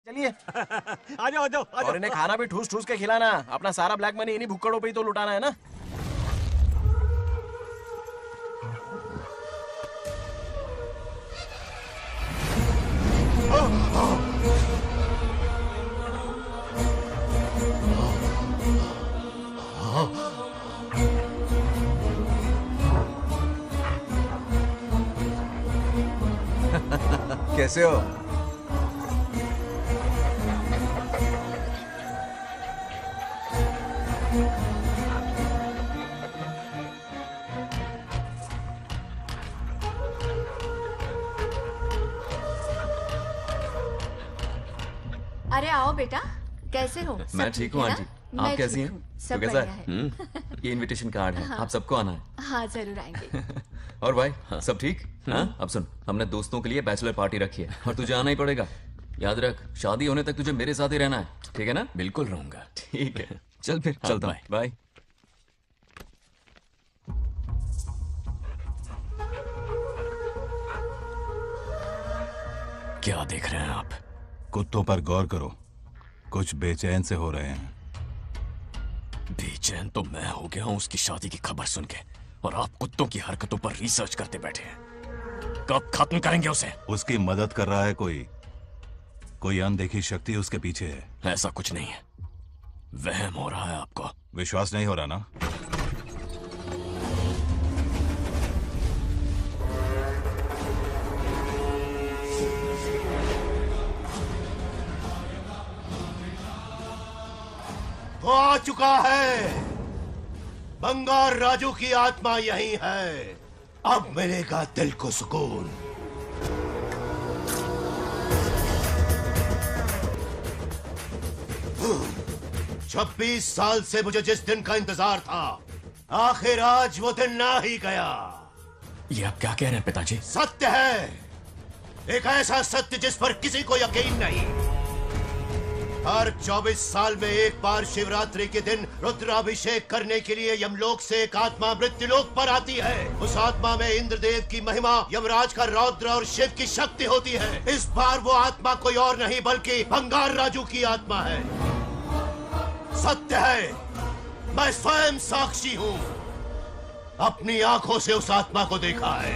चलिए आ जाओ आ जाओ। और इन्हें खाना भी ठूस ठूस के खिलाना। अपना सारा ब्लैक मनी इन्हीं भुक्कड़ों पे ही तो लुटाना है ना। कैसे हो? अरे आओ बेटा, कैसे हो? मैं सब ठीक हूँ है आंटी, ना? आप मैं कैसी ठीक हैं? हूँ, तो सब कैसा बढ़िया है? ये इनविटेशन कार्ड है, हाँ। आप सबको आना है। हाँ जरूर आएंगे। और भाई सब ठीक? हाँ? अब सुन, हमने दोस्तों के लिए बैचलर पार्टी रखी है और तुझे आना ही पड़ेगा। याद रख, शादी होने तक तुझे मेरे साथ ही रहना है, ठीक है ना? बिल्कुल रहूंगा। ठीक है, चल फिर हाँ, चलता हूँ। बाय। क्या देख रहे हैं आप? कुत्तों पर गौर करो, कुछ बेचैन से हो रहे हैं। बेचैन तो मैं हो गया हूं उसकी शादी की खबर सुन के, और आप कुत्तों की हरकतों पर रिसर्च करते बैठे हैं। कब खत्म करेंगे उसे? उसकी मदद कर रहा है कोई अनदेखी शक्ति उसके पीछे है। ऐसा कुछ नहीं है, वहम हो रहा है आपको। विश्वास नहीं हो रहा ना? वो आ चुका है। बंगार राजू की आत्मा यही है। अब मिलेगा दिल को सुकून। छब्बीस साल से मुझे जिस दिन का इंतजार था, आखिर आज वो दिन ना ही गया। ये आप क्या कह रहे हैं पिताजी? सत्य है, एक ऐसा सत्य जिस पर किसी को यकीन नहीं। हर 24 साल में एक बार शिवरात्रि के दिन रुद्राभिषेक करने के लिए यमलोक से एक आत्मा मृत्युलोक पर आती है। उस आत्मा में इंद्रदेव की महिमा, यमराज का रौद्र और शिव की शक्ति होती है। इस बार वो आत्मा कोई और नहीं बल्कि बंगार राजू की आत्मा है। सत्य है, मैं स्वयं साक्षी हूँ, अपनी आंखों से उस आत्मा को देखा है।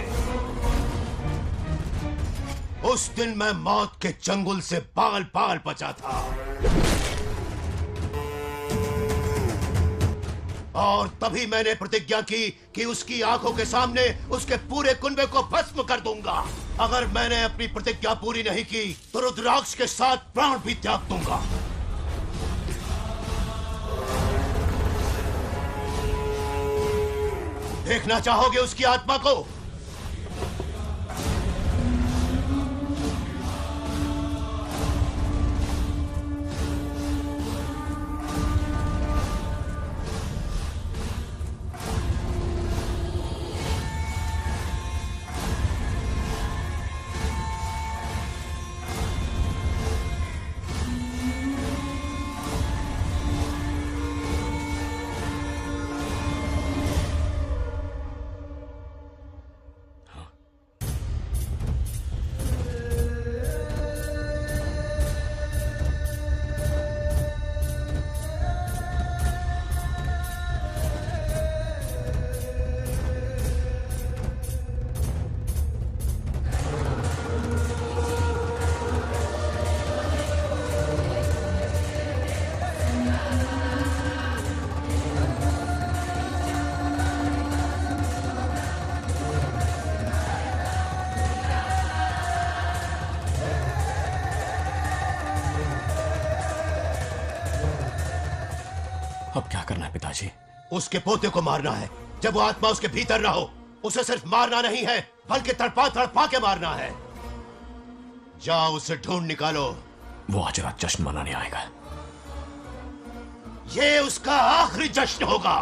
उस दिन मैं मौत के चंगुल से पाल पाल बचा था, और तभी मैंने प्रतिज्ञा की कि उसकी आंखों के सामने उसके पूरे कुनबे को भस्म कर दूंगा। अगर मैंने अपनी प्रतिज्ञा पूरी नहीं की तो रुद्राक्ष के साथ प्राण भी त्याग दूंगा। देखना चाहोगे उसकी आत्मा को? अब क्या करना है पिताजी? उसके पोते को मारना है। जब वो आत्मा उसके भीतर ना हो, उसे सिर्फ मारना नहीं है बल्कि तड़पा तड़पा के मारना है। जाओ उसे ढूंढ निकालो। वो आज रात जश्न मनाने आएगा। ये उसका आखिरी जश्न होगा।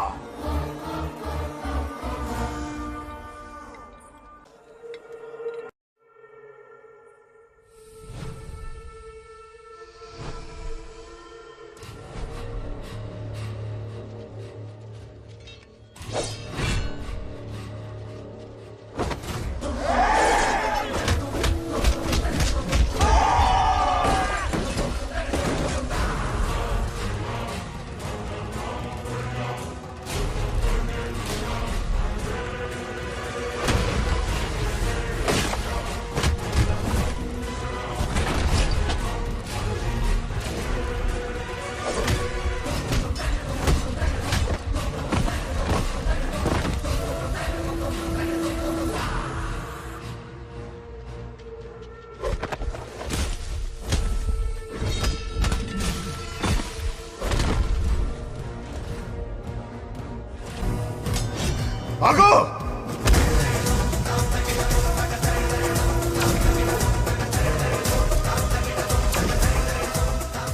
भागो!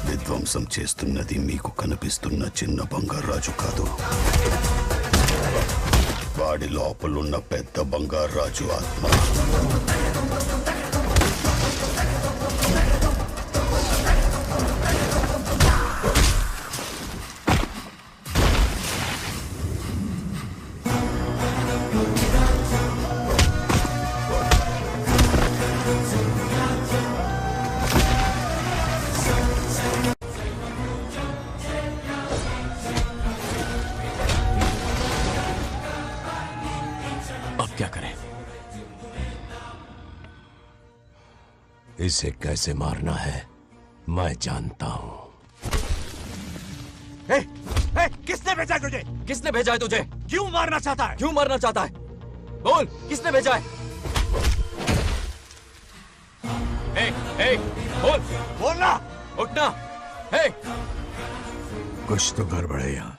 విధ్వంసం చేస్తున్నది మీకు కనిపిస్తున్న చిన్న బంగారు రాజు కాదు. వాడి లోపలున్న పెద్ద బంగారు రాజు ఆత్మ. क्या करें? इसे कैसे मारना है मैं जानता हूं। किसने भेजा है तुझे? किसने भेजा है तुझे? क्यों मारना चाहता है? क्यों मारना चाहता है? बोल, किसने भेजा है? बोल, बोलना, उठना। कुछ तो गड़बड़ है यहाँ।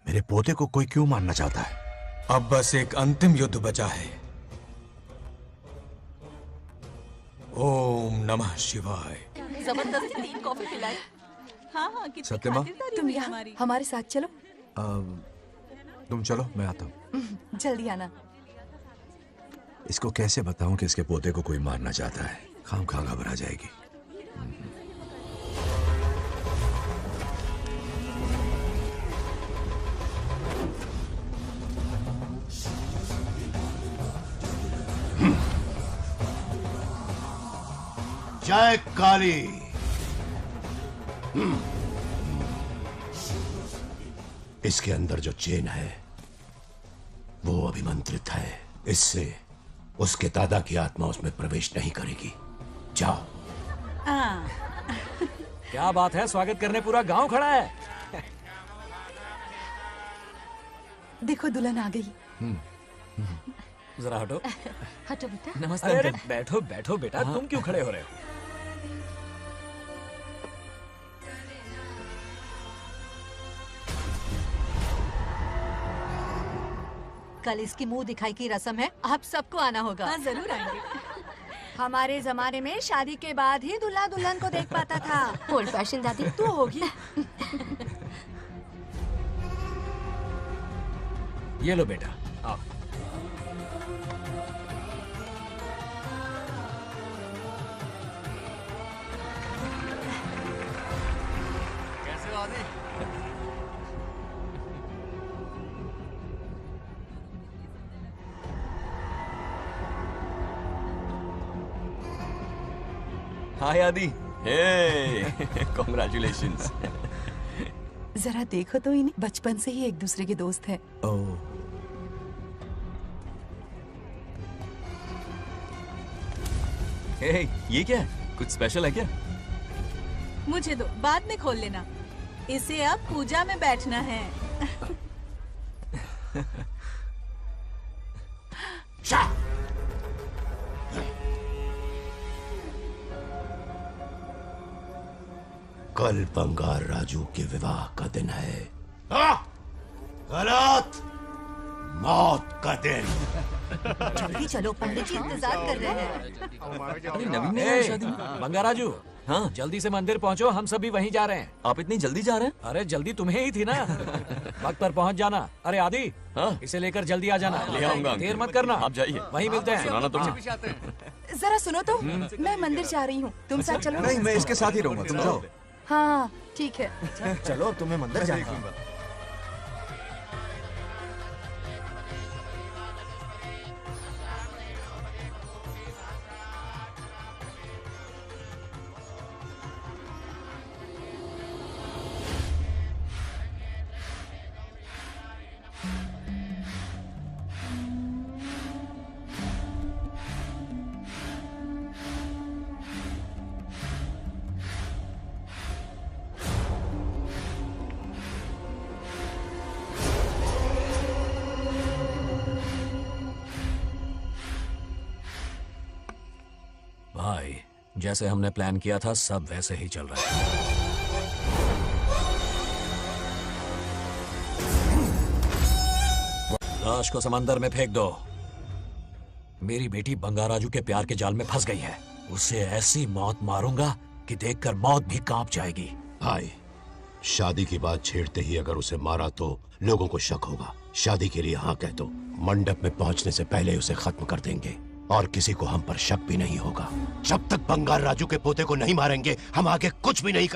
मेरे पोते को कोई क्यों मारना चाहता है? अब बस एक अंतिम युद्ध बचा है। ओम नमः शिवाय। जबरदस्ती 3 कॉफी पिलाई। हाँ हाँ कितनी सत्यमा? खातिरदारी तुम हुई यहाँ हमारी। हमारे साथ चलो। तुम चलो, मैं आता हूँ। जल्दी आना। इसको कैसे बताऊं कि इसके पोते को कोई मारना चाहता है? खामखा घबरा जाएगी। जय काली। इसके अंदर जो चेन है वो अभिमंत्रित है। इससे उसके दादा की आत्मा उसमें प्रवेश नहीं करेगी। जाओ। क्या बात है, स्वागत करने पूरा गांव खड़ा है। देखो दुल्हन आ गई। जरा हटो। हटो बेटा। नमस्ते। अरे बैठो बैठो बेटा, तुम क्यों खड़े हो रहे हो? कल इसकी मुंह दिखाई की रस्म है, आप सबको आना होगा। हाँ, जरूर आएंगे। हमारे जमाने में शादी के बाद ही दूल्हा दुल्हन को देख पाता था। ओल्ड फैशन दादी तू होगी। ये लो बेटा, आओ। कैसे हो आदि? हाय आदि। हे कॉन्ग्रेचुलेशंस। जरा देखो तो इन्हें, बचपन से ही एक दूसरे के दोस्त हैं। ओह, हे ये क्या है? कुछ स्पेशल है क्या? मुझे दो, बाद में खोल लेना। इसे अब पूजा में बैठना है। कल बंगार राजू के विवाह का दिन है। गलत, मौत का दिन। जल्दी चलो, पंडित जी इंतजार कर रहे हैं। अरे नवीन ने शादी। बंगाराजू, हाँ जल्दी से मंदिर पहुंचो, हम सभी वहीं जा रहे हैं। आप इतनी जल्दी जा रहे हैं? अरे जल्दी तुम्हें ही थी ना। वक्त पर पहुंच जाना। अरे आदि, हाँ? इसे लेकर जल्दी आ जाना। ले आऊंगा। देर मत करना। आप जाइए, वहीं मिलते हैं। सुनाना तुम। जरा सुनो तो, मैं मंदिर जा रही हूँ, तुम साथ चलो। नहीं, मैं इसके साथ ही रहूंगा, तुम जाओ। हाँ ठीक है। चलो, अब तुम्हें मंदिर जाना है। भाई, जैसे हमने प्लान किया था सब वैसे ही चल रहा है। लाश को समंदर में फेंक दो। मेरी बेटी बंगाराजू के प्यार के जाल में फंस गई है। उसे ऐसी मौत मारूंगा कि देखकर मौत भी कांप जाएगी। भाई, शादी की बात छेड़ते ही अगर उसे मारा तो लोगों को शक होगा। शादी के लिए हाँ कह दो, मंडप में पहुंचने से पहले उसे खत्म कर देंगे और किसी को हम पर शक भी नहीं होगा। जब तक बंगार राजू के पोते को नहीं मारेंगे, हम आगे कुछ भी नहीं कर